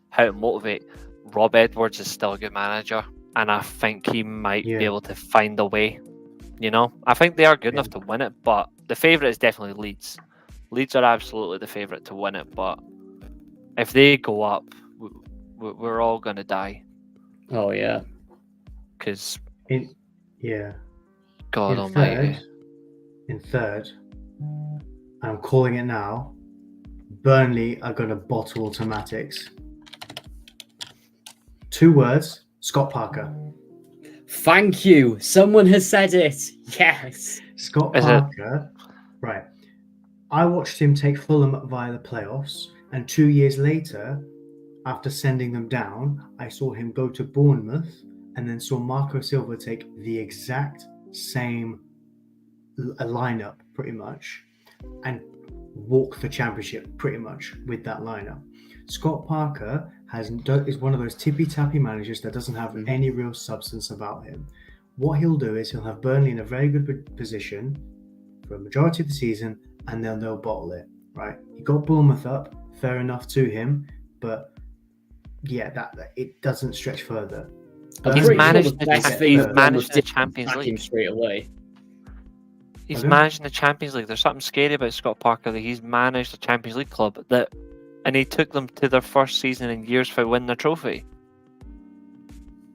S4: how to motivate, Rob Edwards is still a good manager, and I think he might be able to find a way. You know, I think they are good enough to win it, but the favourite is definitely Leeds. Leeds are absolutely the favourite to win it, but if they go up, we're all going to die.
S2: Oh, yeah.
S4: Because, God almighty.
S3: In third, and I'm calling it now, Burnley are going to bottle automatics. 2 words, Scott Parker.
S2: Thank you. Someone has said it. Yes.
S3: Scott Parker, right. I watched him take Fulham via the playoffs, and 2 years later, after sending them down, I saw him go to Bournemouth, and then saw Marco Silva take the exact same lineup, pretty much, and walk the championship pretty much with that lineup. Scott Parker is one of those tippy-tappy managers that doesn't have any real substance about him. What he'll do is he'll have Burnley in a very good position for a majority of the season, and then they'll bottle it, right? He got Bournemouth up, fair enough to him, but yeah, that it doesn't stretch further.
S4: He's managed the Champions League
S2: straight away.
S4: He's managing the Champions League. There's something scary about Scott Parker, that he's managed a Champions League club and he took them to their first season in years for winning the trophy.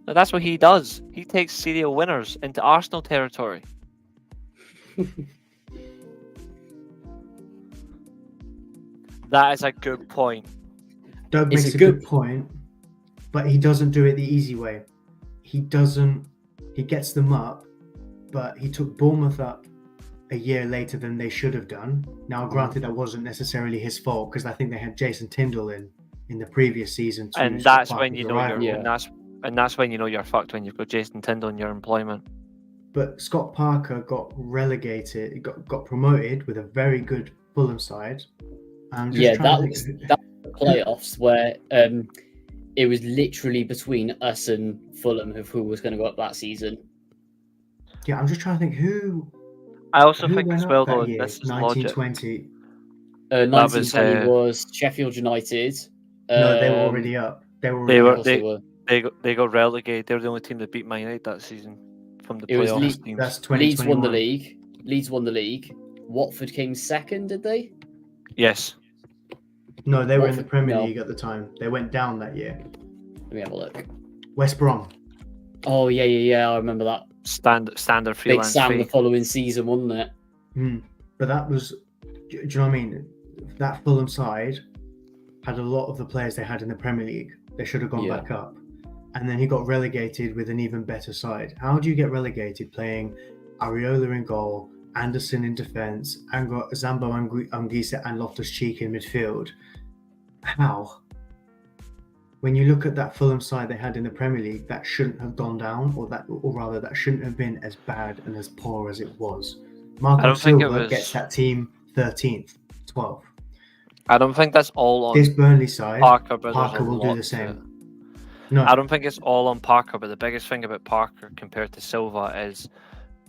S4: Now, that's what he does. He takes serial winners into Arsenal territory. That is a good point.
S3: Doug makes a good point, but he doesn't do it the easy way. He gets them up, but he took Bournemouth up a year later than they should have done. Now, granted, that wasn't necessarily his fault, because I think they had Jason Tyndall in the previous season.
S4: And that's when you know and that's when you know you're fucked, when you've got Jason Tyndall in your employment.
S3: But Scott Parker got relegated, got promoted with a very good Fulham side. I'm just
S2: Yeah,
S3: trying
S2: that
S3: to
S2: was
S3: think.
S2: that was the playoffs where it was literally between us and Fulham of who was going to go up that season.
S3: Yeah, I'm just trying to think
S4: I also
S3: who
S4: think
S3: went
S4: as
S3: up
S4: well, though,
S3: that
S4: and
S3: year,
S4: this is logic.
S3: 1920.
S4: That was
S2: 1920 was Sheffield United.
S3: No, they were already up. They were
S4: they
S3: already
S4: were
S3: up.
S4: they got relegated. They were the only team that beat Man United that season from the
S2: It was
S4: playoffs teams.
S3: That's
S2: Leeds won the
S3: 2021.
S2: league. Leeds won the league. Watford came second, did they?
S4: Yes.
S3: No, they were in the
S2: Watford-
S3: Premier
S2: no.
S3: League at the time. They went down that year.
S2: Let me have a look.
S3: West Brom.
S2: Oh yeah. I remember that.
S4: Standard
S2: Big
S4: freelance
S2: Sam
S4: fee.
S2: the following season, wasn't it?
S3: But that was, do you know what I mean? That Fulham side had a lot of the players they had in the Premier League. They should have gone
S2: Yeah.
S3: back up. And then he got relegated with an even better side. How do you get relegated playing Areola in goal, Anderson in defence, Zambo Anguissa and Loftus-Cheek in midfield? How? When you look at that Fulham side they had in the Premier League, that shouldn't have gone down, or rather that shouldn't have been as bad and as poor as it was. Marco
S4: don't think it
S3: Silva
S4: was-
S3: gets that team 13th, 12th.
S4: I don't think that's all on
S3: This Burnley side,
S4: Parker, but there's
S3: Parker
S4: a
S3: will do
S4: lot
S3: the
S4: to
S3: same.
S4: it.
S3: No,
S4: I don't think it's all on Parker, but the biggest thing about Parker compared to Silva is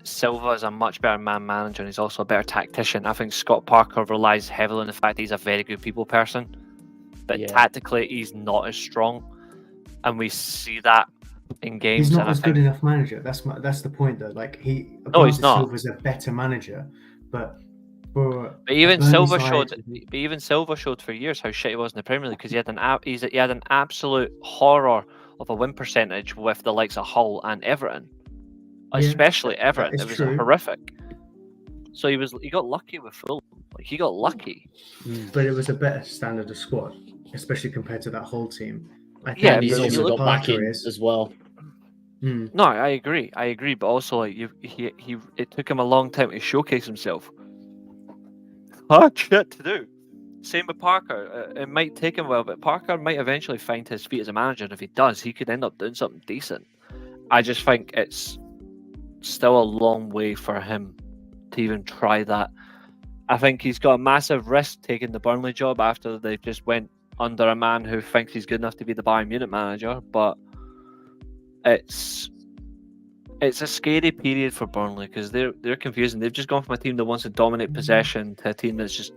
S4: Silva is a much better man manager and he's also a better tactician. I think Scott Parker relies heavily on the fact that he's a very good people person, but
S2: Yeah.
S4: tactically he's not as strong, and we see that in games.
S3: he's not
S4: and I
S3: as
S4: think
S3: good enough manager. That's the point though. Like
S4: he's
S3: Bernardo
S4: not.
S3: Silva's a better manager, but for
S4: But even
S3: Burnley
S4: Silva
S3: side-
S4: showed for years how shit he was in the Premier League because he had an absolute horror of a win percentage with the likes of Hull and Everton, especially Everton.
S3: is
S4: It was
S3: true.
S4: horrific. So he got lucky with Fulham. Like he got lucky.
S3: but it was a better standard of squad, especially compared to that whole team. I think
S4: Yeah,
S2: And he's
S4: but when you
S2: also
S4: look
S2: got back
S3: Parker
S2: in
S3: is.
S2: as well.
S4: No, I agree, but also like it took him a long time to showcase himself. Hard shit to do. Same with Parker. It might take him a while, but Parker might eventually find his feet as a manager. And if he does, he could end up doing something decent. I just think it's still a long way for him to even try that. I think he's got a massive risk taking the Burnley job after they just went under a man who thinks he's good enough to be the Bayern Munich manager. But it's a scary period for Burnley because they're confusing. They've just gone from a team that wants to dominate possession to a team that's just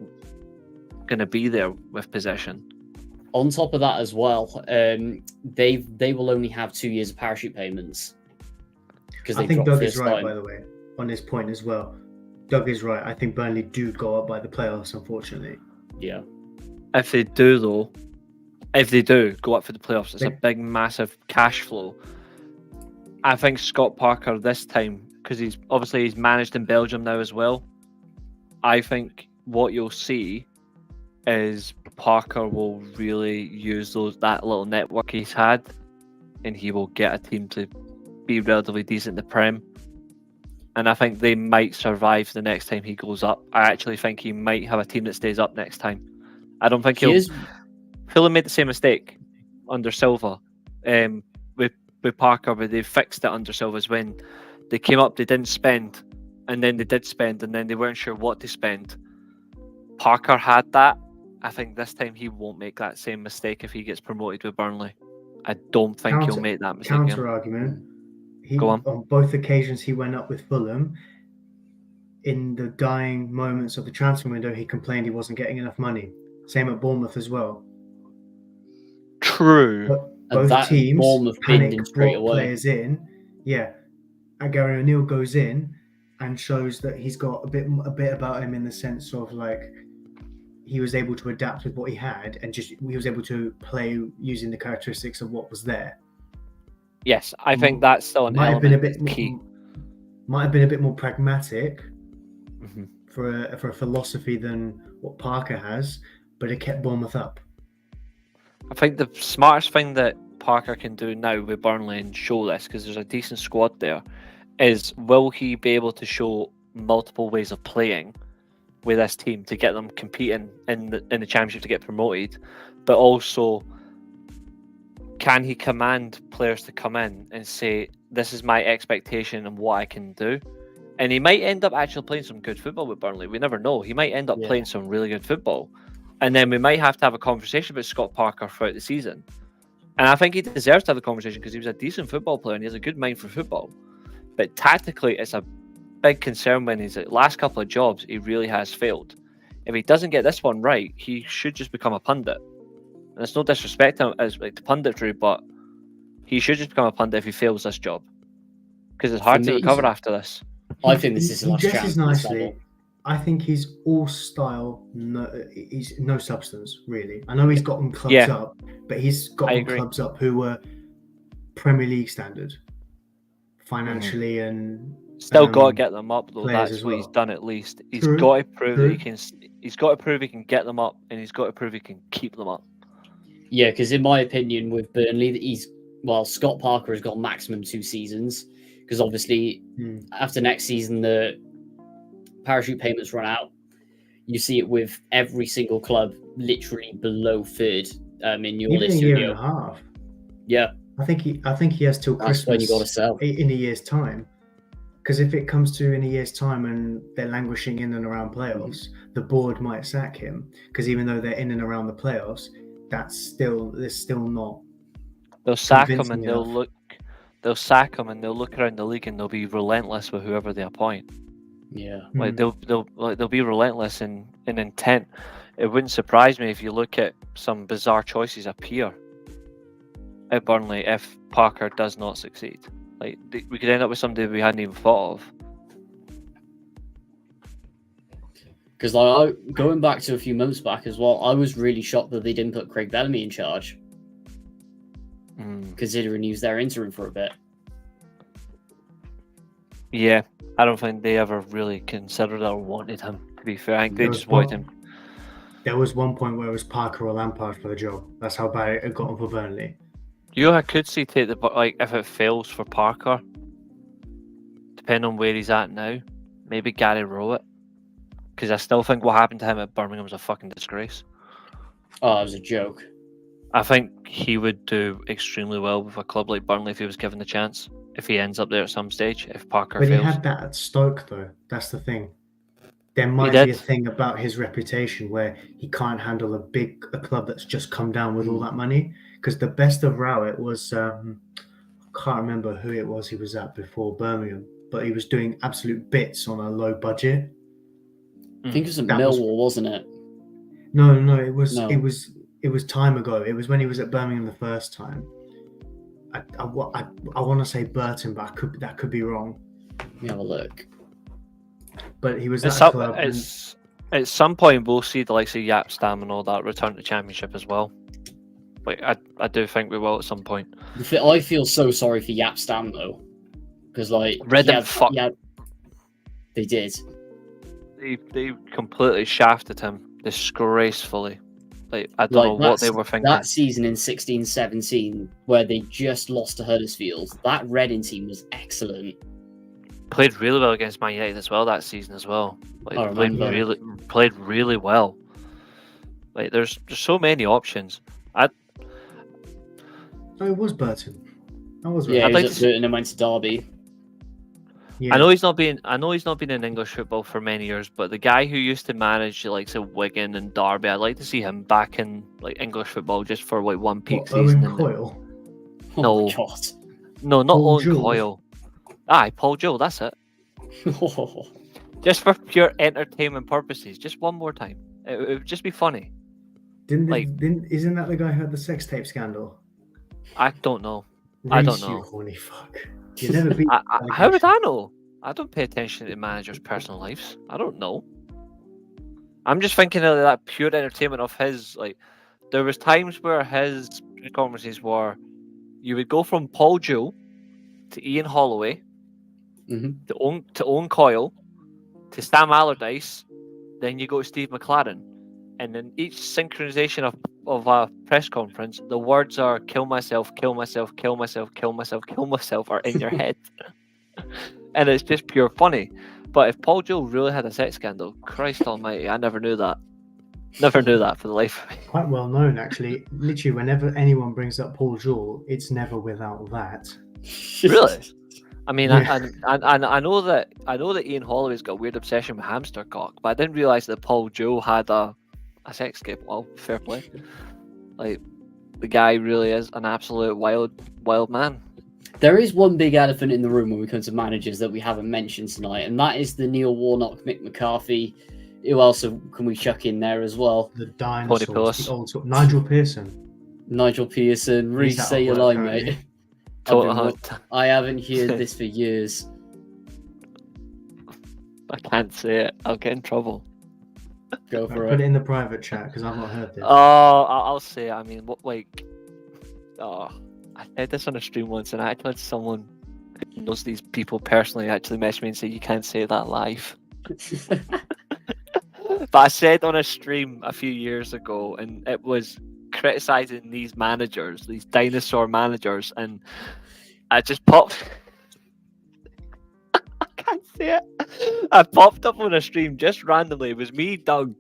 S4: going to be there with possession.
S2: On top of that as well, they will only have 2 years of parachute payments because
S3: I
S2: they
S3: think
S2: dropped
S3: Doug is
S2: first
S3: right,
S2: time.
S3: by the way, on this point as well. Doug is right. I think Burnley do go up by the playoffs, unfortunately.
S2: Yeah.
S4: If they do go up for the playoffs, it's a big, massive cash flow. I think Scott Parker this time, because he's managed in Belgium now as well. I think what you'll see is Parker will really use that little network he's had, and he will get a team to be relatively decent in the Prem. And I think they might survive the next time he goes up. I actually think he might have a team that stays up next time. I don't think Fulham made the same mistake under Silva with Parker, but they fixed it under Silva's when they came up, they didn't spend, and then they did spend, and then they weren't sure what to spend. Parker had that. I think this time he won't make that same mistake if he gets promoted with Burnley. I don't think he'll make that mistake again.
S3: Counter argument.
S4: Go on.
S3: On both occasions he went up with Fulham. In the dying moments of the transfer window, he complained he wasn't getting enough money. Same at Bournemouth as well.
S4: True.
S3: Both
S2: that
S3: teams
S2: Bournemouth binned him straight
S3: brought
S2: away.
S3: players in. Yeah, and Gary O'Neill goes in and shows that he's got a bit about him in the sense of like he was able to adapt with what he had and just he was able to play using the characteristics of what was there.
S4: Yes, I think that's still an element that's key.
S3: Might have been a bit more pragmatic for a philosophy than what Parker has, but it kept Bournemouth up.
S4: I think the smartest thing that Parker can do now with Burnley and show this, because there's a decent squad there, is will he be able to show multiple ways of playing with this team to get them competing in the Championship to get promoted, but also can he command players to come in and say this is my expectation and what I can do. And he might end up actually playing some good football with Burnley. We never know. He might end up playing some really good football. And then we might have to have a conversation about Scott Parker throughout the season. And I think he deserves to have a conversation because he was a decent football player and he has a good mind for football. But tactically, it's a big concern when his last couple of jobs, he really has failed. If he doesn't get this one right, he should just become a pundit. And it's no disrespect to him as like the punditry, but he should just become a pundit if he fails this job. Because it's hard to recover after this.
S2: I think this is the last chance.
S3: He dresses nicely. I think he's all style. He's no substance, really. I know he's gotten clubs up, but he's gotten clubs up who were Premier League standard financially and
S4: still got to get them up though. That's what he's done at least. He's got to prove that he can. He's got to prove he can get them up, and he's got to prove he can keep them up.
S2: Yeah, because in my opinion, with Burnley, that Scott Parker has got maximum 2 seasons. Because obviously, after next season, the parachute payments run out. You see it with every single club, literally below third in your list.
S3: A year and a half.
S2: Yeah,
S3: I think he has till
S2: That's
S3: Christmas.
S2: when you got to sell
S3: in a year's time. Because if it comes to in a year's time and they're languishing in and around playoffs, the board might sack him. Because even though they're in and around the playoffs, they're still not.
S4: They'll sack him and they'll look. They'll sack him and they'll look around the league and they'll be relentless with whoever they appoint.
S2: Yeah,
S4: like they'll be relentless in intent. It wouldn't surprise me if you look at some bizarre choices appear at Burnley if Parker does not succeed. Like we could end up with somebody we hadn't even thought of.
S2: Because going back to a few months back as well, I was really shocked that they didn't put Craig Bellamy in charge. Considering he was their interim for a bit. Yeah,
S4: I don't think they ever really considered or wanted him, to be fair. I think they just wanted him.
S3: There was one point where it was Parker or Lampard for the job. That's how bad it got on for Burnley.
S4: I could see if it fails for Parker, depending on where he's at now, maybe Gary Rowett. Because I still think what happened to him at Birmingham was a fucking disgrace.
S2: Oh, it was a joke.
S4: I think he would do extremely well with a club like Burnley if he was given the chance. If he ends up there at some stage, if Parker fails.
S3: But he had that at Stoke, though. That's the thing. There might be a thing about his reputation where he can't handle a club that's just come down with all that money. Because the best of Rowett was, I can't remember who it was he was at before Birmingham, but he was doing absolute bits on a low budget.
S2: I think it was at Millwall, wasn't it?
S3: No, it was time ago. It was when he was at Birmingham the first time. I want to say Burton, but that could be wrong.
S2: Let me have a look.
S3: But he was at a club.
S4: At some point, we'll see the likes of Yap Stam and all that return to Championship as well. Like I do think we will at some point.
S2: I feel so sorry for Yap Stam though, because like they did.
S4: They completely shafted him disgracefully. Like I don't know what they were thinking.
S2: That season in 16-17, where they just lost to Huddersfield, that Reading team was excellent.
S4: Played really well against Man United as well that season as well. Like played really well. Like there's so many options.
S3: It was Burton.
S2: He was at Burton and went to Derby.
S4: Yeah. I know he's not been in English football for many years, but the guy who used to manage like Wigan and Derby, I'd like to see him back in like English football just for like one peak season.
S3: Owen Coyle?
S4: No, no, not Owen Coyle. Paul Jewell, that's it. Just for pure entertainment purposes, just one more time. It would just be funny.
S3: Isn't that the guy who had the sex tape scandal?
S4: I don't know.
S3: Reece, you horny fuck. You never beat.
S4: How would I know? I don't pay attention to managers' personal lives. I don't know. I'm just thinking of that pure entertainment of his. Like, there was times where his conferences were, you would go from Paul Jewell to Ian Holloway, to Owen Coyle, to Sam Allardyce, then you go to Steve McLaren, and in each synchronization of a press conference, the words are "kill myself, kill myself, kill myself, kill myself, kill myself" are in your head, and it's just pure funny. But if Paul Jewell really had a sex scandal, Christ Almighty, I never knew that. Never knew that for the life of me.
S3: Quite well known, actually. Literally, whenever anyone brings up Paul Jewell, it's never without that.
S4: Really? I mean,
S3: Yeah.
S4: I know that Ian Holloway's got a weird obsession with hamster cock, but I didn't realise that Paul Joe had a sex tape. Well, fair play. Like, the guy really is an absolute wild man.
S2: There is one big elephant in the room when we come to managers that we haven't mentioned tonight, and that is the Neil Warnock, Mick McCarthy. Who else can we chuck in there as well?
S3: The dinosaurs,
S4: Pulis.
S3: the old school. Nigel Pearson.
S2: Nigel Pearson, Reece,
S3: out
S2: say
S3: of
S2: your
S3: work
S2: line,
S3: currently.
S2: mate. I haven't heard this for years.
S4: I can't say it. I'll get in trouble.
S2: Go for
S3: Put it
S2: it.
S3: in the private chat because I've not heard this.
S4: Oh, I'll say it. I mean, I said this on a stream once, and I actually had someone who knows these people personally actually message me and say, you can't say that live. But I said on a stream a few years ago, and it was criticizing these managers, these dinosaur managers, and I just popped. I can't say it. I popped up on a stream just randomly. It was me, Doug,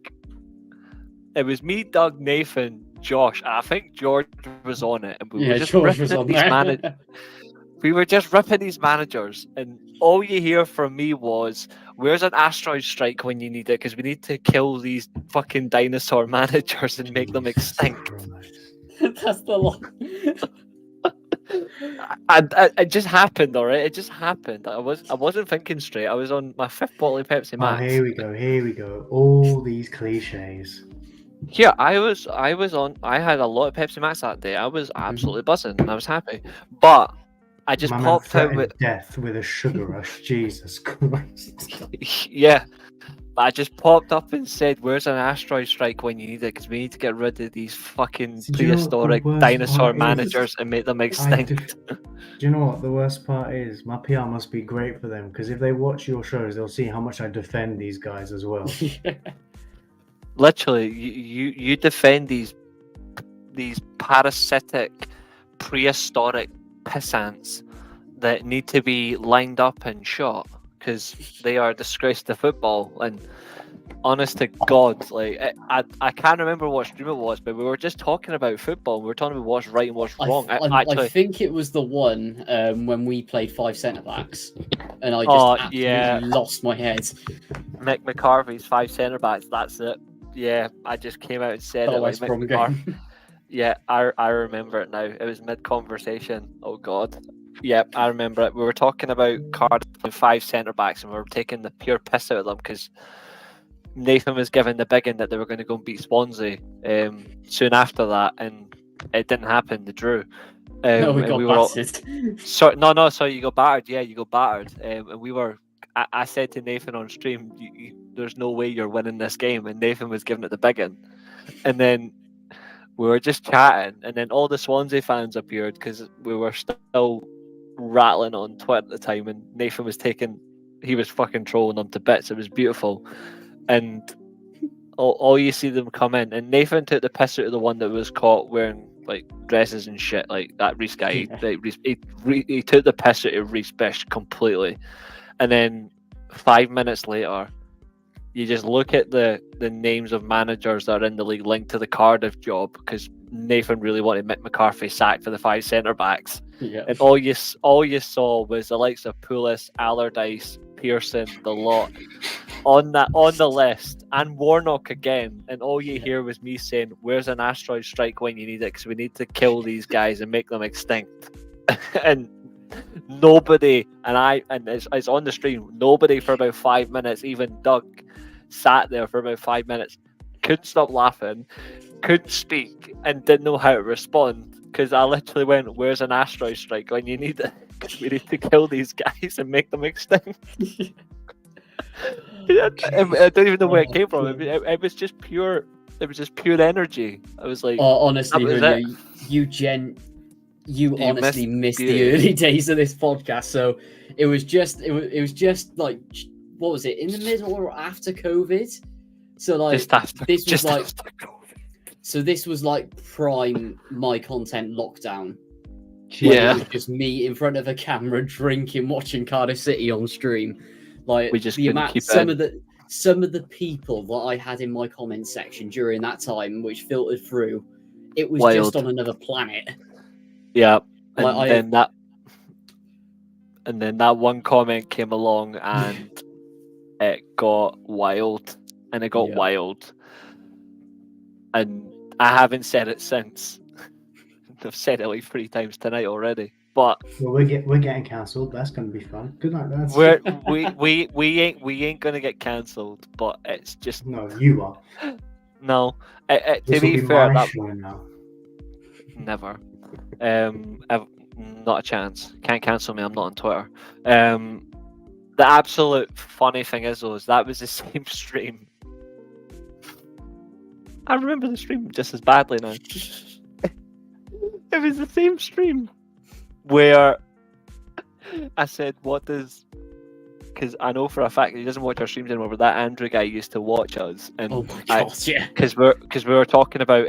S4: Nathan, Josh, and I think George was on it, and we were just
S2: George was
S4: ripping
S2: on
S4: these
S2: there.
S4: We were just ripping these managers, and all you hear from me was, "Where's an asteroid strike when you need it? Because we need to kill these fucking dinosaur managers and make them extinct."
S2: That's the line.
S4: It just happened, all right. It just happened. I wasn't thinking straight. I was on my 5th bottle of Pepsi
S3: Oh,
S4: Max.
S3: here we go. All these cliches.
S4: Yeah, I had a lot of Pepsi Max that day. I was absolutely buzzing. I was happy, but I just
S3: My man
S4: popped out
S3: threatened
S4: with
S3: death with a sugar rush. Jesus Christ.
S4: yeah. But I just popped up and said, "Where's an asteroid strike when you need it? Because we need to get rid of these fucking
S3: Do you know what the
S4: prehistoric
S3: worst
S4: dinosaur
S3: part is?
S4: managers and make them extinct."
S3: Do you know what the worst part is? My PR must be great for them because if they watch your shows, they'll see how much I defend these guys as well.
S4: Literally, you defend these parasitic, prehistoric pissants that need to be lined up and shot because they are a disgrace to football. And honest to God, like I can't remember what stream it was, but we were just talking about football. We were talking about what's right and what's wrong.
S2: I think it was the one when we played 5 centre backs, and I just absolutely lost my head.
S4: Mick McCarthy's 5 centre backs. That's it. Yeah, I just came out and said it. Like Mick McCarthy. Yeah, I remember it now. It was mid-conversation. Oh, God. Yep, I remember it. We were talking about Cardiff and 5 centre-backs, and we were taking the pure piss out of them because Nathan was given the big one that they were going to go and beat Swansea soon after that, and it didn't happen. They drew.
S2: No, we got battered.
S4: So you got battered. Yeah, you got battered. And we were... I said to Nathan on stream, there's no way you're winning this game, and Nathan was giving it the big one. And then we were just chatting, and then all the Swansea fans appeared because we were still rattling on Twitter at the time, and Nathan was he was fucking trolling them to bits. It was beautiful. And all you see them come in, and Nathan took the piss out of the one that was caught wearing like dresses and shit, like that Reece guy. He took the piss out of Reece Bish completely. And then 5 minutes later, you just look at the names of managers that are in the league linked to the Cardiff job because Nathan really wanted Mick McCarthy sacked for the 5 centre backs.
S2: Yeah.
S4: And all you saw was the likes of Pulis, Allardyce, Pearson, the lot on the list, and Warnock again. And all you hear was me saying, "Where's an asteroid strike when you need it? Because we need to kill these guys and make them extinct." And nobody, and it's on the stream, nobody for about 5 minutes, even Doug, sat there for about 5 minutes, couldn't stop laughing, couldn't speak, and didn't know how to respond because I literally went, "Where's an asteroid strike when you need it? Because we need to kill these guys and make them extinct." I don't even know where it came from. It was just pure. It was just pure energy. I was like,
S2: honestly, you honestly missed the early days of this podcast. So it was just like, what was it, in the middle or after COVID? So like this was like prime my content lockdown.
S4: Yeah,
S2: it was just me in front of a camera drinking, watching Cardiff City on stream. Like
S4: we just
S2: some of the people that I had in my comment section during that time, which filtered through, it was just on another planet.
S4: Yeah, and then that one comment came along, and it got wild, and it got
S2: Yeah.
S4: wild, and I haven't said it since. I've said it like 3 times tonight already, but
S3: Well, we're getting cancelled. That's going to be fun. Good night, lads.
S4: we ain't gonna get cancelled, but it's just
S3: No, you are.
S4: no. To
S3: This will
S4: be
S3: be
S4: fair,
S3: my
S4: that
S3: show now.
S4: never, not a chance. Can't cancel me. I'm not on Twitter. The absolute funny thing is though, is that was the same stream. I remember the stream just as badly now. It was the same stream where I said, "What does?" Because I know for a fact he doesn't watch our streams anymore. But that Andrew guy used to watch us, and
S2: Oh my god, yeah.
S4: because we were talking about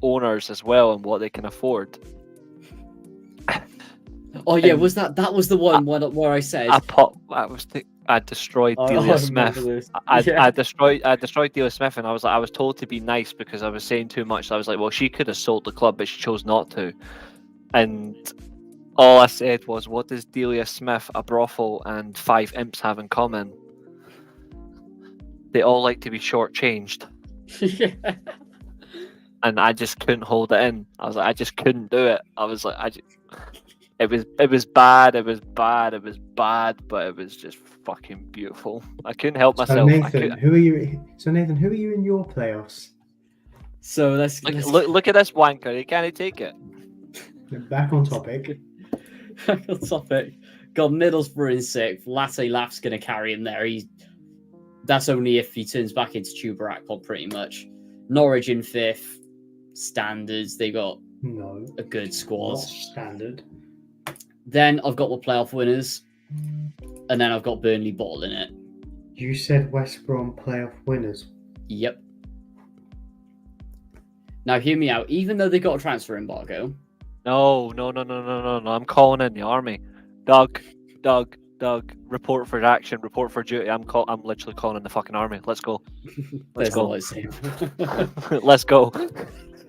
S4: owners as well and what they can afford.
S2: Oh yeah, was that was the one where I said
S4: I destroyed
S2: I
S4: Delia
S2: remember
S4: Smith.
S2: this.
S4: I
S2: Yeah.
S4: destroyed Delia Smith, and I was told to be nice because I was saying too much. So I was like, well, she could have sold the club, but she chose not to. And all I said was, what does Delia Smith, a brothel, and 5 imps have in common? They all like to be shortchanged.
S2: Yeah.
S4: And I just couldn't hold it in. I was like, I just couldn't do it. I was like, it was bad, but it was just fucking beautiful. I couldn't help
S3: So
S4: myself.
S3: Nathan, who are you? So Nathan, who are you in your playoffs?
S2: So let's
S4: Look at this wanker. He can't take it.
S3: Back on topic.
S2: back on topic. Got Middlesbrough in 6th. Latte Laugh's going to carry him there. That's only if he turns back into Tuberakpod, pretty much. Norwich in 5th. Standards. They got a good squad.
S3: Not standard.
S2: Then I've got the playoff winners. And then I've got Burnley bottling it.
S3: You said West Brom playoff winners.
S2: Yep. Now hear me out. Even though they got a transfer embargo.
S4: No. I'm calling in the army. Doug. Report for action. Report for duty. I'm literally calling in the fucking army. Let's go. Let's go. Let's go.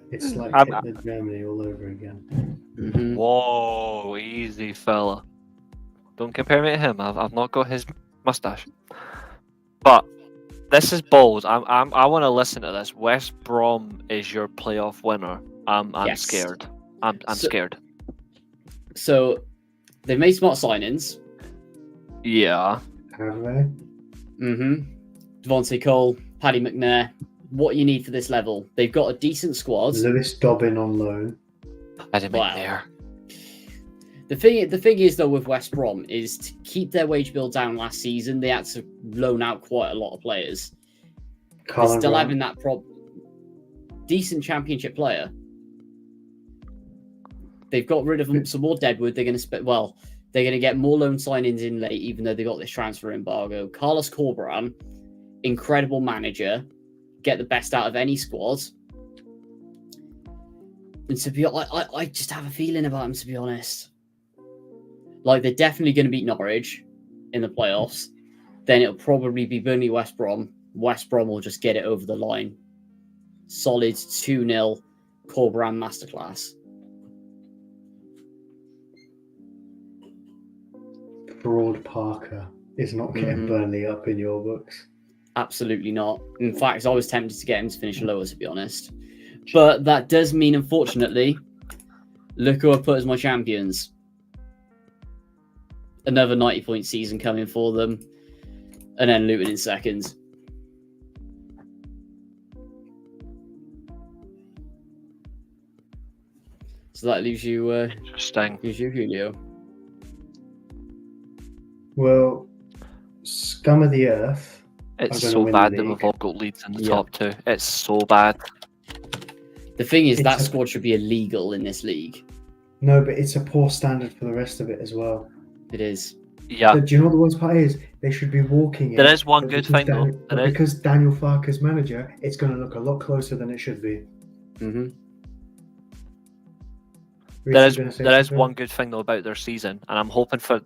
S3: It's like Hitler Germany all over again.
S2: Mm-hmm.
S4: Whoa, easy fella. Don't compare me to him. I've not got his mustache. But this is bold. I want to listen to this. West Brom is your playoff winner. I'm
S2: Yes.
S4: scared. I'm scared.
S2: So they've made smart signings.
S4: Yeah.
S3: Have they?
S2: Mm-hmm. Devontae Cole, Paddy McNair. What you need for this level? They've got a decent squad.
S3: Lewis Dobbin on loan.
S4: I didn't
S2: Wow.
S4: make there.
S2: The thing is though with West Brom is to keep their wage bill down last season, they had to loan out quite a lot of players. They're still having that problem. Decent championship player. They've got rid of some more Deadwood. They're going to they're going to get more loan signings in late, even though they got this transfer embargo. Carlos Corberán, incredible manager, get the best out of any squad. And to be, I just have a feeling about him, to be honest. Like, they're definitely going to beat Norwich in the playoffs. Then it'll probably be Burnley West Brom. West Brom will just get it over the line. Solid 2-0 Corberán masterclass.
S3: Broad Parker is not getting Burnley up in your books.
S2: Absolutely not. In fact, I was tempted to get him to finish lower, to be honest. But that does mean, unfortunately, look who I put as my champions. Another 90-point season coming for them. And then Luton in second. So that leaves you,
S4: Interesting.
S2: Julio.
S3: Well, scum of the earth.
S4: It's
S3: gonna
S4: so
S3: win
S4: bad
S3: the
S4: that
S3: league.
S4: we've all got leads in the
S2: Yeah.
S4: top 2. It's so bad.
S2: The thing is,
S3: It's
S2: that
S3: a-
S2: squad should be illegal in this league.
S3: No, but it's a poor standard for the rest of it as well.
S2: It is.
S4: Yeah.
S3: But do you know what the worst part is? They should be walking it.
S4: There is one
S3: but
S4: good
S3: because
S4: thing, though.
S3: Daniel- but
S4: There is-
S3: because Daniel Farke's manager, it's going to look a lot closer than it should be.
S2: Mm-hmm.
S3: Reece,
S4: There
S3: you
S4: is
S3: gonna say
S4: there is
S3: something?
S4: one good thing though about their season, and I'm hoping for.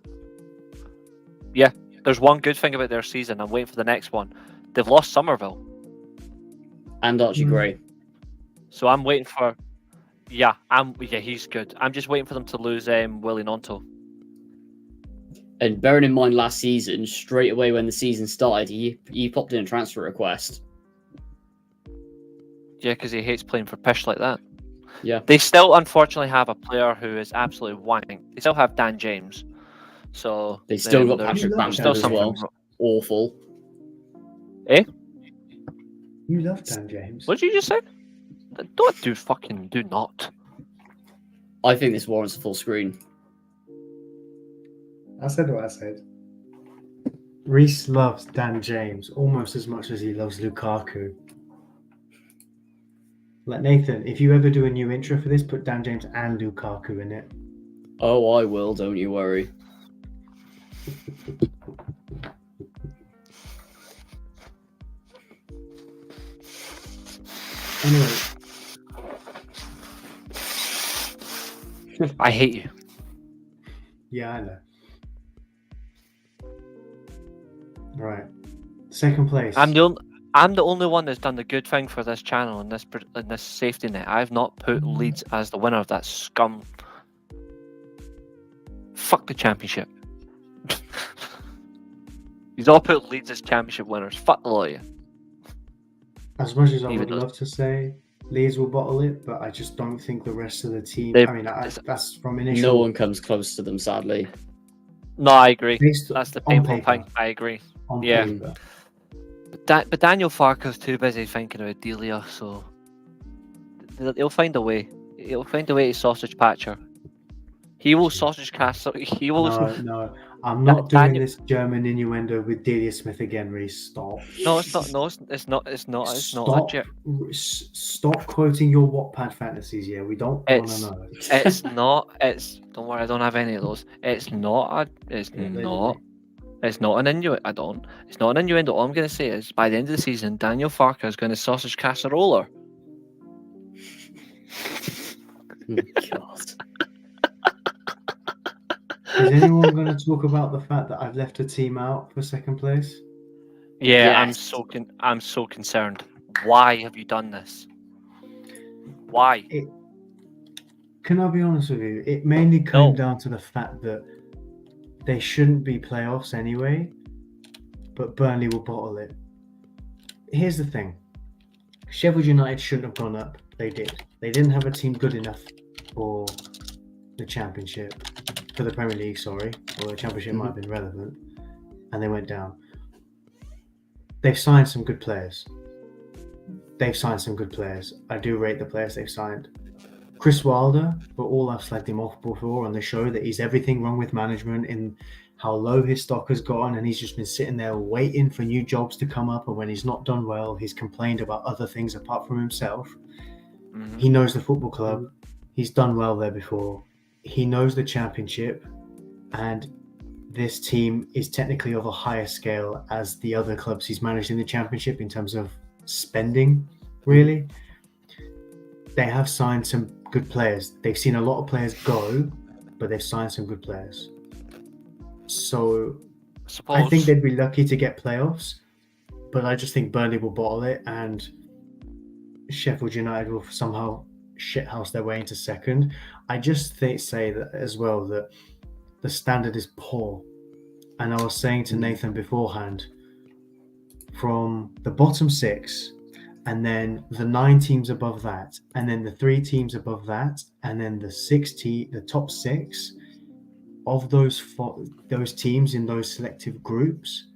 S4: Yeah, there's one good thing about their season. I'm waiting for the next one. They've lost Somerville,
S2: And Archie Gray.
S4: so I'm waiting for. Yeah, he's good. I'm just waiting for them to lose Willie Nonto.
S2: And bearing in mind last season, straight away when the season started, he popped in a transfer request.
S4: Yeah, because he hates playing for pish like that.
S2: Yeah.
S4: They still, unfortunately, have a player who is absolutely wank. They still have Dan James. So
S2: They still got
S4: there's
S2: Patrick
S3: there's
S2: Bamford
S3: still
S2: as well.
S3: something
S2: Awful.
S4: Eh?
S3: You love Dan James.
S4: What did you just say? Do not.
S2: I think this warrants a full screen.
S3: I said what I said. Reece loves Dan James almost as much as he loves Lukaku. Like Nathan, if you ever do a new intro for this, put Dan James and Lukaku in it.
S2: Oh, I will. Don't you worry.
S3: Anyway,
S4: I hate you.
S3: yeah, I know. Right, second place.
S4: I'm the only one that's done the good thing for this channel and this safety net. I've not put Leeds as the winner of that scum. Fuck the championship. He's all put Leeds as championship winners. Fuck the lot of you.
S3: As much as I
S4: Even
S3: would
S4: though-
S3: love to say Leeds will bottle it, but I just don't think the rest of the team.
S4: They-
S3: I mean, that's from initial.
S2: No one comes close to them, sadly.
S4: No, I agree.
S3: based
S4: That's the
S3: on
S4: painful
S3: paper,
S4: thing. I agree.
S3: on
S4: Yeah.
S3: paper.
S4: But Daniel Farke's too busy thinking about Delia, so he'll find a way. He'll find a way to sausage patch her. He will sausage cast. He will.
S3: No, I'm not doing
S4: Daniel-
S3: this German innuendo with Delia Smith again, Reece. Stop.
S4: No, it's not. No, it's not. It's not. It's not.
S3: Stop,
S4: Legit.
S3: stop quoting your Wattpad fantasies. Yeah, we don't want to
S4: It's-
S3: know.
S4: It's not. It's. Don't worry. I don't have any of those. It's not. It's not. It's not an innuendo. It's not an innuendo. All I'm going to say is, by the end of the season, Daniel Farke is going to sausage cast a roller.
S2: Oh, God.
S3: Is anyone going to talk about the fact that I've left a team out for second place?
S4: Yeah,
S2: Yes.
S4: I'm so concerned. Why have you done this? Why?
S3: Can I be honest with you? It mainly came down to the fact that they shouldn't be playoffs anyway, but Burnley will bottle it. Here's the thing. Sheffield United shouldn't have gone up. They did. They didn't have a team good enough for the Championship, for the Premier League, sorry. Or the Championship might have been relevant. And they went down. They've signed some good players. I do rate the players they've signed. Chris Wilder, for all I've slagged him off before on the show, that he's everything wrong with management in how low his stock has gone, and he's just been sitting there waiting for new jobs to come up, and when he's not done well, he's complained about other things apart from himself.
S4: Mhm.
S3: He knows the football club. He's done well there before. He knows the Championship, and this team is technically of a higher scale as the other clubs he's managed in the Championship in terms of spending, really. They have signed some good players. They've seen a lot of players go, but they've signed some good players. So I think they'd be lucky to get playoffs, but I just think Burnley will bottle it and Sheffield United will somehow shithouse their way into second. I just say that as well, that the standard is poor. And I was saying to Nathan beforehand, from the bottom six, and then the 9 teams above that, and then the 3 teams above that, and then the top 6 of those teams in those selective groups,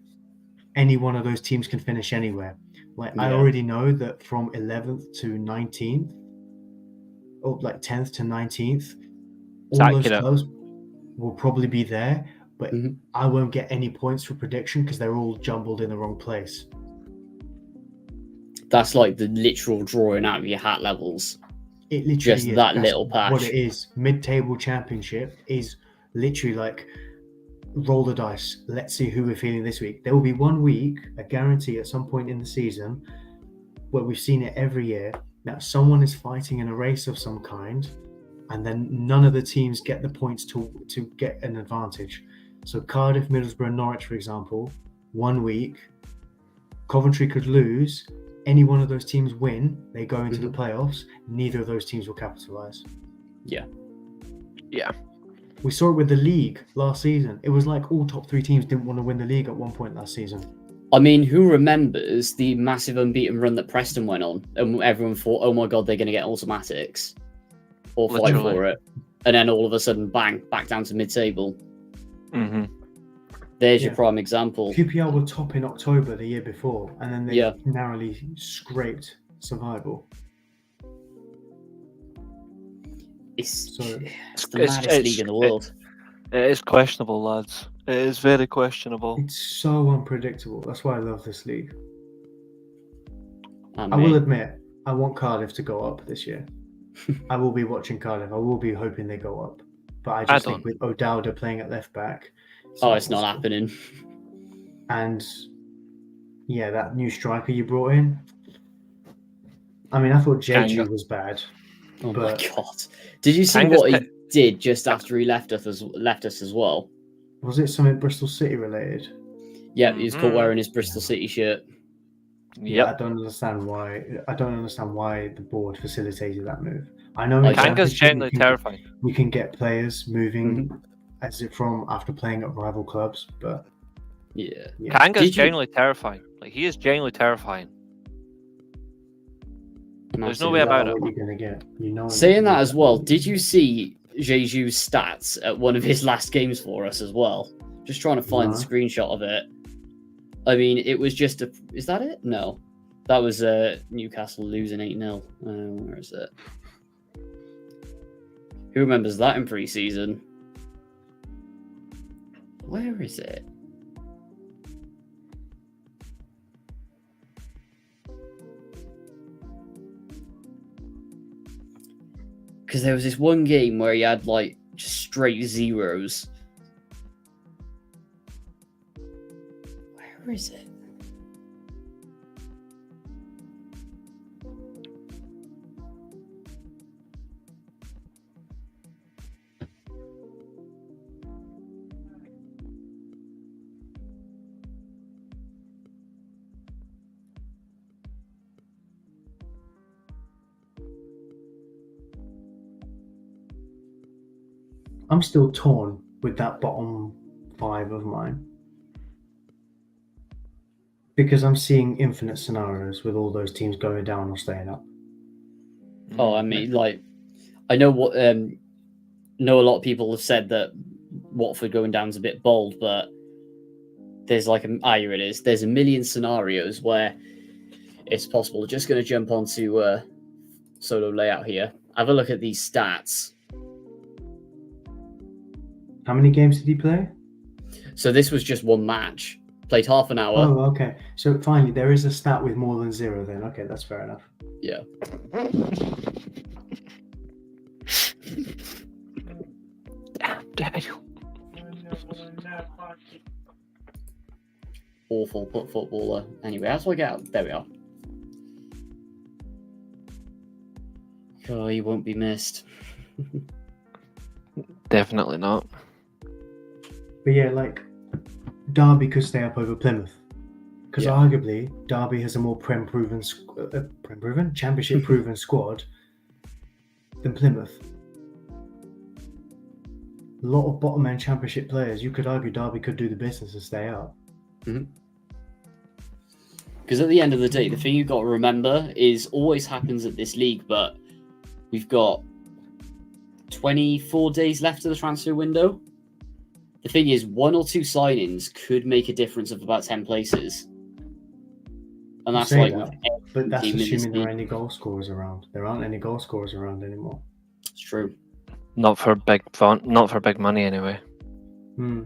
S3: any one of those teams can finish anywhere. I already know that from 11th to 19th, or 10th to 19th, all those clubs will probably be there, but I won't get any points for prediction because they're all jumbled in the wrong place.
S2: That's like the literal drawing out of your hat levels.
S3: It literally
S2: Just
S3: is.
S2: that
S3: That's
S2: little patch.
S3: what it is. Mid-table championship is literally like roll the dice. Let's see who we're feeling this week. There will be one week, I guarantee, at some point in the season, where we've seen it every year, that someone is fighting in a race of some kind, and then none of the teams get the points to get an advantage. So Cardiff, Middlesbrough, Norwich, for example, one week, Coventry could lose. Any one of those teams win, they go into the playoffs. Neither of those teams will capitalize.
S2: Yeah.
S3: We saw it with the league last season. It was like all top 3 teams didn't want to win the league at one point last season.
S2: I mean, who remembers the massive unbeaten run that Preston went on, and everyone thought, "Oh my god, they're going to get automatics or fight
S4: Literally.
S2: for it," and then all of a sudden, bang, back down to mid-table.
S4: Mm-hmm.
S2: There's your
S3: Yeah.
S2: prime example.
S3: QPR were top in October the year before, and then they
S2: Yeah.
S3: narrowly scraped survival.
S2: It's,
S3: So-
S2: it's the maddest league in the world.
S4: It is questionable, lads. It is very questionable.
S3: It's so unpredictable. That's why I love this league.
S2: I
S3: I will
S2: mean,
S3: admit, I want Cardiff to go up this year. I will be watching Cardiff. I will be hoping they go up. But I just think with O'Dowda playing at left back,
S2: it's not
S3: possible.
S2: happening.
S3: And yeah, that new striker you brought in. I mean, I thought
S4: Kanga.
S3: Jeju was bad.
S2: Oh
S3: But-
S2: my god! Did you see
S4: Kanga's
S2: what he
S4: pe-
S2: did just after he left us as well?
S3: Was it something Bristol City related?
S2: Yeah, he was caught
S4: Mhm.
S2: wearing his Bristol City shirt.
S3: Yeah,
S4: Yep.
S3: I don't understand why. I don't understand why the board facilitated that move. I know
S2: Like,
S3: in
S4: Kanga's
S3: Championship
S4: genuinely
S3: you can-
S4: terrifying.
S3: We can get players moving
S2: Mm-hmm.
S3: as if from after playing at rival clubs, but
S2: Yeah.
S3: yeah.
S4: Kanga's
S2: Did you-
S4: genuinely terrifying. Like, he is genuinely terrifying. There's no
S2: Massive.
S4: way
S3: You
S4: about
S3: know
S4: it.
S3: what you're gonna get. You know.
S2: Saying that as well, did you see Jeju's stats at one of his last games for us as well? Just trying to find the
S3: No.
S2: screenshot of it. I mean, it was just a. Is that it? No. That was Newcastle losing 8-0. Where is it? Who remembers that in pre-season? Where is it? Because there was this one game where he had like just straight zeros. Where is it?
S3: I'm still torn with that bottom 5 of mine because I'm seeing infinite scenarios with all those teams going down or staying up.
S2: Oh, I mean, like, I know what know a lot of people have said that Watford going down is a bit bold, but there's like here it is. There's a million scenarios where it's possible. Just going to jump onto solo layout here. Have a look at these stats.
S3: How many games did he play?
S2: So this was just one match. Played half an hour.
S3: Oh, okay. So finally, there is a stat with more than 0 then. Okay, that's fair enough.
S2: Yeah.
S4: Damn, Daniel.
S2: Awful footballer. Anyway, how do I get out? There we are. Oh, he won't be missed.
S4: Definitely not.
S3: But yeah, like Derby could stay up over Plymouth because
S2: Yeah.
S3: arguably Derby has a more championship proven squad than Plymouth. A lot of bottom end championship players. You could argue Derby could do the business and stay up.
S2: Because at the end of the day, the thing you've got to remember is always happens at this league, but we've got 24 days left of the transfer window. The thing is, 1 or 2 signings could make a difference of about 10 places. And that's
S3: Say
S2: like
S3: that,
S2: with
S3: but that's
S2: team in this
S3: assuming there are
S2: league.
S3: any goal scorers around. There aren't any goal scorers around anymore.
S2: It's true.
S4: Not for big fun. Not for big money, anyway.
S3: Hmm.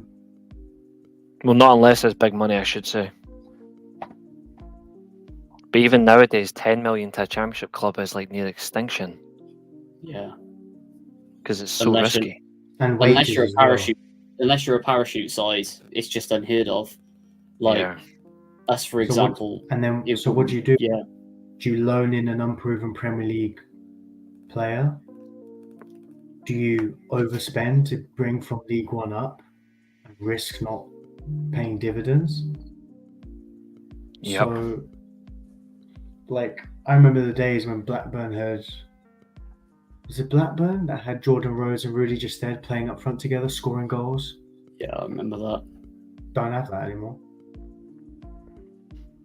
S4: Well, not unless it's big money, I should say. But even nowadays, 10 million to a championship club is like near extinction
S2: Yeah.
S4: because it's so
S2: Unless you-
S4: risky.
S3: And
S2: Unless
S3: wages
S2: you're a
S3: as well.
S2: parachute, unless you're a parachute size, it's just unheard of. Like
S4: Yeah.
S2: us, for
S3: So what-
S2: example.
S3: And then,
S2: if-
S3: so what do you do?
S2: Yeah.
S3: Do you loan in an unproven Premier League player? Do you overspend to bring from League One up and risk not paying dividends?
S4: Yep.
S3: So, like, I remember the days when Blackburn had Was it Blackburn that had Jordan Rhodes and Rudy Gestede playing up front together, scoring goals?
S2: Yeah, I remember that.
S3: Don't have that anymore.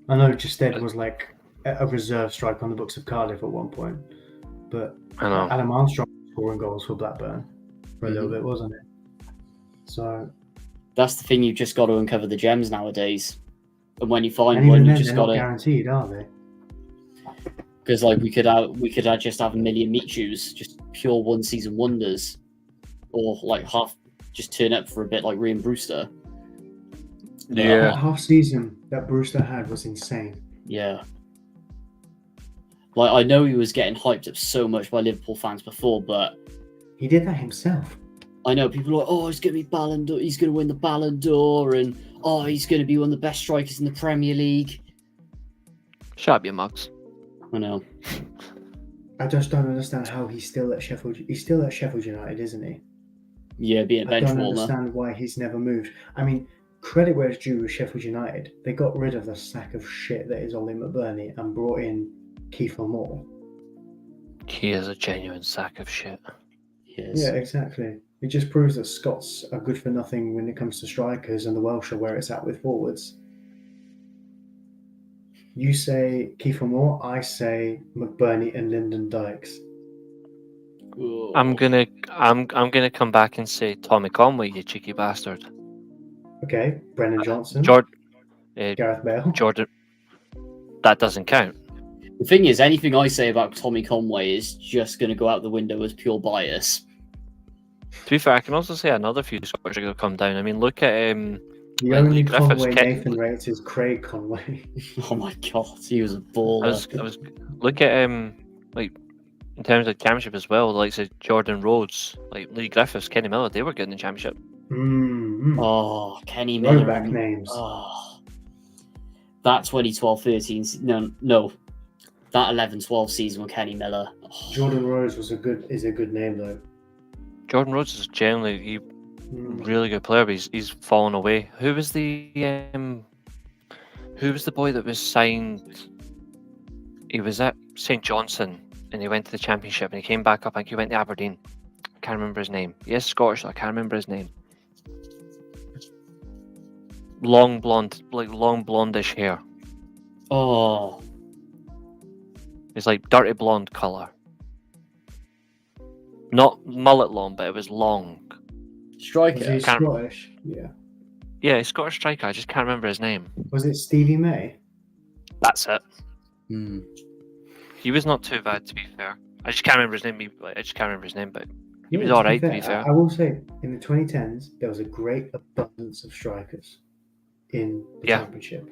S3: I know Gestede was like a reserve striker on the books of Cardiff at one point, but
S4: I know.
S3: Adam Armstrong was scoring goals for Blackburn for a little bit, wasn't it? So
S2: that's the thing. You've just got to uncover the gems nowadays, and when you find
S3: and
S2: one,
S3: even
S2: you
S3: then,
S2: just
S3: they're
S2: got
S3: not
S2: to.
S3: guaranteed, are they?
S2: Because like we could just have a million Michus, just pure one season wonders, or like half just turn up for a bit like Ryan Brewster.
S4: Yeah.
S3: That half season that Brewster had was insane.
S2: Yeah. Like I know he was getting hyped up so much by Liverpool fans before, but
S3: He did that himself.
S2: I know people are like, oh, he's gonna be Ballon d'Or, he's gonna win the Ballon d'Or, and oh, he's gonna be one of the best strikers in the Premier League.
S4: Shut up, you mugs.
S2: I know.
S3: I just don't understand how he's still at Sheffield. He's still at Sheffield United, isn't he?
S2: Yeah, being a
S3: I
S2: bench
S3: don't
S2: warmer.
S3: understand why he's never moved. I mean, credit where it's due with Sheffield United. They got rid of the sack of shit that is Ollie McBurney and brought in Kiefer Moore.
S4: He is a genuine sack of shit.
S2: Yes.
S3: Yeah, exactly. It just proves that Scots are good for nothing when it comes to strikers, and the Welsh are where it's at with forwards. You say Kiefer Moore, I say McBurney and Lyndon Dykes.
S2: Ooh.
S4: I'm gonna come back and say Tommy Conway, you cheeky bastard.
S3: Okay, Brennan Johnson, Gareth Bale.
S4: Jordan. That doesn't count.
S2: The thing is, anything I say about Tommy Conway is just going to go out the window as pure bias.
S4: To be fair, I can also say another few Scottish are going to come down. I mean, look at
S3: The
S4: Lee
S3: only
S4: Griffiths
S3: Conway
S4: kept-
S3: Nathan rates is Craig Conway.
S2: Oh my god, he was a baller.
S4: I was look at like in terms of championship as well. Like say Jordan Rhodes, like Lee Griffiths, Kenny Miller, they were good in the championship.
S3: Mm-hmm.
S2: Oh, Kenny Miller.
S3: Throwback names.
S2: Oh, that 2012-13, no, that 11-12 season with Kenny Miller. Oh,
S3: Jordan Rhodes is a good name though.
S4: Jordan Rhodes is generally really good player, but he's fallen away. Who was the boy that was signed? He was at St Johnson and he went to the championship and he came back up. I think he went to Aberdeen. I can't remember his name. He is Scottish, so I can't remember his name. Long blondish hair.
S2: oh,
S4: It's like dirty blonde colour. Not mullet long, but it was long.
S2: striker.
S3: Was he
S4: Can't-
S3: Scottish? Yeah.
S4: Yeah, he's Scottish striker. I just can't remember his name.
S3: Was it Stevie May?
S4: That's it.
S2: Hmm.
S4: He was not too bad, to be fair. I just can't remember his name. But he was
S3: Yeah,
S4: alright, to be fair.
S3: I will say, in the 2010s, there was a great abundance of strikers in the
S4: Yeah.
S3: championship.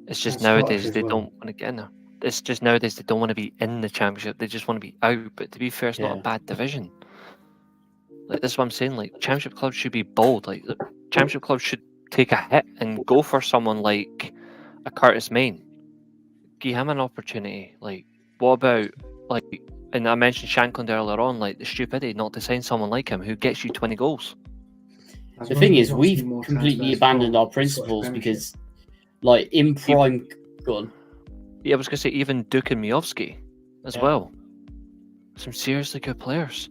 S4: It's just
S3: And
S4: nowadays
S3: Scottish
S4: they
S3: as well.
S4: don't want to get in there. It's just nowadays they don't want to be in the championship. They just want to be out. But to be fair, it's not
S2: Yeah.
S4: a bad division. Like that's what I'm saying. Like championship clubs should be bold. Like the championship clubs should take a hit and go for someone like a Curtis Main. Give him an opportunity. Like what about like? And I mentioned Shankland earlier on. Like the stupidity not to sign someone like him who gets you 20 goals.
S3: As
S2: The
S3: well
S2: thing
S3: as
S2: is,
S3: there's
S2: we've
S3: obviously more
S2: completely
S3: transfers
S2: abandoned
S3: from
S2: our
S3: the Scottish
S2: principles
S3: Premiership.
S2: because, like, in prime, go on.
S4: Yeah, I was gonna say even Duke and Miovski as
S2: Yeah.
S4: well. Some seriously good players.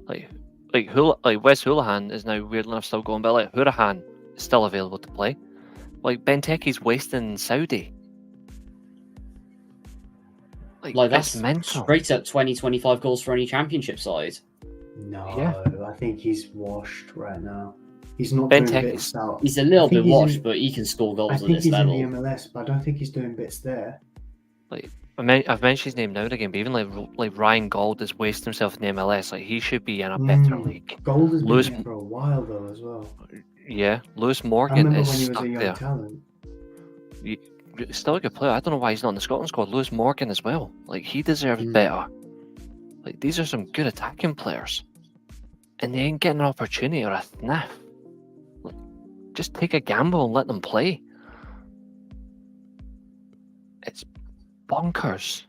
S4: Like Wes Houlihan is now weird enough still going, but like Houlihan is still available to play. Like Benteke's wasting in Saudi.
S2: Like,
S4: that's
S2: that's
S4: mental.
S2: straight up 20-25 goals for any championship side.
S3: No,
S4: Yeah.
S3: I think he's washed right now. He's not
S4: Ben
S3: doing
S4: Tech
S3: bits
S4: is-
S3: out.
S2: He's a little
S3: I think
S2: bit
S3: he's
S2: washed,
S3: in-
S2: but he can score
S3: I
S2: goals at
S3: think
S2: this
S3: he's
S2: level.
S3: in the MLS, but I don't think he's doing bits there.
S4: I've mentioned his name now and again, but even like Ryan Gold is wasting himself in the MLS. Like he should be in a better league.
S3: Gold has been
S4: Lewis-
S3: there for a while though as well.
S4: Yeah, Lewis
S3: I
S4: Morgan
S3: remember
S4: is
S3: when he was
S4: stuck
S3: a young
S4: there.
S3: talent.
S4: He's still a good player. I don't know why he's not in the Scotland squad. Lewis Morgan as well. Like he deserves
S2: Mm.
S4: better. Like these are some good attacking players, and they ain't getting an opportunity or a sniff. Like, just take a gamble and let them play. It's bonkers.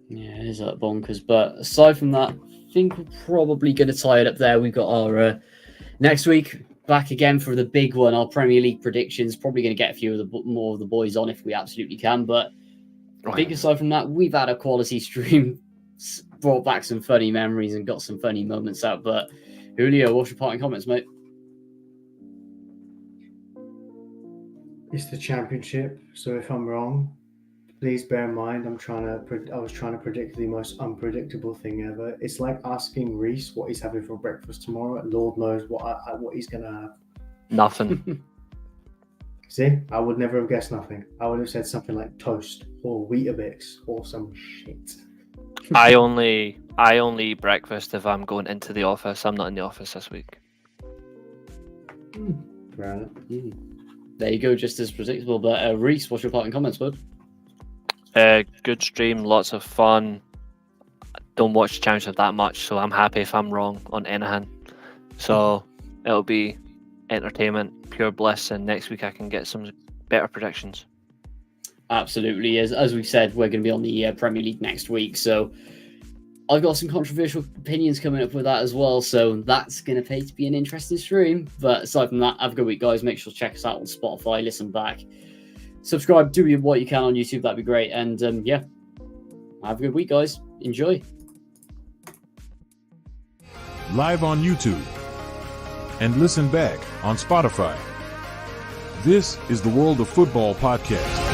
S2: Yeah, it is that bonkers. But aside from that, I think we're probably going to tie it up there. We've got our next week. back again for the big one, our Premier League predictions. Probably going to get a few of the more of the boys on if we absolutely can. But big aside from that, we've had a quality stream, brought back some funny memories and got some funny moments out. But Julio, what's your parting comments, mate?
S3: It's the championship, so if I'm wrong, please bear in mind I was trying to predict the most unpredictable thing ever. It's like asking Reece what he's having for breakfast tomorrow. Lord knows what he's gonna have.
S4: Nothing.
S3: See, I would never have guessed nothing. I would have said something like toast or Weetabix or some shit.
S4: I only eat breakfast if I'm going into the office. I'm not in the office this week.
S3: Right.
S2: There you go, just as predictable. But Reece, what's your parting comments, bud?
S4: Good stream, lots of fun. Don't watch the Championship that much, so I'm happy if I'm wrong on anything. So it'll be entertainment, pure bliss, and next week I can get some better predictions.
S2: Absolutely. As we said, we're going to be on the Premier League next week, so I've got some controversial opinions coming up with that as well, so that's going to pay to be an interesting stream. But aside from that, have a good week, guys. Make sure to check us out on Spotify, listen back, subscribe, do what you can on YouTube, that'd be great. And yeah, have a good week, guys. Enjoy.
S1: Live on YouTube. And listen back on Spotify. This is the World of Football podcast.